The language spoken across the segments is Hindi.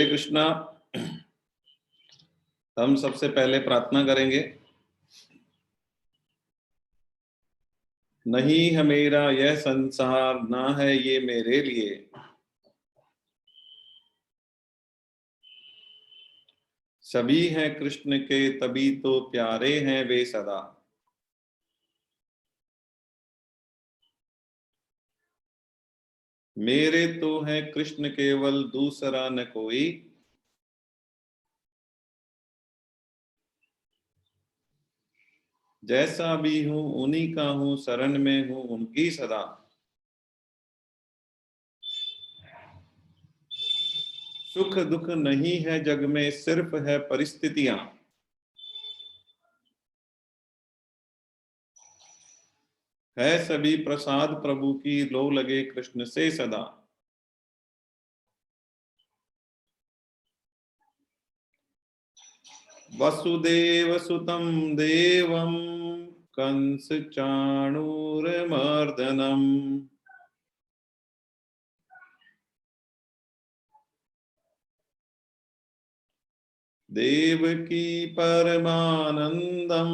हरे कृष्णा। हम सबसे पहले प्रार्थना करेंगे। नहीं है मेरा यह संसार, ना है ये मेरे लिए। सभी हैं कृष्ण के, तभी तो प्यारे हैं वे सदा। मेरे तो है कृष्ण केवल, दूसरा न कोई। जैसा भी हूं उन्हीं का हूं, शरण में हूं उनकी सदा। सुख दुख नहीं है जग में, सिर्फ है परिस्थितियां। है सभी प्रसाद प्रभु की, लो लगे कृष्ण से सदा। वसुदेव सुतं देवं, कंस चाणूरमर्दनम। देवकी परमानंदम,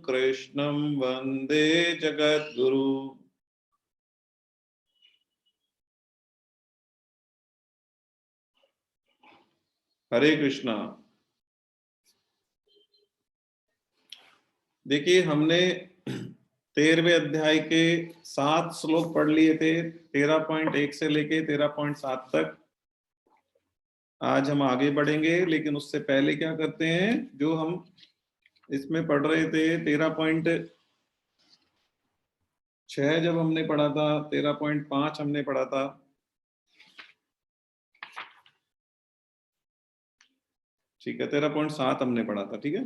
कृष्णं वंदे जगद्गुरु। हरे कृष्णा। देखिए, हमने 13वें अध्याय के 7 श्लोक पढ़ लिए थे, 13.1 से लेके 13.7 तक। आज हम आगे बढ़ेंगे, लेकिन उससे पहले क्या करते हैं, जो हम इसमें पढ़ रहे थे 13.6 जब हमने पढ़ा था, 13.5 हमने पढ़ा था, ठीक है, 13.7 हमने पढ़ा था, ठीक है।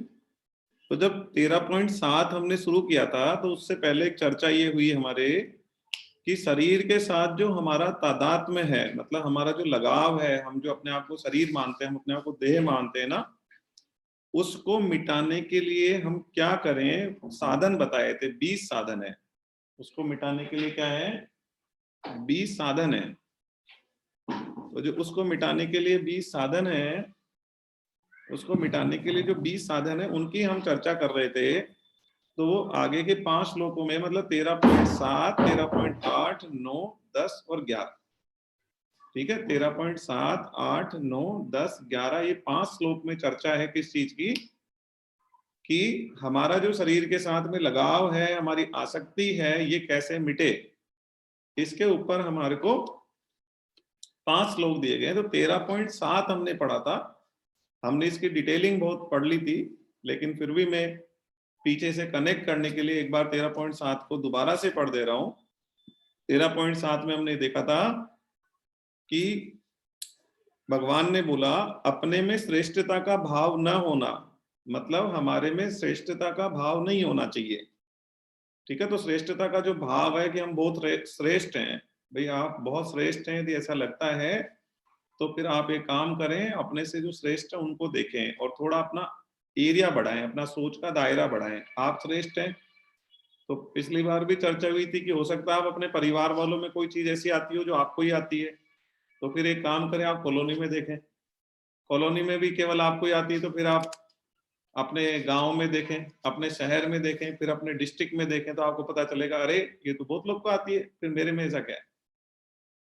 तो जब 13.7 हमने शुरू किया था, तो उससे पहले एक चर्चा ये हुई हमारे कि शरीर के साथ जो हमारा तादात्म्य है, मतलब हमारा जो लगाव है, हम जो अपने आप को शरीर मानते हैं, हम अपने आप को देह मानते हैं ना, उसको मिटाने के लिए हम क्या करें, साधन बताए थे। 20 साधन है उसको मिटाने के लिए। क्या है? 20 साधन है। तो जो उसको मिटाने के लिए 20 साधन है, उसको मिटाने के लिए जो 20 साधन है, उनकी हम चर्चा कर रहे थे। तो वो आगे के 5 श्लोकों में, मतलब 13.7, 13.8, 9, 10 और 11, ठीक है, 13.7, 8, 9, 10, 11, ये 5 श्लोक में चर्चा है किस चीज की, कि हमारा जो शरीर के साथ में लगाव है, हमारी आसक्ति है, ये कैसे मिटे। इसके ऊपर हमारे को 5 श्लोक दिए गए। तो 13.7 हमने पढ़ा था, हमने इसकी डिटेलिंग बहुत पढ़ ली थी, लेकिन फिर भी मैं पीछे से कनेक्ट करने के लिए एक बार 13.7 को दोबारा से पढ़ दे रहा हूं। 13.7 में हमने देखा था कि भगवान ने बोला, अपने में श्रेष्ठता का भाव न होना, मतलब हमारे में श्रेष्ठता का भाव नहीं होना चाहिए, ठीक है। तो श्रेष्ठता का जो भाव है कि हम बहुत श्रेष्ठ हैं, भाई आप बहुत श्रेष्ठ हैं, यदि ऐसा लगता है तो फिर आप एक काम करें, अपने से जो श्रेष्ठ है उनको देखें और थोड़ा अपना एरिया बढ़ाएं, अपना सोच का दायरा बढ़ाएं। आप श्रेष्ठ हैं, तो पिछली बार भी चर्चा हुई थी कि हो सकता है आप अपने परिवार वालों में कोई चीज ऐसी आती हो जो आपको ही आती है, तो फिर एक काम करें, आप कॉलोनी में देखें, कॉलोनी में भी केवल आपको ही आती है, तो फिर आप अपने गांव में देखें, अपने शहर में देखें, फिर अपने डिस्ट्रिक्ट में देखें, तो आपको पता चलेगा, अरे ये तो बहुत लोग को आती है, फिर मेरे में ऐसा क्या है,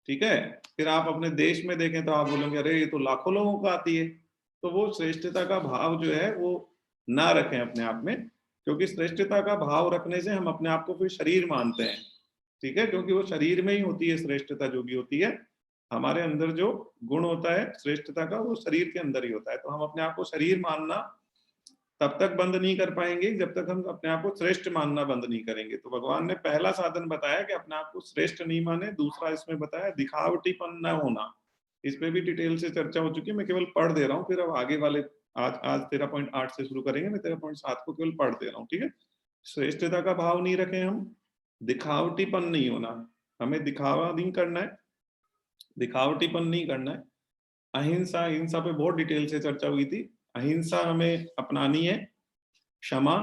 ठीक है। फिर आप अपने देश में देखें तो आप बोलेंगे, अरे ये तो लाखों लोगों को आती है। तो वो श्रेष्ठता का भाव जो है वो ना रखें अपने आप में, क्योंकि श्रेष्ठता का भाव रखने से हम अपने आप को फिर शरीर मानते हैं, ठीक है, क्योंकि वो शरीर में ही होती है श्रेष्ठता, जो भी होती है हमारे अंदर जो गुण होता है श्रेष्ठता का, वो शरीर के अंदर ही होता है। तो हम अपने आप को शरीर मानना तब तक बंद नहीं कर पाएंगे जब तक हम अपने आप को श्रेष्ठ मानना बंद नहीं करेंगे। तो भगवान ने पहला साधन बताया कि अपने आप को श्रेष्ठ नहीं माने, दूसरा इसमें बताया दिखावटीपन न होना। इस पे भी डिटेल से चर्चा हो चुकी है, मैं केवल पढ़ दे रहा हूँ, फिर अब आगे वाले आज आज 13.8 से शुरू करेंगे, मैं 13.7 को केवल पढ़ दे रहा हूँ, ठीक है। श्रेष्ठता का भाव नहीं रखें हम, दिखावटीपन नहीं होना, हमें दिखावा नहीं करना है, दिखावटीपन नहीं करना है। अहिंसा, हिंसा पे बहुत डिटेल से चर्चा हुई थी। अहिंसा हमें अपनानी है, क्षमा,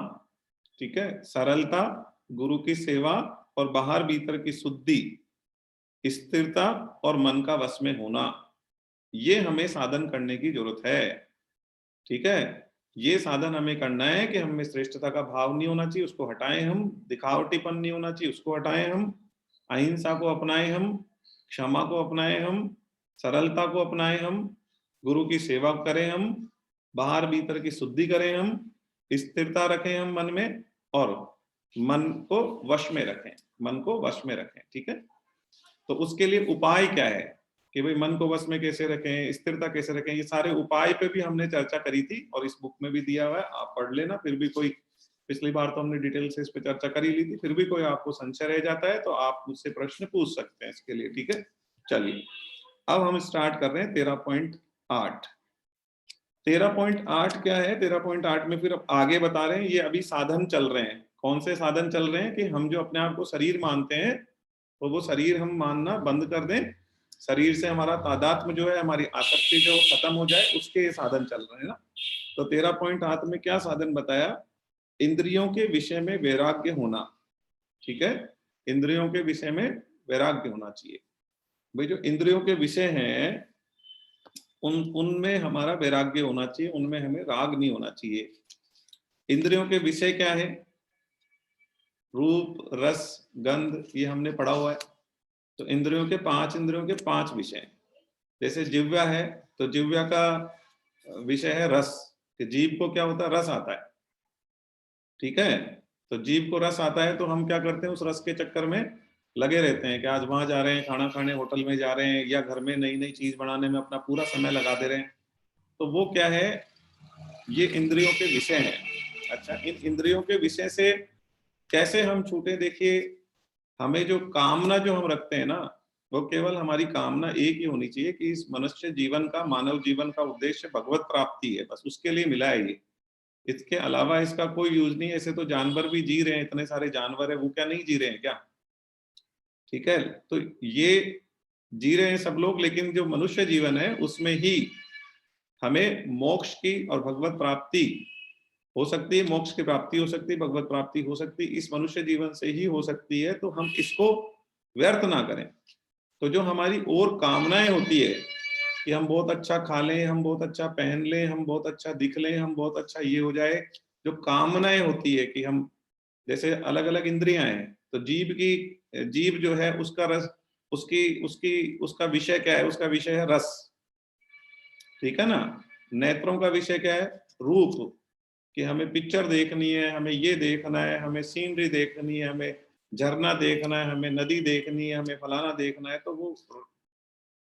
ठीक है, सरलता, गुरु की सेवा और बाहर भीतर की शुद्धि, स्थिरता और मन का वश में होना, ये हमें साधन करने की जरूरत है। ठीक है, ये साधन हमें करना है कि हमें श्रेष्ठता का भाव नहीं होना चाहिए, उसको हटाएं हम। दिखावटीपन नहीं होना चाहिए, उसको हटाएं हम। अहिंसा को अपनाएं हम, क्षमा को अपनाएं हम, सरलता को अपनाएं हम, गुरु की सेवा करें हम, बाहर भीतर की शुद्धि करें हम, स्थिरता रखें हम मन में, और मन को वश में रखें, मन को वश में रखें। ठीक है, तो उसके लिए उपाय क्या है कि भाई मन को वश में कैसे रखें, स्थिरता कैसे रखें, ये सारे उपाय पे भी हमने चर्चा करी थी और इस बुक में भी दिया हुआ है, आप पढ़ लेना। फिर भी कोई, पिछली बार तो हमने डिटेल से इस पे चर्चा कर ही ली थी, फिर भी कोई आपको संशय रह जाता है तो आप मुझसे प्रश्न पूछ सकते हैं इसके लिए। ठीक है, चलिए अब हम स्टार्ट कर रहे हैं 13.8। 13.8 क्या है? 13.8 में फिर अब आगे बता रहे हैं, ये अभी साधन चल रहे हैं। कौन से साधन चल रहे हैं कि हम जो अपने आप को शरीर मानते हैं तो वो शरीर हम मानना बंद कर दें, शरीर से हमारा तादात्म्य जो है, हमारी आसक्ति जो खत्म हो जाए, उसके साधन चल रहे हैं ना। तो 13.8 में क्या साधन बताया? इंद्रियों के विषय में वैराग्य होना। ठीक है, इंद्रियों के विषय में वैराग्य होना चाहिए। भाई जो इंद्रियों के विषय हैं उनमें हमारा वैराग्य होना चाहिए, उनमें हमें राग नहीं होना चाहिए। इंद्रियों के विषय क्या है? रूप, रस, गंध, ये हमने पढ़ा हुआ है। तो इंद्रियों के पांच विषय। जैसे जिह्वा है तो जिह्वा का विषय है रस, कि जीभ को क्या होता है? रस आता है। ठीक है, तो जीभ को रस आता है तो हम क्या करते हैं? उस रस के चक्कर में लगे रहते हैं कि आज वहां जा रहे हैं, खाना खाने होटल में जा रहे हैं, या घर में नई नई चीज बनाने में अपना पूरा समय लगा दे रहे हैं। तो वो क्या है? ये इंद्रियों के विषय है। अच्छा, इन इंद्रियों के विषय से कैसे हम छूटे? देखिए, हमें जो कामना जो हम रखते हैं ना, वो केवल हमारी कामना एक ही होनी चाहिए कि इस मनुष्य जीवन का, मानव जीवन का उद्देश्य भगवत प्राप्ति है, बस उसके लिए मिला है ये। इसके अलावा इसका कोई यूज नहीं है। ऐसे तो जानवर भी जी रहे हैं, इतने सारे जानवर है, वो क्या नहीं जी रहे हैं क्या? ठीक है, तो ये जी रहे हैं सब लोग, लेकिन जो मनुष्य जीवन है उसमें ही हमें मोक्ष की और भगवत प्राप्ति हो सकती है। मोक्ष की प्राप्ति हो सकती है, भगवत प्राप्ति हो सकती है, इस मनुष्य जीवन से ही हो सकती है। तो हम इसको व्यर्थ ना करें। तो जो हमारी और कामनाएं होती है कि हम बहुत अच्छा खा लें, हम बहुत अच्छा पहन लें, हम बहुत अच्छा दिख लें, हम बहुत अच्छा ये हो जाए, जो कामनाएं होती है कि हम, जैसे अलग अलग इंद्रियां हैं, तो जीभ जो है उसका रस, उसकी उसकी उसका विषय क्या है? उसका विषय है रस। ठीक है ना। नेत्रों का विषय क्या है? रूप, कि हमें पिक्चर देखनी है, हमें ये देखना है, हमें सीनरी देखनी है, हमें झरना देखना है, हमें नदी देखनी है, हमें फलाना देखना है। तो वो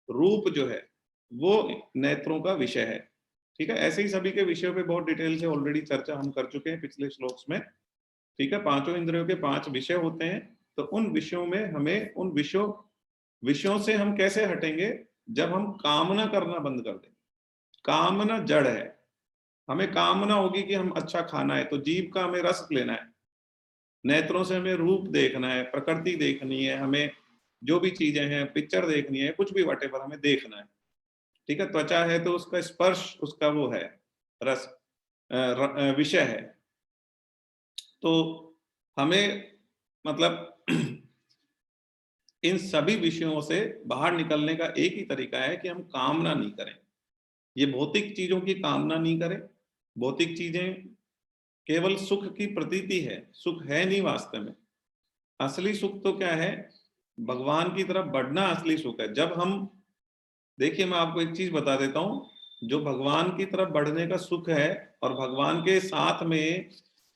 रूप जो है वो नेत्रों का विषय है। ठीक है, ऐसे ही सभी के विषयों पे बहुत डिटेल से ऑलरेडी चर्चा हम कर चुके हैं पिछले श्लोक्स में। ठीक है, पांचों इंद्रियों के पांच विषय होते हैं। तो उन विषयों में हमें, उन विषयों से हम कैसे हटेंगे? जब हम कामना करना बंद कर दें। कामना जड़ है। हमें कामना होगी कि हम अच्छा खाना है, तो जीभ का हमें रस लेना है, नेत्रों से हमें रूप देखना है, प्रकृति देखनी है, हमें जो भी चीजें हैं, पिक्चर देखनी है, कुछ भी वटेवर हमें देखना है। ठीक है, त्वचा है तो उसका स्पर्श, उसका वो है रस, विषय है। तो हमें मतलब इन सभी विषयों से बाहर निकलने का एक ही तरीका है कि हम कामना नहीं करें। ये भौतिक चीजों की कामना नहीं करें। भौतिक चीजें केवल सुख की प्रतीति है, सुख है नहीं वास्तव में। असली सुख तो क्या है? भगवान की तरफ बढ़ना असली सुख है। जब हम, देखिए मैं आपको एक चीज बता देता हूं, जो भगवान की तरफ बढ़ने का सुख है, और भगवान के साथ में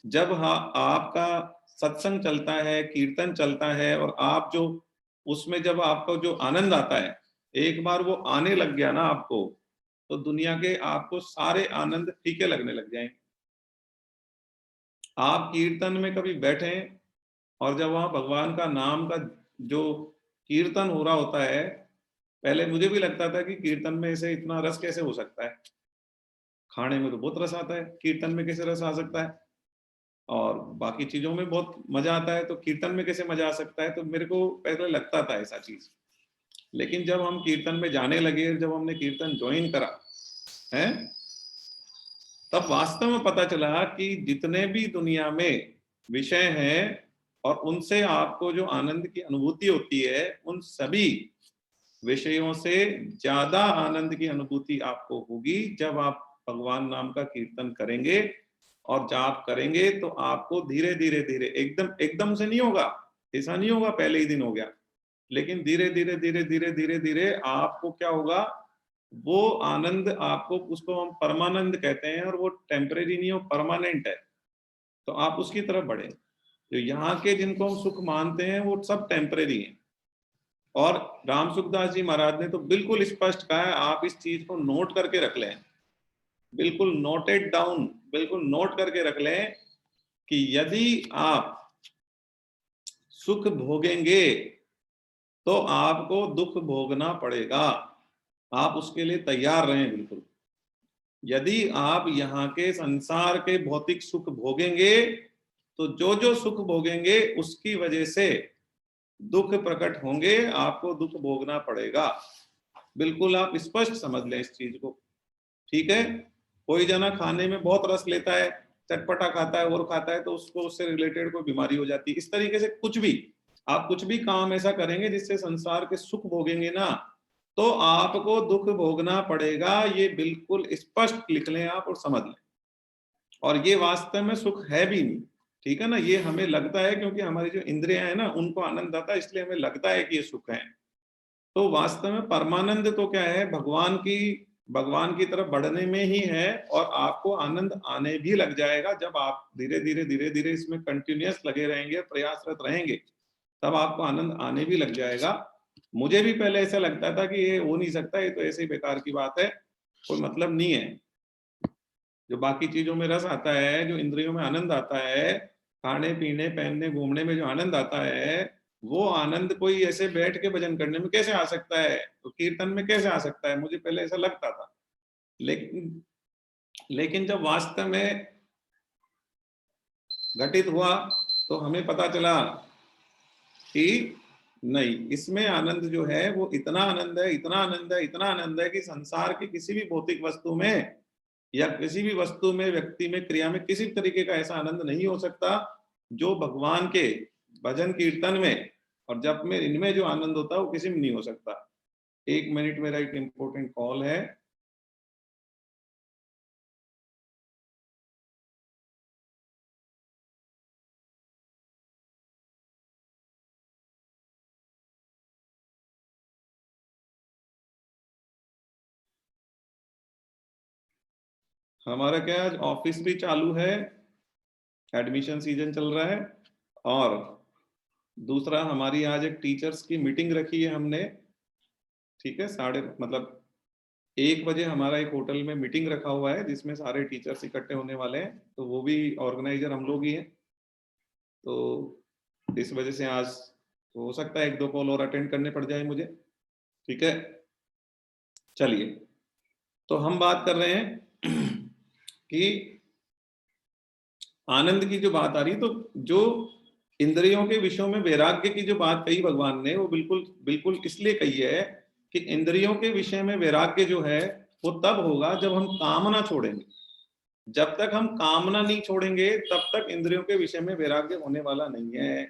जब आपका सत्संग चलता है, कीर्तन चलता है, और आप जो उसमें जब आपको जो आनंद आता है, एक बार वो आने लग गया ना आपको, तो दुनिया के आपको सारे आनंद फीके लगने लग जाएंगे। आप कीर्तन में कभी बैठे, और जब वहां भगवान का नाम का जो कीर्तन हो रहा होता है, पहले मुझे भी लगता था कि कीर्तन में ऐसे इतना रस कैसे हो सकता है? खाने में तो बहुत रस आता है, कीर्तन में कैसे रस आ सकता है? और बाकी चीजों में बहुत मजा आता है, तो कीर्तन में कैसे मजा आ सकता है? तो मेरे को पहले लगता था ऐसा चीज। लेकिन जब हम कीर्तन में जाने लगे, जब हमने कीर्तन ज्वाइन करा है, तब वास्तव में पता चला कि जितने भी दुनिया में विषय हैं और उनसे आपको जो आनंद की अनुभूति होती है, उन सभी विषयों से ज्यादा आनंद की अनुभूति आपको होगी जब आप भगवान नाम का कीर्तन करेंगे और जाप करेंगे। तो आपको धीरे धीरे धीरे, एकदम एकदम से नहीं होगा, ऐसा नहीं होगा पहले ही दिन हो गया, लेकिन धीरे धीरे धीरे धीरे धीरे धीरे आपको क्या होगा, वो आनंद आपको, उसको हम परमानंद कहते हैं, और वो टेम्परेरी नहीं, वो परमानेंट है। तो आप उसकी तरफ बढ़े। जो यहाँ के जिनको हम सुख मानते हैं वो सब टेम्परेरी हैं। और राम सुखदास जी महाराज ने तो बिल्कुल स्पष्ट कहा है, आप इस चीज को नोट करके रख लें, बिल्कुल नोटेड डाउन, बिल्कुल नोट करके रख लें कि यदि आप सुख भोगेंगे तो आपको दुख भोगना पड़ेगा, आप उसके लिए तैयार रहें बिल्कुल। यदि आप यहाँ के संसार के भौतिक सुख भोगेंगे तो जो जो सुख भोगेंगे उसकी वजह से दुख प्रकट होंगे, आपको दुख भोगना पड़ेगा। बिल्कुल आप स्पष्ट समझ लें इस चीज को, ठीक है। कोई जना खाने में बहुत रस लेता है, चटपटा खाता है और खाता है, तो उसको उससे रिलेटेड कोई बीमारी हो जाती है। इस तरीके से कुछ भी आप कुछ भी काम ऐसा करेंगे जिससे संसार के सुख भोगेंगे ना, तो आपको दुख भोगना पड़ेगा। ये बिल्कुल स्पष्ट लिख लें आप और समझ लें। और ये वास्तव में सुख है भी नहीं, ठीक है ना। ये हमें लगता है क्योंकि हमारी जो इंद्रियां हैं ना उनको आनंद आता है, इसलिए हमें लगता है कि ये सुख है। तो वास्तव में परमानंद तो क्या है, भगवान की तरफ बढ़ने में ही है। और आपको आनंद आने भी लग जाएगा जब आप धीरे धीरे धीरे धीरे इसमें कंटिन्यूअस लगे रहेंगे, प्रयासरत रहेंगे, तब आपको आनंद आने भी लग जाएगा। मुझे भी पहले ऐसा लगता था कि ये हो नहीं सकता, ये तो ऐसे ही बेकार की बात है, कोई मतलब नहीं है। जो बाकी चीजों में रस आता है, जो इंद्रियों में आनंद आता है, खाने पीने पहनने घूमने में जो आनंद आता है, वो आनंद कोई ऐसे बैठ के भजन करने में कैसे आ सकता है, तो कीर्तन में कैसे आ सकता है, मुझे पहले ऐसा लगता था। लेकिन जब वास्तव में घटित हुआ तो हमें पता चला कि नहीं, इसमें आनंद जो है वो इतना आनंद है, इतना आनंद है, इतना आनंद है कि संसार की किसी भी भौतिक वस्तु में या किसी भी वस्तु में, व्यक्ति में, क्रिया में किसी तरीके का ऐसा आनंद नहीं हो सकता जो भगवान के भजन कीर्तन में और जप में, इनमें जो आनंद होता है वो किसी में नहीं हो सकता। 1 मिनट, मेरा एक इंपॉर्टेंट कॉल है। हमारा क्या आज ऑफिस भी चालू है, एडमिशन सीजन चल रहा है, और दूसरा हमारी आज एक टीचर्स की मीटिंग रखी है हमने, ठीक है। 1 बजे हमारा एक होटल में मीटिंग रखा हुआ है जिसमें सारे टीचर्स इकट्ठे होने वाले हैं, तो वो भी ऑर्गेनाइजर हम लोग ही हैं। तो इस वजह से आज तो हो सकता है 1-2 कॉल और अटेंड करने पड़ जाए मुझे, ठीक है। चलिए, तो हम बात कर रहे हैं कि आनंद की जो बात आ रही, तो जो इंद्रियों के विषयों में वैराग्य की जो बात कही भगवान ने, वो बिल्कुल बिल्कुल इसलिए कही है कि इंद्रियों के विषय में वैराग्य जो है वो तब होगा जब हम कामना छोड़ेंगे। जब तक हम कामना नहीं छोड़ेंगे तब तक इंद्रियों के विषय में वैराग्य होने वाला नहीं है।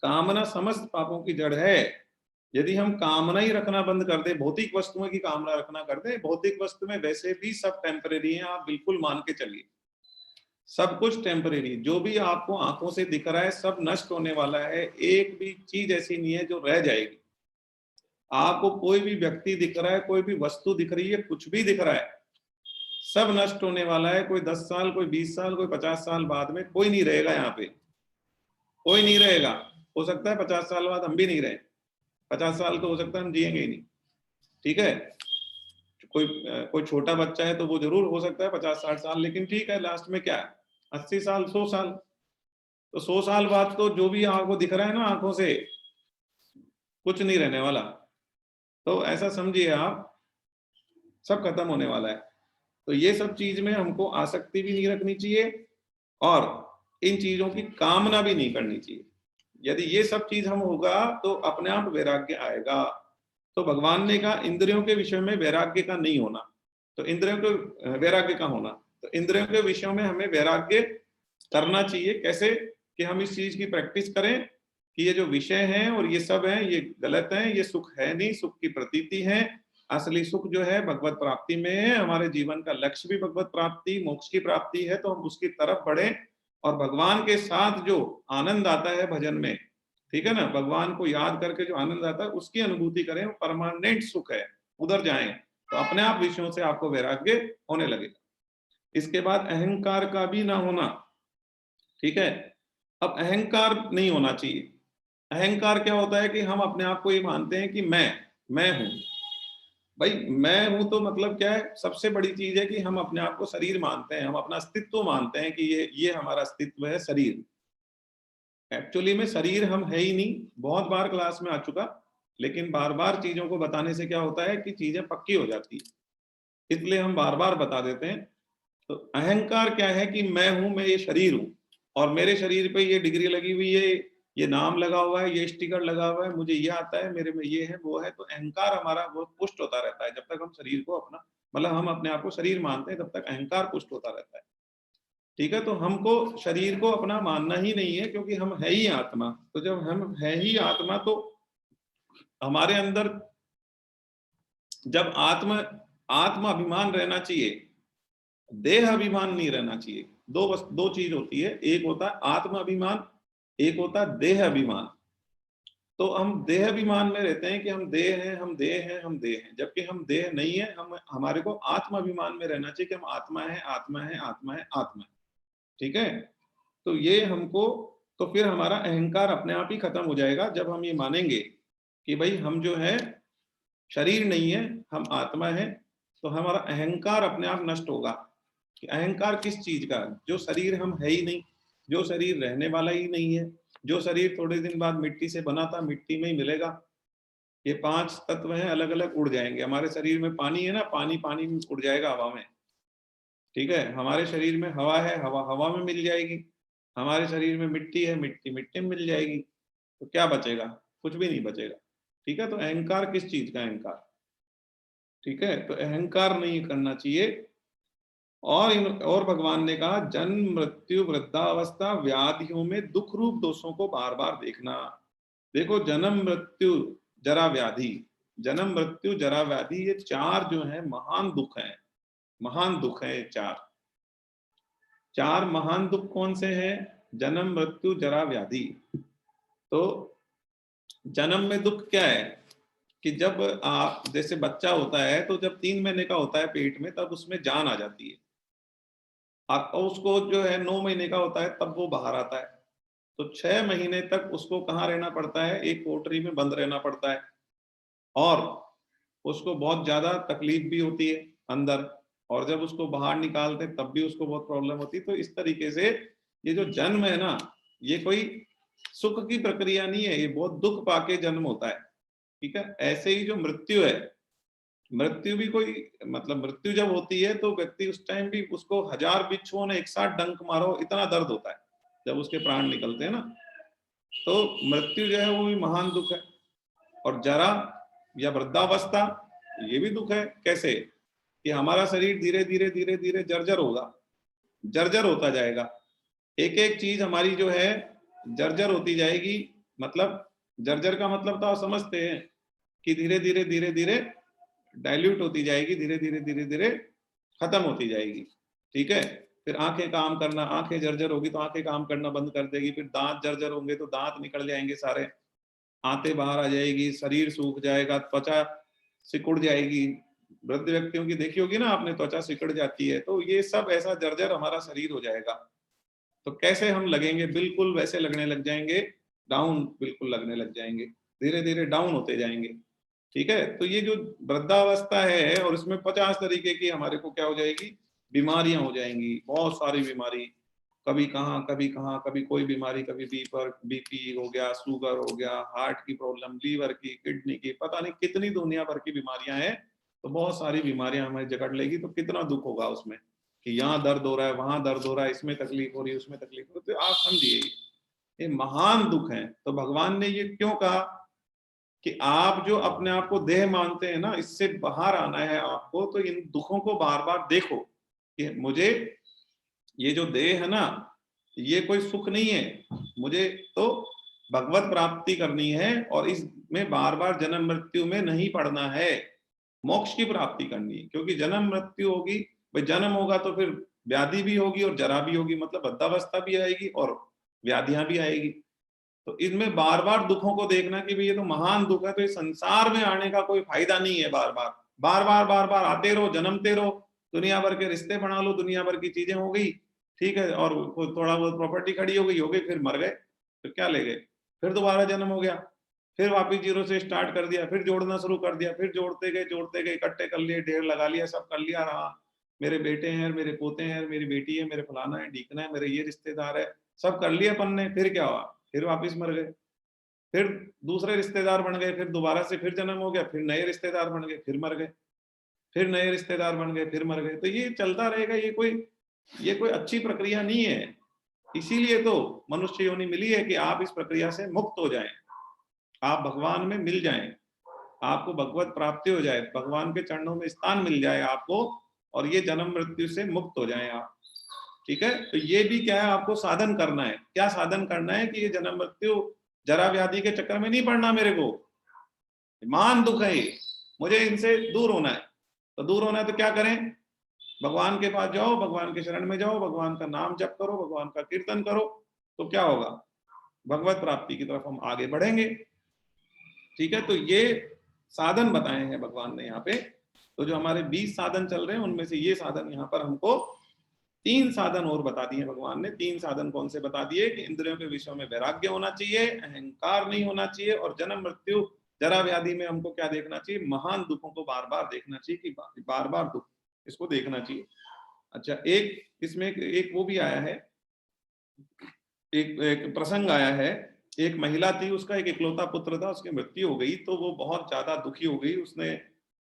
कामना समस्त पापों की जड़ है। यदि हम कामना ही रखना बंद कर दे, भौतिक वस्तुओं की कामना रखना कर दे, भौतिक वस्तु में वैसे भी सब टेम्परेरी है, आप बिल्कुल मान के चलिए, सब कुछ टेम्परेरी। जो भी आपको आंखों से दिख रहा है सब नष्ट होने वाला है, एक भी चीज ऐसी नहीं है जो रह जाएगी। आपको कोई भी व्यक्ति दिख रहा है, कोई भी वस्तु दिख रही है, कुछ भी दिख रहा है, सब नष्ट होने वाला है। कोई 10 साल, कोई 20 साल, कोई 50 साल बाद में कोई नहीं रहेगा यहाँ पे, कोई नहीं रहेगा। हो सकता है 50 साल बाद हम भी नहीं रहे, 50 साल तो हो सकता है हम जिएंगे ही नहीं, ठीक है। कोई छोटा बच्चा है तो वो जरूर हो सकता है 50-60 साल, लेकिन ठीक है, लास्ट में क्या है, 80 साल, 100 साल। तो 100 साल बाद तो जो भी आपको दिख रहा है ना आंखों से, कुछ नहीं रहने वाला। तो ऐसा समझिए आप, सब खत्म होने वाला है। तो ये सब चीज में हमको आसक्ति भी नहीं रखनी चाहिए और इन चीजों की कामना भी नहीं करनी चाहिए। यदि ये सब चीज हम होगा तो अपने आप वैराग्य आएगा। तो भगवान ने कहा इंद्रियों के विषय में वैराग्य का नहीं होना, तो इंद्रियों के वैराग्य का होना। तो इंद्रियों के विषयों में हमें वैराग्य करना चाहिए। कैसे? कि हम इस चीज की प्रैक्टिस करें कि ये जो विषय हैं और ये सब हैं ये गलत हैं, ये सुख है नहीं, सुख की प्रतीति है। असली सुख जो है भगवत प्राप्ति में है। हमारे जीवन का लक्ष्य भी भगवत प्राप्ति, मोक्ष की प्राप्ति है, तो हम उसकी तरफ बढ़े और भगवान के साथ जो आनंद आता है भजन में, ठीक है ना, भगवान को याद करके जो आनंद आता है उसकी अनुभूति करें, वो परमानेंट सुख है, उधर जाएं तो अपने आप विषयों से आपको वैराग्य होने लगेगा। इसके बाद अहंकार का भी ना होना, ठीक है। अब अहंकार नहीं होना चाहिए। अहंकार क्या होता है कि हम अपने आप को ये मानते हैं कि मैं हूं। भाई मैं हूं तो मतलब क्या है, सबसे बड़ी चीज है कि हम अपने आप को शरीर मानते हैं, हम अपना अस्तित्व मानते हैं कि ये हमारा अस्तित्व है शरीर। एक्चुअली में शरीर हम है ही नहीं, बहुत बार क्लास में आ चुका, लेकिन बार बार चीजों को बताने से क्या होता है कि चीजें पक्की हो जाती है, इसलिए हम बार बार बता देते हैं। तो अहंकार क्या है कि मैं हूं, मैं ये शरीर हूं और मेरे शरीर पे ये डिग्री लगी हुई है, ये नाम लगा हुआ है, ये स्टिकर लगा हुआ है, मुझे ये आता है, मेरे में ये है वो है। तो अहंकार हमारा वो पुष्ट होता रहता है जब तक हम शरीर को अपना, मतलब हम अपने आप को शरीर मानते हैं, तब तक अहंकार पुष्ट होता रहता है, ठीक है। तो हमको शरीर को अपना मानना ही नहीं है, क्योंकि हम है ही आत्मा। तो जब हम है ही आत्मा, तो हमारे अंदर जब आत्म अभिमान रहना चाहिए, देह अभिमान नहीं रहना चाहिए। दो चीज होती है, एक होता है आत्म अभिमान, एक होता है देह अभिमान। तो हम देह अभिमान में रहते हैं कि हम देह हैं, हम देह हैं, हम देह हैं, जबकि हम देह नहीं है। हमारे को आत्म अभिमान में रहना चाहिए कि हम आत्मा है, आत्मा है, आत्मा है, आत्मा है, ठीक है। तो ये हमको, तो फिर हमारा अहंकार अपने आप ही खत्म हो जाएगा जब हम ये मानेंगे कि भाई हम जो है शरीर नहीं है, हम आत्मा है। तो हमारा अहंकार अपने आप नष्ट होगा। कि अहंकार किस चीज का, जो शरीर हम है ही नहीं, जो शरीर रहने वाला ही नहीं है, जो शरीर थोड़े दिन बाद मिट्टी से बना था, मिट्टी में ही मिलेगा। ये 5 तत्व हैं, अलग अलग उड़ जाएंगे। हमारे शरीर में पानी है ना, पानी पानी में उड़ जाएगा हवा में, ठीक है। हमारे शरीर में हवा है, हवा हवा में मिल जाएगी। हमारे शरीर में मिट्टी है, मिट्टी मिट्टी में मिल जाएगी। तो क्या बचेगा, कुछ भी नहीं बचेगा, ठीक है। तो अहंकार किस चीज का अहंकार, ठीक है। तो अहंकार नहीं करना चाहिए। और भगवान ने कहा जन्म मृत्यु वृद्धावस्था व्याधियों में दुख रूप दोषों को बार बार देखना। देखो जन्म मृत्यु जरा व्याधि, जन्म मृत्यु जरा व्याधि, ये 4 जो है महान दुख हैं, महान दुख है। 4 महान दुख कौन से हैं? जन्म मृत्यु जरा व्याधि। तो जन्म में दुख क्या है कि जब आप जैसे बच्चा होता है, तो जब 3 महीने का होता है पेट में, तब उसमें जान आ जाती है। और उसको जो है 9 महीने का होता है तब वो बाहर आता है। तो 6 महीने तक उसको कहाँ रहना पड़ता है? एक कोठरी में बंद रहना पड़ता है। और उसको बहुत ज्यादा तकलीफ भी होती है अंदर, और जब उसको बाहर निकालते हैं तब भी उसको बहुत प्रॉब्लम होती है। तो इस तरीके से ये जो जन्म है ना, ये कोई सुख की प्रक्रिया नहीं है, ये बहुत दुख पाके जन्म होता है, ठीक है। ऐसे ही जो मृत्यु है, मृत्यु भी कोई, मतलब मृत्यु जब होती है तो व्यक्ति उस टाइम भी, उसको 1000 बिच्छुओं ने एक साथ डंक मारो, इतना दर्द होता है जब उसके प्राण निकलते हैं ना। तो मृत्यु जो है वो भी महान दुख है। और जरा या वृद्धावस्था, ये भी दुख है। कैसे कि हमारा शरीर धीरे धीरे धीरे धीरे जर्जर होगा, जर्जर होता जाएगा। एक एक चीज हमारी जो है जर्जर होती जाएगी। मतलब जर्जर का मतलब तो आप समझते हैं कि धीरे धीरे धीरे धीरे डाइल्यूट होती जाएगी, धीरे धीरे धीरे धीरे खत्म होती जाएगी, ठीक है। फिर आंखें काम करना, आंखें जर्जर होगी तो आंखें काम करना बंद कर देगी। फिर दांत जर्जर होंगे तो दांत निकल जाएंगे सारे, आंतें बाहर आ जाएगी, शरीर सूख जाएगा, त्वचा सिकुड़ जाएगी। वृद्ध व्यक्तियों की देखी होगी ना आपने, त्वचा सिकुड़ जाती है। तो ये सब ऐसा जर्जर हमारा शरीर हो जाएगा। तो कैसे हम लगेंगे? बिल्कुल वैसे लगने लग जाएंगे, डाउन बिल्कुल लगने लग जाएंगे, धीरे धीरे डाउन होते जाएंगे, ठीक है। तो ये जो वृद्धावस्था है, और इसमें 50 तरीके की हमारे को क्या हो जाएगी, बीमारियां हो जाएंगी, बहुत सारी बीमारी। कभी कहाँ कभी कहाँ, कभी कोई बीमारी, कभी बीपी हो गया, शुगर हो गया, हार्ट की प्रॉब्लम, लीवर की, किडनी की, पता नहीं कितनी दुनिया भर की बीमारियां हैं। तो बहुत सारी बीमारियां हमें जकड़ लेगी, तो कितना दुख होगा उसमें कि यहाँ दर्द हो रहा है, वहां दर्द हो रहा है, इसमें तकलीफ हो रही है, उसमें तकलीफ हो रही है। तो आप समझिए ये महान दुख है। तो भगवान ने ये क्यों कहा कि आप जो अपने आप को देह मानते हैं ना, इससे बाहर आना है आपको। तो इन दुखों को बार बार देखो कि मुझे ये जो देह है ना, ये कोई सुख नहीं है मुझे। तो भगवत प्राप्ति करनी है और इसमें बार बार जन्म मृत्यु में नहीं पड़ना है, मोक्ष की प्राप्ति करनी है। क्योंकि जन्म मृत्यु होगी, भाई जन्म होगा तो फिर व्याधि भी होगी और जरा भी होगी, मतलब वृद्धावस्था भी आएगी और व्याधियां भी आएगी। तो इनमें बार बार दुखों को देखना कि भाई ये तो महान दुख है, तो इस संसार में आने का कोई फायदा नहीं है। बार बार बार बार आते रहो, जन्मते रहो, दुनिया भर के रिश्ते बना लो, दुनिया भर की चीजें हो गई, ठीक है, और थोड़ा बहुत प्रॉपर्टी खड़ी हो गई, फिर मर गए, फिर क्या ले गए, फिर दोबारा जन्म हो गया, फिर वापिस जीरो से स्टार्ट कर दिया, फिर जोड़ना शुरू कर दिया, फिर जोड़ते गए, इकट्ठे कर लिए, ढेर लगा लिया, सब कर लिया, रहा मेरे बेटे हैं, मेरे पोते हैं, मेरी बेटी है, मेरे फलाना है, ढीकना है, मेरे ये रिश्तेदार है, सब कर लिए अपन ने, फिर क्या हुआ, फिर वापिस मर गए, फिर दूसरे रिश्तेदार बन गए, फिर दोबारा से फिर जन्म हो गया, फिर नए रिश्तेदार बन गए, फिर मर गए, फिर नए रिश्तेदार बन गए, फिर मर गए। तो ये चलता रहेगा, ये कोई अच्छी प्रक्रिया नहीं है। इसीलिए तो मनुष्य योनि मिली है कि आप इस प्रक्रिया से मुक्त हो जाएं, आप भगवान में मिल जाएं, आपको भगवत प्राप्ति हो जाए, भगवान के चरणों में स्थान मिल जाए आपको, और ये जन्म मृत्यु से मुक्त हो जाएं आप। ठीक है, तो ये भी क्या है, आपको साधन करना है। क्या साधन करना है कि ये जन्म मृत्यु जरा व्याधि के चक्कर में नहीं पड़ना, मेरे को महान दुख है ये, मुझे इनसे दूर होना है। तो दूर होना है तो क्या करें, भगवान के पास जाओ, भगवान के शरण में जाओ, भगवान का नाम जप करो, भगवान का कीर्तन करो, तो क्या होगा, भगवत प्राप्ति की तरफ हम आगे बढ़ेंगे। ठीक है, तो ये साधन बताए हैं भगवान ने यहाँ पे। तो जो हमारे 20 साधन चल रहे हैं उनमें से ये साधन यहाँ पर हमको 3 साधन और बता दिए भगवान ने। 3 साधन कौन से बता दिए कि इंद्रियों के विषयों में वैराग्य होना चाहिए, अहंकार नहीं होना चाहिए, और जन्म मृत्यु जरा व्याधि में हमको क्या देखना चाहिए, महान दुखों को बार बार देखना चाहिए, कि बार बार दुख इसको देखना चाहिए। अच्छा, एक इसमें एक वो भी आया है, एक प्रसंग आया है। एक महिला थी, उसका एक इकलौता पुत्र था, उसकी मृत्यु हो गई, तो वो बहुत ज्यादा दुखी हो गई, उसने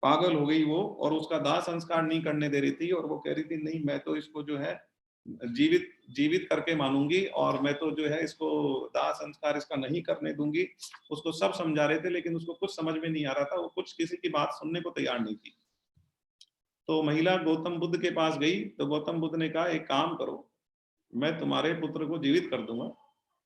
पागल हो गई वो, और उसका दाह संस्कार नहीं करने दे रही थी, और वो कह रही थी नहीं मैं तो इसको जो है जीवित करके मानूंगी, और मैं तो जो है इसको दाह संस्कार इसका नहीं करने दूंगी। उसको सब समझा रहे थे, लेकिन उसको कुछ समझ में नहीं आ रहा था, वो कुछ किसी की बात सुनने को तैयार नहीं थी। तो महिला गौतम बुद्ध के पास गई, तो गौतम बुद्ध ने कहा एक काम करो, मैं तुम्हारे पुत्र को जीवित कर दूंगा।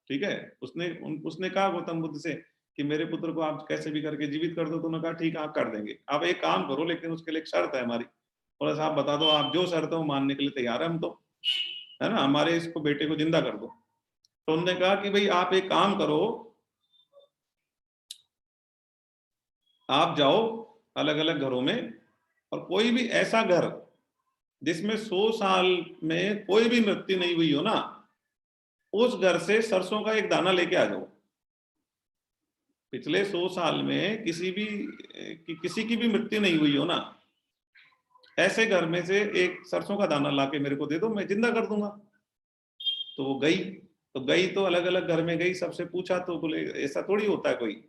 ठीक है, उसने कहा गौतम बुद्ध से कि मेरे पुत्र को आप कैसे भी करके जीवित कर दो। तो उन्होंने कहा ठीक है आप कर देंगे, आप एक काम करो, लेकिन उसके लिए एक शर्त है हमारी, थोड़ा सा आप बता दो, आप जो शर्त है वो मानने के लिए तैयार है हम तो, है ना, हमारे इसको बेटे को जिंदा कर दो। तो उन्होंने कहा कि भाई आप एक काम करो, आप जाओ अलग अलग घरों में, और कोई भी ऐसा घर जिसमें 100 साल में कोई भी मृत्यु नहीं हुई हो ना, उस घर से सरसों का एक दाना लेके आ जाओ। पिछले 100 साल में किसी की भी मृत्यु नहीं हुई हो ना, ऐसे घर में से एक सरसों का दाना लाके मेरे को दे दो, मैं जिंदा कर दूंगा। तो वो गई तो अलग अलग घर में गई, सबसे पूछा, तो बोले ऐसा थोड़ी होता है, कोई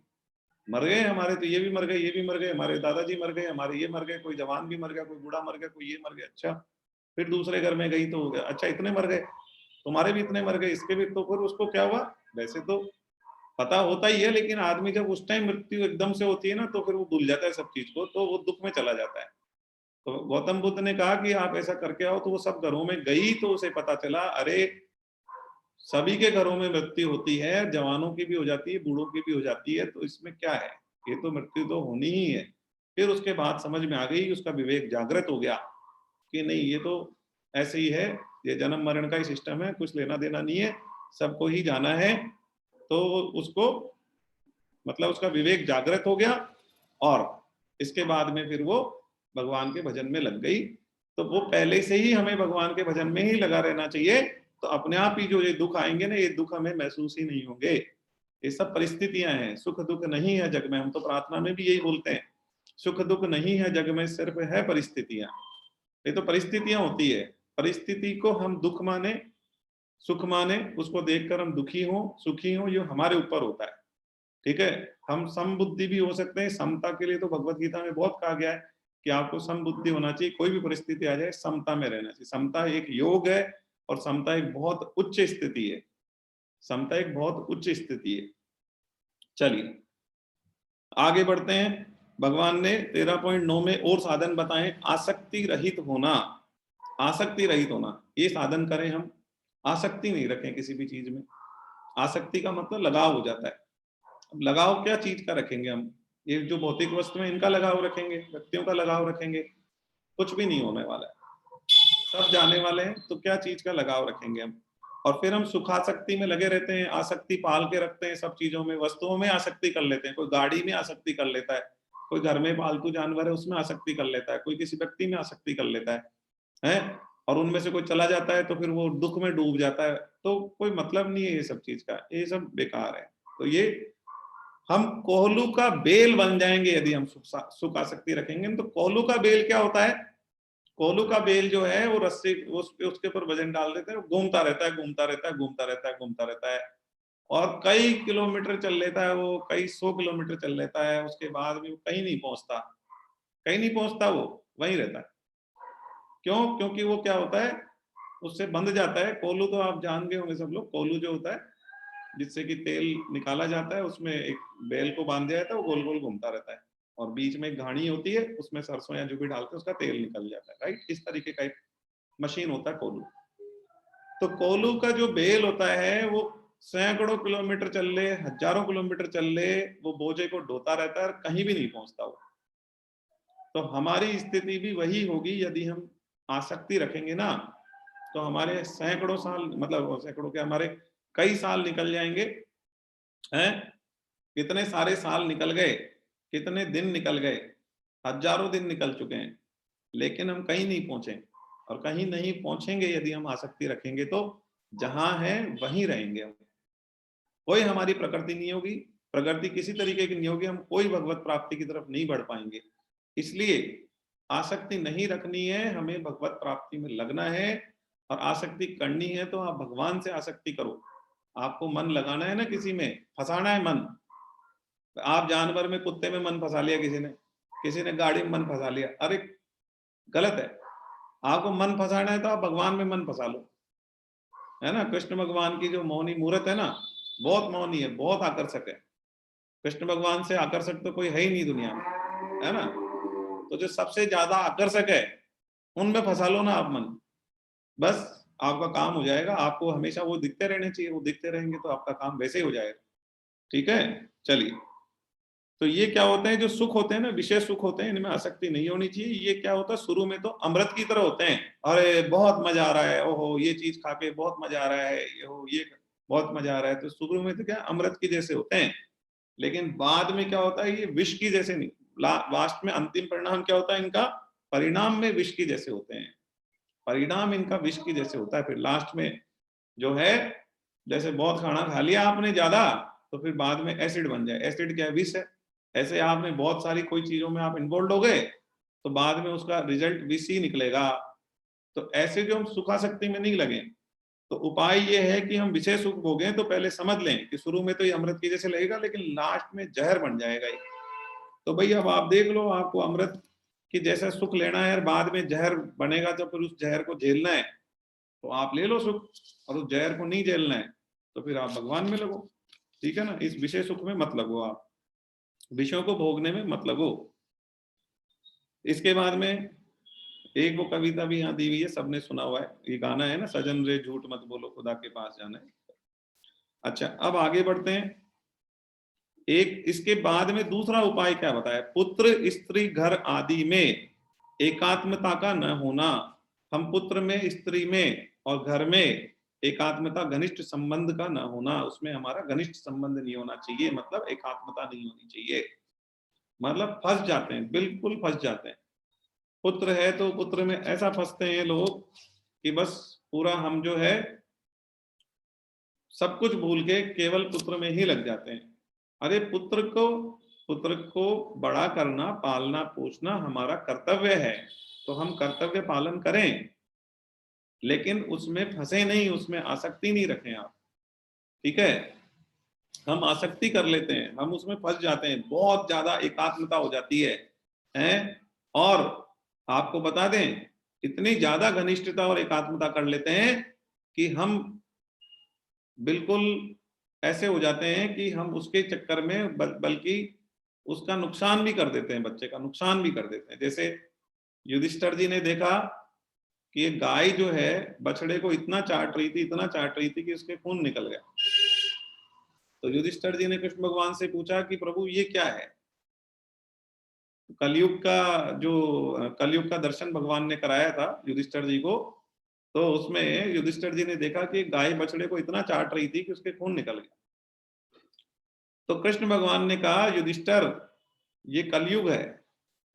मर गए हमारे, तो ये भी मर गए, ये भी मर गए, हमारे दादाजी मर गए, हमारे ये मर गए, कोई जवान भी मर गया, कोई बूढ़ा मर गया, कोई ये मर गया। अच्छा, फिर दूसरे घर में गई तो अच्छा इतने मर गए, तुम्हारे भी इतने मर गए, इसके भी। तो फिर उसको क्या हुआ, वैसे तो पता होता ही है, लेकिन आदमी जब उस टाइम मृत्यु एकदम से होती है ना, तो फिर वो भूल जाता है सब चीज को, तो वो दुख में चला जाता है। तो गौतम बुद्ध ने कहा कि आप ऐसा करके आओ। तो वो सब घरों में गई, तो उसे पता चला अरे सभी के घरों में मृत्यु होती है, जवानों की भी हो जाती है, बूढ़ों की भी हो जाती है, तो इसमें क्या है, ये तो मृत्यु तो होनी ही है। फिर उसके बाद समझ में आ गई, उसका विवेक जागृत हो गया कि नहीं ये तो ऐसे ही है, ये जन्म मरण का ही सिस्टम है, कुछ लेना देना नहीं है, सबको ही जाना है। तो उसको मतलब उसका विवेक जागृत हो गया, और इसके बाद में फिर वो भगवान के भजन में लग गई। तो वो पहले से ही हमें भगवान के भजन में ही लगा रहना चाहिए, तो अपने आप ही जो ये दुख आएंगे ना, ये दुख हमें महसूस ही नहीं होंगे। ये सब परिस्थितियां हैं, सुख दुख नहीं है जग में, हम तो प्रार्थना में भी यही बोलते हैं, सुख दुख नहीं है जग में, सिर्फ है परिस्थितियां। ये तो परिस्थितियां होती है, परिस्थिति को हम दुख माने, सुख माने, उसको देखकर हम दुखी हो सुखी हो, ये हमारे ऊपर होता है। ठीक है, हम समबुद्धि भी हो सकते हैं। समता के लिए तो भगवत गीता में बहुत कहा गया है कि आपको समबुद्धि होना चाहिए, कोई भी परिस्थिति आ जाए समता में रहना चाहिए। समता एक योग है, और समता एक बहुत उच्च स्थिति है, समता एक बहुत उच्च स्थिति है। चलिए आगे बढ़ते हैं। भगवान ने 13.9 में और साधन बताए। आसक्ति रहित होना, आसक्ति रहित होना, ये साधन करें हम, आसक्ति नहीं रखें किसी भी चीज में। आसक्ति का मतलब लगाव हो जाता है। अब लगाव क्या चीज का रखेंगे हम? ये जो भौतिक वस्तु है इनका लगाव रखेंगे, व्यक्तियों का लगाव रखेंगे, कुछ भी नहीं होने वाला है, सब जाने वाले हैं। तो क्या चीज का लगाव रखेंगे हम? और फिर हम सुखासक्ति में लगे रहते हैं, आसक्ति पाल के रखते हैं, सब चीजों में, वस्तुओं में आसक्ति कर लेते हैं। कोई गाड़ी में आसक्ति कर लेता है, कोई घर में पालतू जानवर है उसमें आसक्ति कर लेता है, कोई किसी व्यक्ति में आसक्ति कर लेता है, और उनमें से कोई चला जाता है तो फिर वो दुख में डूब जाता है। तो कोई मतलब नहीं है ये सब चीज का, ये सब बेकार है। तो ये हम कोहलू का बेल बन जाएंगे यदि हम सुख आसक्ति रखेंगे। तो कोहलू का बेल क्या होता है? कोहलू का बेल जो है वो रस्सी, उसके ऊपर वजन डाल देते हैं, घूमता रहता है, घूमता रहता है, घूमता रहता है, घूमता रहता है, और कई किलोमीटर चल लेता है वो, कई 100 किलोमीटर चल लेता है, उसके बाद भी वो कहीं नहीं पहुंचता, कहीं नहीं पहुंचता, वो वहीं रहता है। क्यों? क्योंकि वो क्या होता है, उससे बंध जाता है। कोहलू तो आप जान गए होंगे सब लोग, कोहलू जो होता है जिससे कि तेल निकाला जाता है, उसमें एक बेल को बांध दिया जाता है, वो गोल गोल घूमता रहता है, और बीच में एक घानी होती है, उसमें सरसों या जो भी डालते हैं उसका तेल निकल जाता है, राइट? इस तरीके का एक मशीन होता है कोहलू। तो कोहलू का जो बेल होता है वो सैकड़ों किलोमीटर चल ले, हजारों किलोमीटर चल ले, वो बोझे को ढोता रहता है और कहीं भी नहीं पहुंचता वो। तो हमारी स्थिति भी वही होगी यदि हम आसक्ति रखेंगे ना, तो हमारे सैकड़ों साल, मतलब सैकड़ों के, हमारे कई साल निकल जाएंगे हैं। कितने सारे साल निकल गए, कितने दिन निकल गए, हजारों दिन निकल चुके हैं, लेकिन हम कहीं नहीं पहुंचे। और कहीं नहीं पहुंचेंगे यदि हम आसक्ति रखेंगे तो जहां है वहीं रहेंगे हम। कोई हमारी प्रकृति नहीं होगी, प्रकृति किसी तरीके की नहीं होगी, हम कोई भगवत प्राप्ति की तरफ नहीं बढ़ पाएंगे। इसलिए आसक्ति नहीं रखनी है, हमें भगवत प्राप्ति में लगना है। और आसक्ति करनी है तो आप भगवान से आसक्ति करो। आपको मन लगाना है ना, किसी में फंसाना है मन। आप जानवर में, कुत्ते में मन फंसा लिया किसी ने गाड़ी में मन फंसा लिया, अरे गलत है। आपको मन फंसाना है तो आप भगवान में मन फंसा लो, है ना? कृष्ण भगवान की जो मौनी मूर्त है ना, बहुत मौनी है, बहुत आकर्षक है। कृष्ण भगवान से आकर्षक तो कोई है ही नहीं दुनिया में, है ना? तो जो सबसे ज्यादा आकर्षक है उनमें फंसा लो ना आप मन, बस आपका काम हो जाएगा। आपको हमेशा वो दिखते रहने चाहिए, वो दिखते रहेंगे तो आपका काम वैसे ही हो जाएगा। ठीक है, चलिए। तो ये क्या होते हैं, जो सुख होते हैं ना, विशेष सुख होते हैं, इनमें आसक्ति नहीं होनी चाहिए। ये क्या होता है, शुरू में तो अमृत की तरह होते हैं, अरे बहुत मजा आ रहा है, ओहो ये चीज खा के बहुत मजा आ रहा है, ये बहुत मजा आ रहा है। तो शुरू में तो क्या अमृत की जैसे होते हैं, लेकिन बाद में क्या होता है, ये विष की जैसे नहीं, लास्ट में अंतिम परिणाम क्या होता है इनका, परिणाम में विष की जैसे होते हैं। परिणाम इनका विष की जैसे होता है। फिर लास्ट में जो है, जैसे बहुत खाना खा लिया आपने ज्यादा, तो फिर बाद में एसिड बन जाए। एसिड क्या है, विष है। ऐसे आपने बहुत सारी कोई चीजों में आप इन्वॉल्व हो गए तो बाद में उसका रिजल्ट विष ही निकलेगा। तो ऐसे जो हम सुखासक्ति में नहीं लगे, तो उपाय ये है कि हम विषय सुख भोगें तो पहले समझ लें कि शुरू में तो ये अमृत की जैसे लगेगा, लेकिन लास्ट में जहर बन जाएगा ये। तो भाई अब आप देख लो, आपको अमृत की जैसा सुख लेना है और बाद में जहर बनेगा, तो फिर उस जहर को झेलना है तो आप ले लो सुख, और उस जहर को नहीं झेलना है तो फिर आप भगवान में लगो। ठीक है ना? इस विषय सुख में मत लगो, आप विषयों को भोगने में मत लगो। इसके बाद में एक वो कविता भी यहाँ दी हुई है, सबने सुना हुआ है, ये गाना है ना, सजन रे झूठ मत बोलो खुदा के पास जाना है। अच्छा, अब आगे बढ़ते हैं। एक इसके बाद में दूसरा उपाय क्या बताया, पुत्र स्त्री घर आदि में एकात्मता का न होना। हम पुत्र में, स्त्री में और घर में एकात्मता, घनिष्ठ संबंध का न होना, उसमें हमारा घनिष्ठ संबंध नहीं होना चाहिए, मतलब एकात्मता नहीं होनी चाहिए। मतलब फंस जाते हैं, बिल्कुल फंस जाते हैं। पुत्र है तो पुत्र में ऐसा फंसते हैं लोग कि बस पूरा हम जो है सब कुछ भूल के केवल पुत्र में ही लग जाते हैं। अरे पुत्र को बड़ा करना, पालना पोषना हमारा कर्तव्य है, तो हम कर्तव्य पालन करें, लेकिन उसमें फंसे नहीं, उसमें आसक्ति नहीं रखें आप। ठीक है? हम आसक्ति कर लेते हैं, हम उसमें फंस जाते हैं, बहुत ज्यादा एकात्मता हो जाती है? और आपको बता दें, इतनी ज्यादा घनिष्ठता और एकात्मता कर लेते हैं कि हम बिल्कुल ऐसे हो जाते हैं कि हम उसके चक्कर में बल्कि उसका नुकसान भी कर देते हैं, बच्चे का नुकसान भी कर देते हैं। जैसे युधिष्ठिर जी ने देखा कि ये गाय जो है बछड़े को इतना चाट रही थी, इतना चाट रही थी कि उसके खून निकल गया। तो युधिष्ठिर जी ने कृष्ण भगवान से पूछा कि प्रभु ये क्या है। कलयुग का दर्शन भगवान ने कराया था युधिष्ठिर जी को। तो उसमें युधिष्ठिर जी ने देखा कि गाय बछड़े को इतना चाट रही थी कि उसके खून निकल गया। तो कृष्ण भगवान ने कहा युधिष्ठिर ये कलयुग है,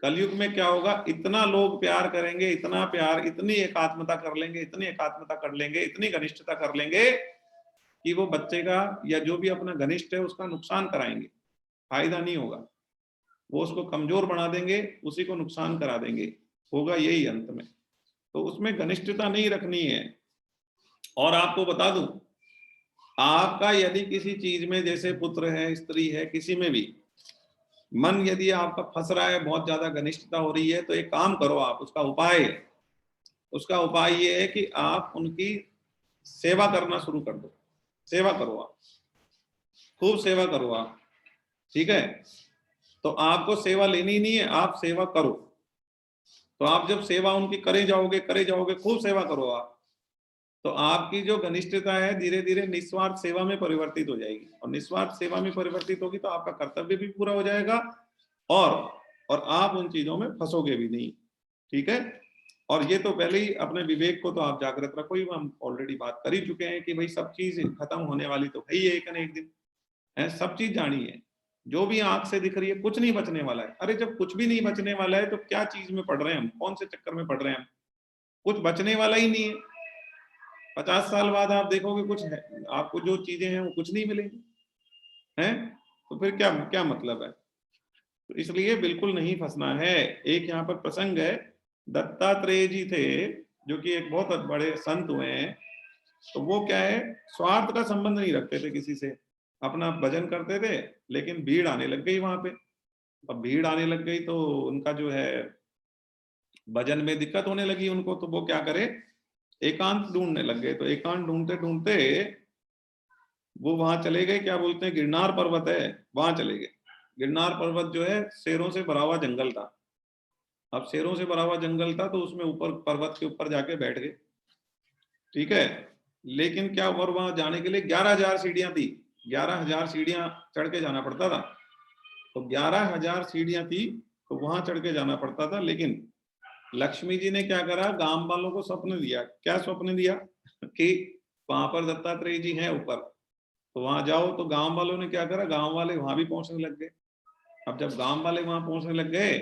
कलयुग में क्या होगा, इतना लोग प्यार करेंगे, इतना प्यार, इतनी एकात्मता कर लेंगे, इतनी एकात्मता कर लेंगे, इतनी घनिष्ठता कर लेंगे कि वो बच्चे का या जो भी अपना घनिष्ठ है उसका नुकसान कराएंगे, फायदा नहीं होगा, वो उसको कमजोर बना देंगे, उसी को नुकसान करा देंगे, होगा यही अंत में। तो उसमें घनिष्ठता नहीं रखनी है। और आपको बता दूं, आपका यदि किसी चीज में, जैसे पुत्र है, स्त्री है, किसी में भी मन यदि आपका फंस रहा है, बहुत ज्यादा घनिष्ठता हो रही है, तो एक काम करो आप, उसका उपाय ये है कि आप उनकी सेवा करना शुरू कर दो। सेवा करो आप, खूब सेवा करो आप, ठीक है। तो आपको सेवा लेनी ही नहीं है, आप सेवा करो। तो आप जब सेवा उनकी करे जाओगे, खूब सेवा करो आप, तो आपकी जो घनिष्ठता है धीरे धीरे निस्वार्थ सेवा में परिवर्तित हो जाएगी, और निस्वार्थ सेवा में परिवर्तित होगी तो आपका कर्तव्य भी पूरा हो जाएगा, और आप उन चीजों में फंसोगे भी नहीं, ठीक है। और ये तो पहले ही अपने विवेक को तो आप जागृत रखो ही, हम ऑलरेडी बात कर ही चुके हैं कि भाई सब चीज खत्म होने वाली तो है ही एक न एक दिन है, सब चीज जानी है। जो भी आंख से दिख रही है कुछ नहीं बचने वाला है। अरे जब कुछ भी नहीं बचने वाला है तो क्या चीज में पढ़ रहे हैं हम, कौन से चक्कर में पढ़ रहे हैं हम, कुछ बचने वाला ही नहीं है। 50 साल बाद आप देखोगे कुछ है, आपको जो चीजें हैं वो कुछ नहीं मिलेंगी, हैं, तो फिर क्या क्या मतलब है। तो इसलिए बिल्कुल नहीं फंसना है। एक यहाँ पर प्रसंग है, दत्तात्रेय जी थे जो कि एक बहुत बड़े संत हुए हैं। तो वो क्या है, स्वार्थ का संबंध नहीं रखते थे किसी से, अपना भजन करते थे, लेकिन भीड़ आने लग गई वहां पे। अब भीड़ आने लग गई तो उनका जो है भजन में दिक्कत होने लगी उनको, तो वो क्या करे, एकांत ढूंढने लग गए। तो एकांत ढूंढते ढूंढते वो वहां चले गए, क्या बोलते हैं, गिरनार पर्वत है, वहां चले गए। गिरनार पर्वत जो है शेरों से भरा हुआ जंगल था। अब शेरों से भरा हुआ जंगल था तो उसमें ऊपर पर्वत के ऊपर जाके बैठ गए, ठीक है। लेकिन क्या, और वहां जाने के लिए 11,000 सीढ़ियां थी, 11,000 सीढ़ियां चढ़ के जाना पड़ता था। तो 11,000 सीढ़ियां थी, तो वहां चढ़ के जाना पड़ता था। लेकिन लक्ष्मी जी ने क्या करा, गांव वालों को स्वप्न दिया। क्या स्वप्न दिया कि वहां पर दत्तात्रेय जी हैं ऊपर, तो वहां जाओ। तो गांव वालों ने क्या करा, गांव वाले वहां भी पहुंचने लग गए। अब जब गांव वाले वहां पहुंचने लग गए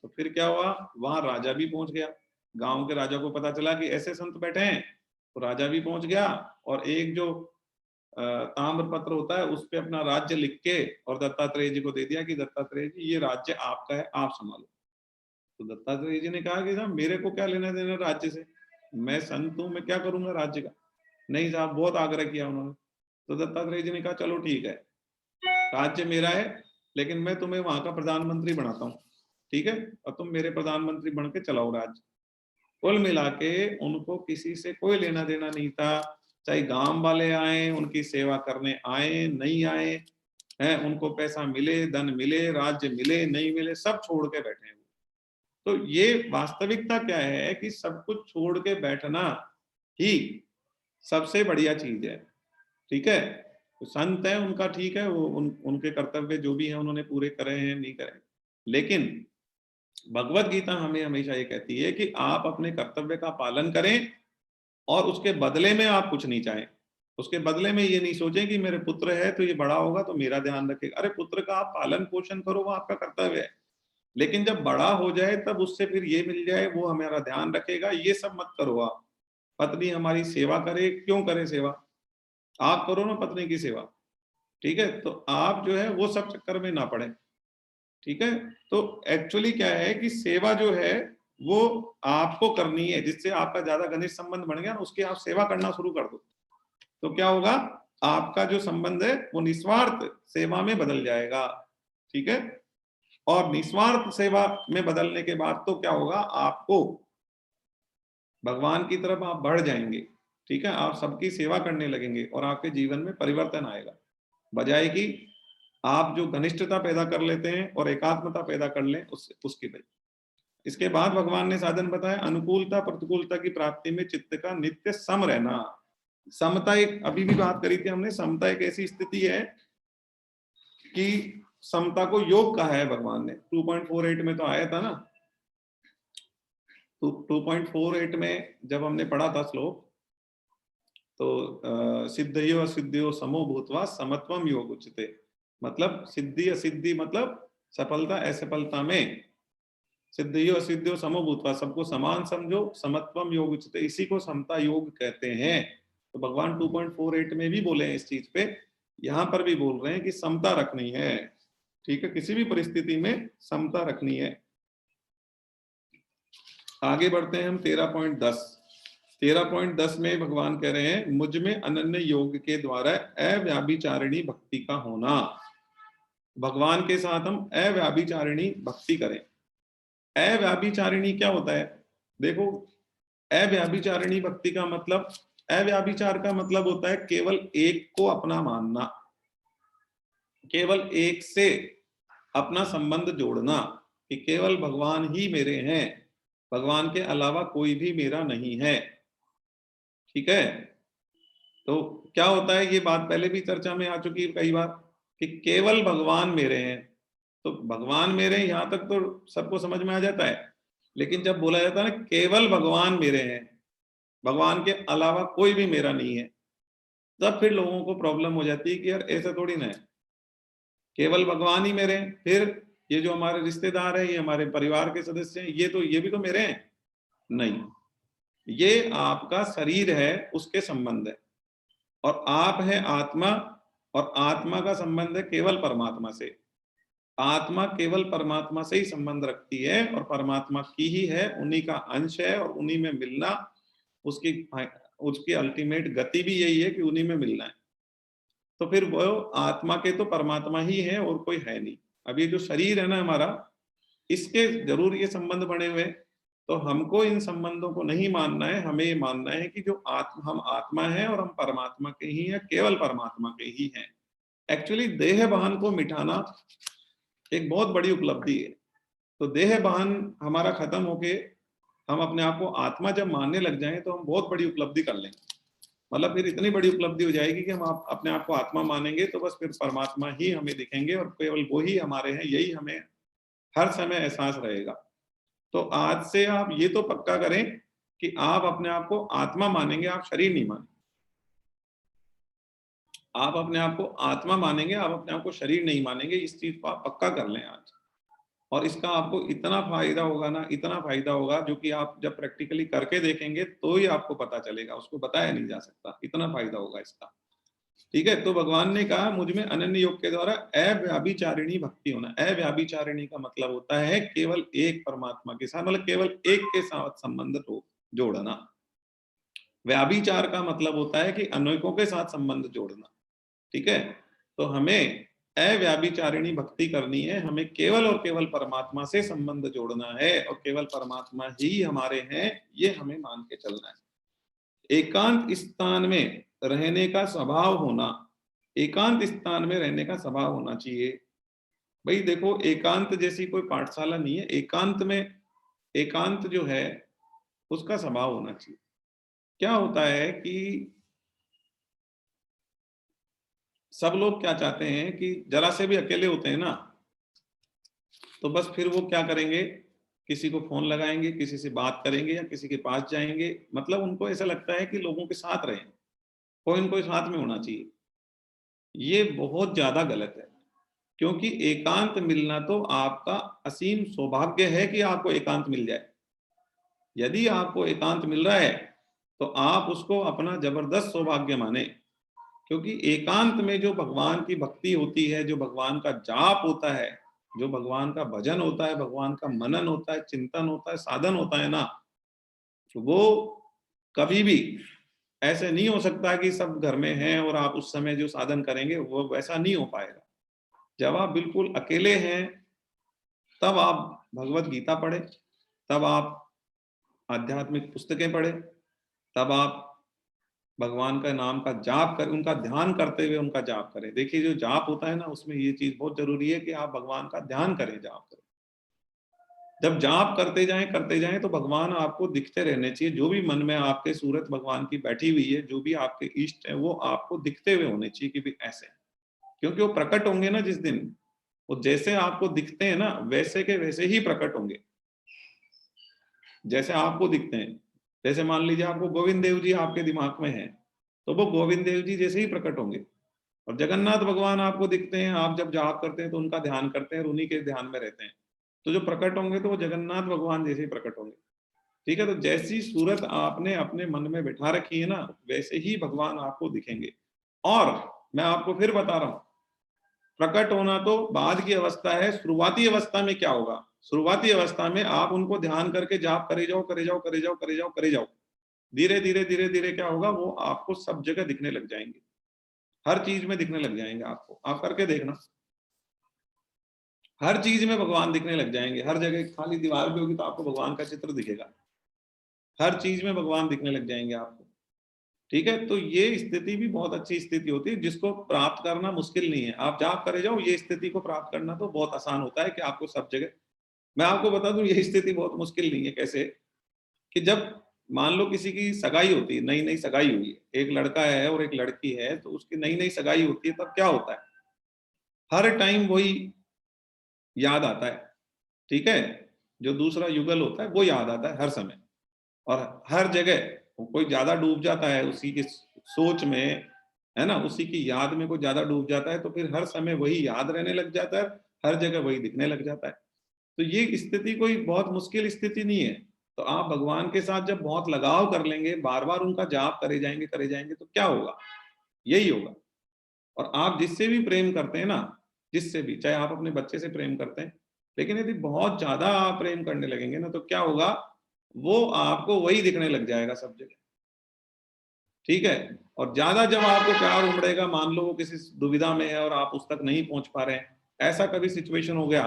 तो फिर क्या हुआ, वहां राजा भी पहुंच गया। गांव के राजा को पता चला कि ऐसे संत बैठे हैं, तो राजा भी पहुंच गया, और एक जो ताम्र पत्र होता है उस पे अपना राज्य लिख के और दत्तात्रेय जी को दे दिया कि दत्तात्रेय जी ये राज्य आपका है, आप संभालो। तो दत्तात्रेय जी ने कहा कि साहब मेरे को क्या लेना देना राज्य से, मैं संत हूं, मैं क्या करूंगा राज्य का। नहीं साहब, बहुत आग्रह किया उन्होंने। तो दत्तात्रेय जी ने कहा चलो ठीक है, राज्य मेरा है, लेकिन मैं तुम्हें वहां का प्रधानमंत्री बनाता हूँ, ठीक है, और तुम मेरे प्रधानमंत्री बन के चलाओ राज्य। कुल मिला के उनको किसी से कोई लेना देना नहीं था, चाहे गांव वाले आए उनकी सेवा करने आए नहीं आए हैं, उनको पैसा मिले, धन मिले, राज्य मिले नहीं मिले, सब छोड़ के बैठे हैं। तो ये वास्तविकता क्या है कि सब कुछ छोड़ के बैठना ही सबसे बढ़िया चीज है, ठीक है। तो संत है उनका ठीक है, वो उनके कर्तव्य जो भी है उन्होंने पूरे करे हैं नहीं करे, लेकिन भगवत गीता हमें हमेशा ये कहती है कि आप अपने कर्तव्य का पालन करें, और उसके बदले में आप कुछ नहीं चाहें। उसके बदले में ये नहीं सोचें कि मेरे पुत्र है तो ये बड़ा होगा तो मेरा ध्यान रखेगा। अरे पुत्र का आप पालन पोषण करो, वो आपका कर्तव्य है, लेकिन जब बड़ा हो जाए तब उससे फिर ये मिल जाए वो हमारा ध्यान रखेगा, ये सब मत करो आप। पत्नी हमारी सेवा करे, क्यों करे सेवा, आप करो ना पत्नी की सेवा, ठीक है। तो आप जो है वो सब चक्कर में ना पड़े, ठीक है। तो एक्चुअली क्या है कि सेवा जो है वो आपको करनी है, जिससे आपका ज्यादा घनिष्ठ संबंध बन गया ना, उसकी आप सेवा करना शुरू कर दो, तो क्या होगा, आपका जो संबंध है वो निस्वार्थ सेवा में बदल जाएगा, ठीक है। और निस्वार्थ सेवा में बदलने के बाद तो क्या होगा, आपको भगवान की तरफ आप बढ़ जाएंगे, ठीक है। आप सबकी सेवा करने लगेंगे और आपके जीवन में परिवर्तन आएगा, बजाय कि आप जो घनिष्ठता पैदा कर लेते हैं और एकात्मता पैदा कर लें उसकी वजह। इसके बाद भगवान ने साधन बताया, अनुकूलता प्रतिकूलता की प्राप्ति में चित्त का नित्य सम रहना। समता एक, अभी भी बात करी थी हमने, समता एक ऐसी स्थिति है कि समता को योग कहा है भगवान ने। 2.48 में तो आया था ना, तो 2.48 में जब हमने पढ़ा था श्लोक, तो सिद्धयो असिद्धयो समो भूत्वा समत्वम योग उच्यते, मतलब सिद्धि असिद्धि मतलब सफलता असफलता में सिद्धयो असिद्धयो समो भूत्वा, सबको समान समझो, समत्वम योग उच्यते, इसी को समता योग कहते हैं। तो भगवान 2.48 में भी बोले हैं इस चीज पे, यहाँ पर भी बोल रहे हैं कि समता रखनी है, ठीक है, किसी भी परिस्थिति में समता रखनी है। आगे बढ़ते हैं हम 13.10। 13.10 में भगवान कह रहे हैं मुझ में अनन्य योग के द्वारा अव्याभिचारिणी भक्ति का होना। भगवान के साथ हम अव्याभिचारिणी भक्ति करें। अव्याभिचारिणी क्या होता है? देखो, अव्याभिचारिणी भक्ति का मतलब, अव्याभिचार का मतलब होता है केवल एक को अपना मानना, केवल एक से अपना संबंध जोड़ना, कि केवल भगवान ही मेरे हैं, भगवान के अलावा कोई भी मेरा नहीं है, ठीक है। तो क्या होता है, ये बात पहले भी चर्चा में आ चुकी है कई बार, कि केवल भगवान मेरे हैं। तो भगवान मेरे हैं यहां तक तो सबको समझ में आ जाता है, लेकिन जब बोला जाता है ना केवल भगवान मेरे हैं, भगवान के अलावा कोई भी मेरा नहीं है, तब फिर लोगों को प्रॉब्लम हो जाती है कि यार ऐसा थोड़ी ना है, केवल भगवान ही मेरे हैं, फिर ये जो हमारे रिश्तेदार हैं, ये हमारे परिवार के सदस्य हैं, ये भी तो मेरे हैं। नहीं, ये आपका शरीर है, उसके संबंध है, और आप है आत्मा, और आत्मा का संबंध है केवल परमात्मा से। आत्मा केवल परमात्मा से ही संबंध रखती है, और परमात्मा की ही है, उन्हीं का अंश है, और उन्हीं में मिलना उसकी उसकी अल्टीमेट गति भी यही है कि उन्हीं में मिलना है। तो फिर वो आत्मा के तो परमात्मा ही है और कोई है नहीं। अब ये जो शरीर है ना हमारा, इसके जरूर ये संबंध बने हुए, तो हमको इन संबंधों को नहीं मानना है, हमें ये मानना है कि जो हम आत्मा है और हम परमात्मा के ही हैं, केवल परमात्मा के ही हैं। एक्चुअली देह भान को मिटाना एक बहुत बड़ी उपलब्धि है। तो देह भान हमारा खत्म होके हम अपने आप को आत्मा जब मानने लग जाएं, तो हम बहुत बड़ी उपलब्धि कर लेंगे। मतलब फिर इतनी बड़ी उपलब्धि हो जाएगी कि हम अपने आप को आत्मा मानेंगे, तो बस फिर परमात्मा ही हमें दिखेंगे, और केवल वो ही हमारे हैं, यही हमें हर समय एहसास रहेगा। तो आज से आप ये तो पक्का करें कि आप अपने आप को आत्मा मानेंगे, आप शरीर नहीं मानेंगे। आप अपने आप को आत्मा मानेंगे, आप अपने आप को शरीर नहीं मानेंगे, इस चीज को आप पक्का कर लें आज। और इसका आपको इतना फायदा होगा ना, इतना फायदा होगा, जो कि आप जब प्रैक्टिकली करके देखेंगे तो ही आपको पता चलेगा, उसको बताया नहीं जा सकता, इतना फायदा होगा इसका, ठीक है। तो भगवान ने कहा मुझ में अनन्य योग के द्वारा अव्याभिचारिणी भक्ति होना। अव्याभिचारिणी का मतलब होता है केवल एक परमात्मा के साथ, मतलब केवल एक के साथ संबंध जोड़ना। व्याभिचार का मतलब होता है कि अनेकों के साथ संबंध जोड़ना, ठीक है। तो हमें अव्याभिचारिणी भक्ति करनी है, हमें केवल और केवल परमात्मा से संबंध जोड़ना है, और केवल परमात्मा ही हमारे हैं, ये हमें मान के चलना है। एकांत स्थान में रहने का स्वभाव होना, एकांत स्थान में रहने का स्वभाव होना चाहिए। भाई देखो, एकांत जैसी कोई पाठशाला नहीं है, एकांत में, एकांत जो है उसका स्वभाव होना चाहिए। क्या होता है कि सब लोग क्या चाहते हैं कि जरा से भी अकेले होते हैं ना, तो बस फिर वो क्या करेंगे, किसी को फोन लगाएंगे, किसी से बात करेंगे, या किसी के पास जाएंगे, मतलब उनको ऐसा लगता है कि लोगों के साथ रहें, कोई न कोई साथ में होना चाहिए। ये बहुत ज्यादा गलत है, क्योंकि एकांत मिलना तो आपका असीम सौभाग्य है कि आपको एकांत मिल जाए। यदि आपको एकांत मिल रहा है तो आप उसको अपना जबरदस्त सौभाग्य माने, क्योंकि एकांत में जो भगवान की भक्ति होती है, जो भगवान का जाप होता है, जो भगवान का भजन होता है, भगवान का मनन होता है, चिंतन होता है, साधन होता है ना, वो कभी भी ऐसे नहीं हो सकता कि सब घर में हैं और आप उस समय जो साधन करेंगे वो वैसा नहीं हो पाएगा। जब आप बिल्कुल अकेले हैं, तब आप भगवत गीता पढ़े, तब आप आध्यात्मिक पुस्तकें पढ़े, तब आप भगवान का नाम का जाप कर, उनका ध्यान करते हुए उनका जाप करें। देखिए, जो जाप होता है ना, उसमें ये चीज बहुत जरूरी है कि आप भगवान का ध्यान करें, जाप करें। जब जाप करते जाएं तो भगवान आपको दिखते रहने चाहिए। जो भी मन में आपके सूरत भगवान की बैठी हुई है, जो भी आपके इष्ट है, वो आपको दिखते हुए होने चाहिए कि भी ऐसे, क्योंकि वो प्रकट होंगे ना जिस दिन, वो जैसे आपको दिखते हैं ना वैसे के वैसे ही प्रकट होंगे, जैसे आपको दिखते हैं। जैसे मान लीजिए आपको गोविंद देव जी आपके दिमाग में है, तो वो गोविंद देव जी जैसे ही प्रकट होंगे। और जगन्नाथ भगवान आपको दिखते हैं, आप जब जाप करते हैं तो उनका ध्यान करते हैं और उन्हीं के ध्यान में रहते हैं, तो जो प्रकट होंगे तो वो जगन्नाथ भगवान जैसे ही प्रकट होंगे। ठीक है, तो जैसी सूरत आपने अपने मन में बैठा रखी है ना, वैसे ही भगवान आपको दिखेंगे। और मैं आपको फिर बता रहा हूं, प्रकट होना तो बाद की अवस्था है। शुरुआती अवस्था में क्या होगा, शुरुआती अवस्था में आप उनको ध्यान करके जाप करे जाओ करे जाओ करे जाओ करे जाओ करे जाओ, धीरे धीरे धीरे धीरे क्या होगा, वो आपको सब जगह दिखने लग जाएंगे, हर चीज में दिखने लग जाएंगे आपको। आप करके देखना, हर चीज में भगवान दिखने लग जाएंगे, हर जगह खाली दीवार भी होगी तो आपको भगवान का चित्र दिखेगा, हर चीज में भगवान दिखने लग जाएंगे आपको। ठीक है, तो ये स्थिति भी बहुत अच्छी स्थिति होती है जिसको प्राप्त करना मुश्किल नहीं है। आप जाप करे जाओ, ये स्थिति को प्राप्त करना तो बहुत आसान होता है कि आपको सब जगह। मैं आपको बता दूं ये स्थिति बहुत मुश्किल नहीं है। कैसे कि जब मान लो किसी की सगाई होती है, नई नई सगाई हुई है, एक लड़का है और एक लड़की है, तो उसकी नई नई सगाई होती है, तब क्या होता है, हर टाइम वही याद आता है। ठीक है, जो दूसरा युगल होता है वो याद आता है हर समय, और हर जगह कोई ज्यादा डूब जाता है उसी की सोच में, है ना, उसी की याद में कोई ज्यादा डूब जाता है, तो फिर हर समय वही याद रहने लग जाता है, हर जगह वही दिखने लग जाता है। तो ये स्थिति कोई बहुत मुश्किल स्थिति नहीं है। तो आप भगवान के साथ जब बहुत लगाव कर लेंगे, बार बार उनका जाप करे जाएंगे तो क्या होगा, यही होगा। और आप जिससे भी प्रेम करते हैं ना, जिससे भी, चाहे आप अपने बच्चे से प्रेम करते हैं, लेकिन यदि बहुत ज्यादा आप प्रेम करने लगेंगे ना, तो क्या होगा, वो आपको वही दिखने लग जाएगा सब जगह। ठीक है, और ज्यादा जब आपको प्यार उमड़ेगा, मान लो वो किसी दुविधा में है और आप उस तक नहीं पहुंच पा रहे हैं, ऐसा कभी सिचुएशन हो गया,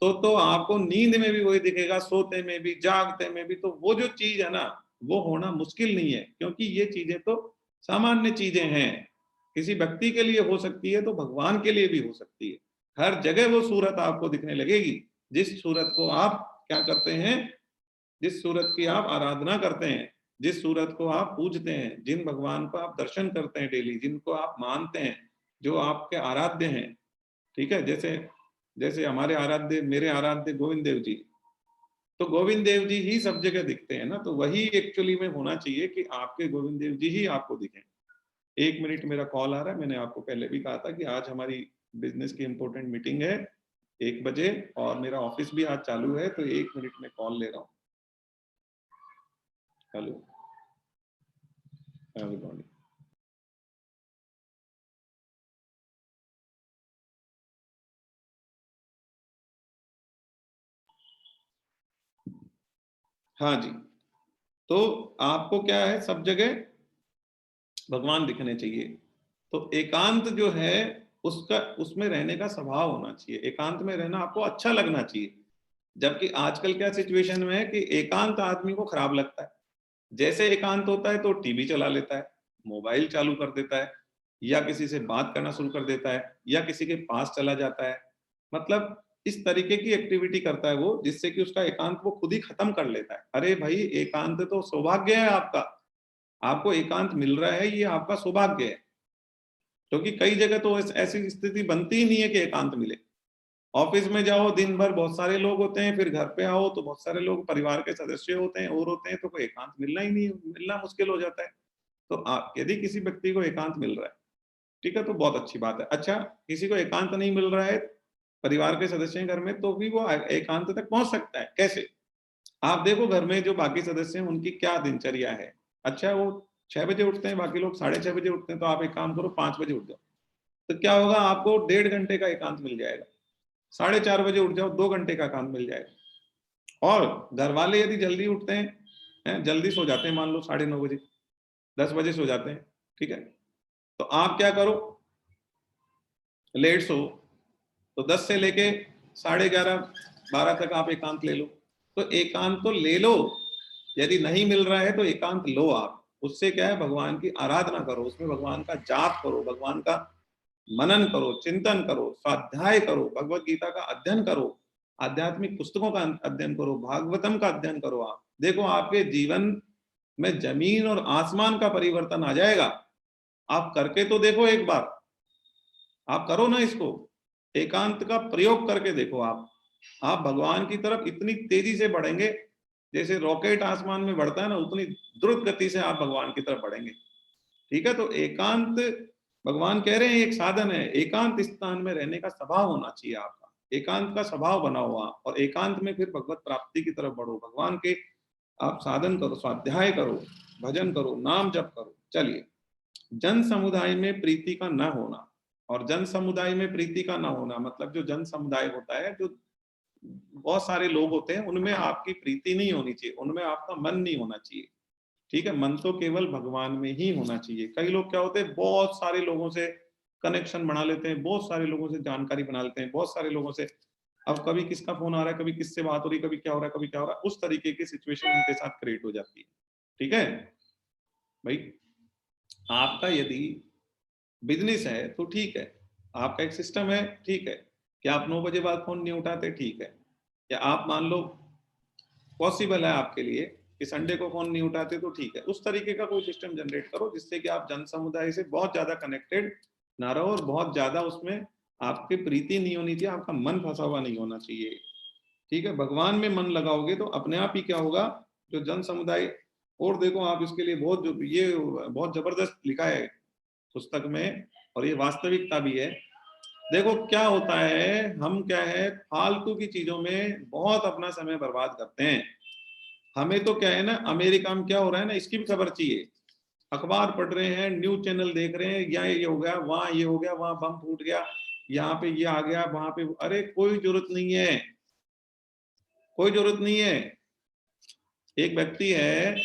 तो आपको नींद में भी वही दिखेगा, सोते में भी, जागते में भी। तो वो जो चीज है ना, वो होना मुश्किल नहीं है, क्योंकि ये चीजें तो सामान्य चीजें हैं। किसी व्यक्ति के लिए हो सकती है तो भगवान के लिए भी हो सकती है। हर जगह वो सूरत आपको दिखने लगेगी, जिस सूरत को आप क्या करते हैं, जिस सूरत की आप आराधना करते हैं, जिस सूरत को आप पूजते हैं, जिन भगवान को आप दर्शन करते हैं डेली, जिनको आप मानते हैं, जो आपके आराध्य हैं। ठीक है, जैसे जैसे हमारे आराध्य, मेरे आराध्य गोविंद देव जी, तो गोविंद देव जी ही सब जगह दिखते हैं ना, तो वही एक्चुअली में होना चाहिए कि आपके गोविंद देव जी ही आपको दिखें। 1 मिनट, मेरा कॉल आ रहा है। मैंने आपको पहले भी कहा था कि आज हमारी बिजनेस की इंपॉर्टेंट मीटिंग है 1 बजे, और मेरा ऑफिस भी आज चालू है, तो 1 मिनट में कॉल ले रहा हूँ। Hello, good morning. हाँ जी, तो आपको क्या है, सब जगह भगवान दिखने चाहिए। तो एकांत जो है, उसका, उसमें रहने का स्वभाव होना चाहिए, एकांत में रहना आपको अच्छा लगना चाहिए। जबकि आजकल क्या सिचुएशन में है कि एकांत आदमी को खराब लगता है। जैसे एकांत होता है तो टीवी चला लेता है, मोबाइल चालू कर देता है, या किसी से बात करना शुरू कर देता है, या किसी के पास चला जाता है। मतलब इस तरीके की एक्टिविटी करता है वो, जिससे कि उसका एकांत वो खुद ही खत्म कर लेता है। अरे भाई, एकांत तो सौभाग्य है आपका, आपको एकांत मिल रहा है, ये आपका सौभाग्य है। क्योंकि कई जगह तो ऐसी स्थिति बनती ही नहीं है कि एकांत मिले। ऑफिस में जाओ, दिन भर बहुत सारे लोग होते हैं, फिर घर पे आओ तो बहुत सारे लोग परिवार के सदस्य होते हैं और होते हैं, तो कोई एकांत मिलना ही नहीं, मिलना मुश्किल हो जाता है। तो आप, यदि किसी व्यक्ति को एकांत मिल रहा है, ठीक है, तो बहुत अच्छी बात है। अच्छा, किसी को एकांत नहीं मिल रहा है परिवार के सदस्य हैं घर में, तो भी वो एकांत तक पहुंच सकता है। कैसे, आप देखो घर में जो बाकी सदस्य हैं उनकी क्या दिनचर्या है। अच्छा, वो 6 बजे उठते हैं, बाकी लोग 6:30 बजे उठते हैं, तो आप एक काम करो, 5 बजे उठ जाओ, तो क्या होगा, आपको 1.5 घंटे का एकांत मिल जाएगा। 4:30 बजे उठ जाओ, 2 घंटे का काम मिल जाएगा। और घर वाले यदि जल्दी उठते हैं, जल्दी सो जाते हैं, मान लो 9:30 बजे, 10 बजे सो जाते हैं, ठीक है, तो आप क्या करो, लेट सो, तो 10 से लेके 11:30 12 तक आप एकांत ले लो। तो एकांत तो ले लो, यदि नहीं मिल रहा है तो एकांत लो आप। उससे क्या है, भगवान की आराधना करो, उसमें भगवान का जाप करो, भगवान का मनन करो, चिंतन करो, स्वाध्याय करो, भगवत गीता का अध्ययन करो, आध्यात्मिक पुस्तकों का अध्ययन करो, भागवतम का अध्ययन करो। आप देखो आपके जीवन में जमीन और आसमान का परिवर्तन आ जाएगा। आप करके तो देखो एक बार, आप करो ना इसको, एकांत का प्रयोग करके देखो। आप भगवान की तरफ इतनी तेजी से बढ़ेंगे, जैसे रॉकेट आसमान में बढ़ता है ना, उतनी द्रुत गति से आप भगवान की तरफ बढ़ेंगे। ठीक है, तो एकांत भगवान कह रहे हैं एक साधन है। एकांत स्थान में रहने का स्वभाव होना चाहिए आपका, एकांत का स्वभाव बनाओ आप, और एकांत में फिर भगवत प्राप्ति की तरफ बढ़ो। भगवान के आप साधन करो, स्वाध्याय करो, भजन करो, नाम जप करो। चलिए, जन समुदाय में प्रीति का न होना। और जन समुदाय में प्रीति का न होना मतलब जो जन समुदाय होता है, जो बहुत सारे लोग होते हैं, उनमें आपकी प्रीति नहीं होनी चाहिए, उनमें आपका मन नहीं होना चाहिए। ठीक है, मन तो केवल भगवान में ही होना चाहिए। कई लोग क्या होते हैं, बहुत सारे लोगों से कनेक्शन बना लेते हैं, बहुत सारे लोगों से जानकारी बना लेते हैं, बहुत सारे लोगों से, अब कभी किसका फोन आ रहा है, कभी किससे बात हो रही, कभी क्या हो रहा है, कभी क्या हो रहा है, उस तरीके की सिचुएशन उनके साथ क्रिएट हो जाती है। ठीक है भाई, आपका यदि बिजनेस है तो ठीक है, आपका एक सिस्टम है, ठीक है, कि आप 9 बजे बाद फोन नहीं उठाते, ठीक है, या आप मान लो पॉसिबल है आपके लिए कि संडे को फोन नहीं उठाते, तो ठीक है। उस तरीके का कोई सिस्टम जनरेट करो जिससे कि आप जन समुदाय से बहुत ज्यादा कनेक्टेड ना रहो, और बहुत ज्यादा उसमें आपकी प्रीति नहीं होनी चाहिए, आपका मन फंसा हुआ नहीं होना चाहिए। ठीक है, भगवान में मन लगाओगे तो अपने आप ही क्या होगा, जो जन समुदाय, और देखो आप इसके लिए बहुत, जो ये बहुत जबरदस्त लिखा है पुस्तक में, और ये वास्तविकता भी है। देखो क्या होता है, हम क्या है, फालतू की चीजों में बहुत अपना समय बर्बाद करते हैं। हमें तो क्या है ना, अमेरिका में क्या हो रहा है ना, इसकी भी खबर चाहिए। अखबार पढ़ रहे हैं, न्यूज चैनल देख रहे हैं, यहाँ ये हो गया, वहां ये हो गया, वहां बम फूट गया, यहाँ पे ये आ गया, वहां पे, अरे कोई जरूरत नहीं है, कोई जरूरत नहीं है। एक व्यक्ति है,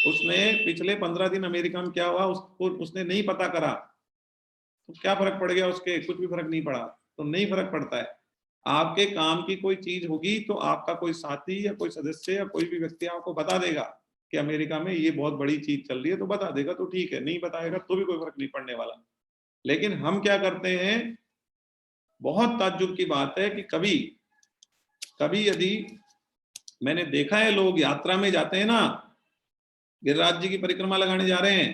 उसने पिछले 15 दिन अमेरिका में क्या हुआ उसको उसने नहीं पता करा, तो क्या फर्क पड़ गया उसके, कुछ भी फर्क नहीं पड़ा। तो नहीं फर्क पड़ता है। आपके काम की कोई चीज होगी तो आपका कोई साथी या कोई सदस्य या कोई भी व्यक्ति आपको बता देगा कि अमेरिका में ये बहुत बड़ी चीज चल रही है, तो बता देगा, तो ठीक है, नहीं बताएगा तो भी कोई फर्क नहीं पड़ने वाला। लेकिन हम क्या करते हैं, बहुत ताज्जुब की बात है कि कभी कभी यदि मैंने देखा है, लोग यात्रा में जाते हैं ना, गिरिराज जी की परिक्रमा लगाने जा रहे हैं,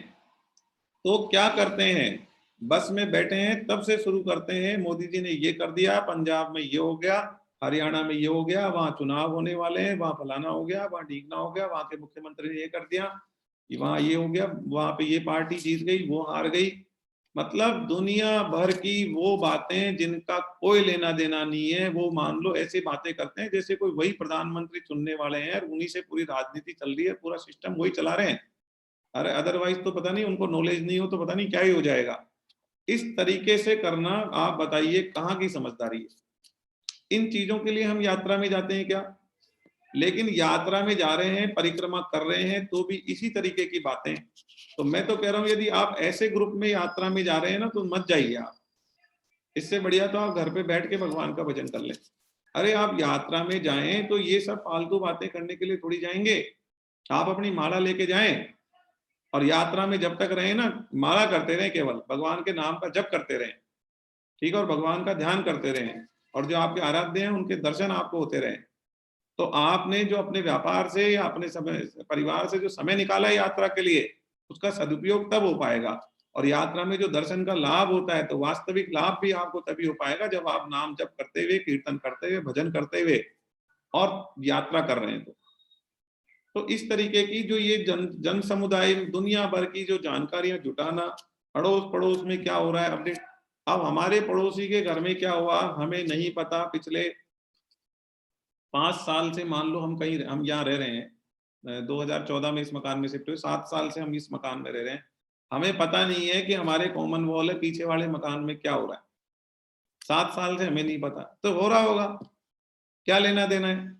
तो क्या करते हैं, बस में बैठे हैं तब से शुरू करते हैं, मोदी जी ने ये कर दिया, पंजाब में ये हो गया, हरियाणा में ये हो गया, वहां चुनाव होने वाले हैं, वहां फलाना हो गया, वहां ढीकना हो गया, वहां के मुख्यमंत्री ने ये कर दिया, वहां ये हो गया, वहां पे ये पार्टी जीत गई, वो हार गई। मतलब दुनिया भर की वो बातें जिनका कोई लेना देना नहीं है, वो मान लो ऐसी बातें करते हैं जैसे कोई वही प्रधानमंत्री चुनने वाले हैं, और उन्हीं से पूरी राजनीति चल रही है, पूरा सिस्टम वही चला रहे हैं। अरे अदरवाइज तो पता नहीं, उनको नॉलेज नहीं हो तो पता नहीं क्या ही हो जाएगा। इस तरीके से करना, आप बताइए कहाँ की समझदारी है। इन चीजों के लिए हम यात्रा में जाते हैं क्या? लेकिन यात्रा में जा रहे हैं, परिक्रमा कर रहे हैं, तो भी इसी तरीके की बातें। तो मैं तो कह रहा हूं, यदि आप ऐसे ग्रुप में यात्रा में जा रहे हैं ना, तो मत जाइए आप। इससे बढ़िया तो आप घर पे बैठ के भगवान का भजन कर लें। अरे आप यात्रा में जाएं तो ये सब फालतू बातें करने के लिए थोड़ी जाएंगे। आप अपनी माला लेके जाएं, और यात्रा में जब तक रहे ना, माला करते रहें, केवल भगवान के नाम का जप करते रहें। ठीक है, और भगवान का ध्यान करते रहें, और जो आपके आराध्य हैं उनके दर्शन आपको होते रहें। तो आपने जो अपने व्यापार से या अपने समय, परिवार से जो समय निकाला है यात्रा के लिए, उसका सदुपयोग तब हो पाएगा। और यात्रा में जो दर्शन का लाभ होता है, तो वास्तविक लाभ भी आपको तभी हो पाएगा जब आप नाम जप करते हुए, कीर्तन करते हुए, भजन करते हुए और यात्रा कर रहे हैं। तो इस तरीके की जो ये जन समुदाय, दुनिया भर की जो जानकारियां जुटाना, अड़ोस पड़ोस में क्या हो रहा है अपडेट। अब हमारे पड़ोसी के घर में क्या हुआ हमें नहीं पता, पिछले 5 साल से मान लो हम यहाँ रह रहे हैं, 2014 में इस मकान में शिफ्ट हुए, 7 साल से हम इस मकान में रह रहे हैं, हमें पता नहीं है कि हमारे कॉमन वॉल है, पीछे वाले मकान में क्या हो रहा है। 7 साल से हमें नहीं पता, तो हो रहा होगा, क्या लेना देना है।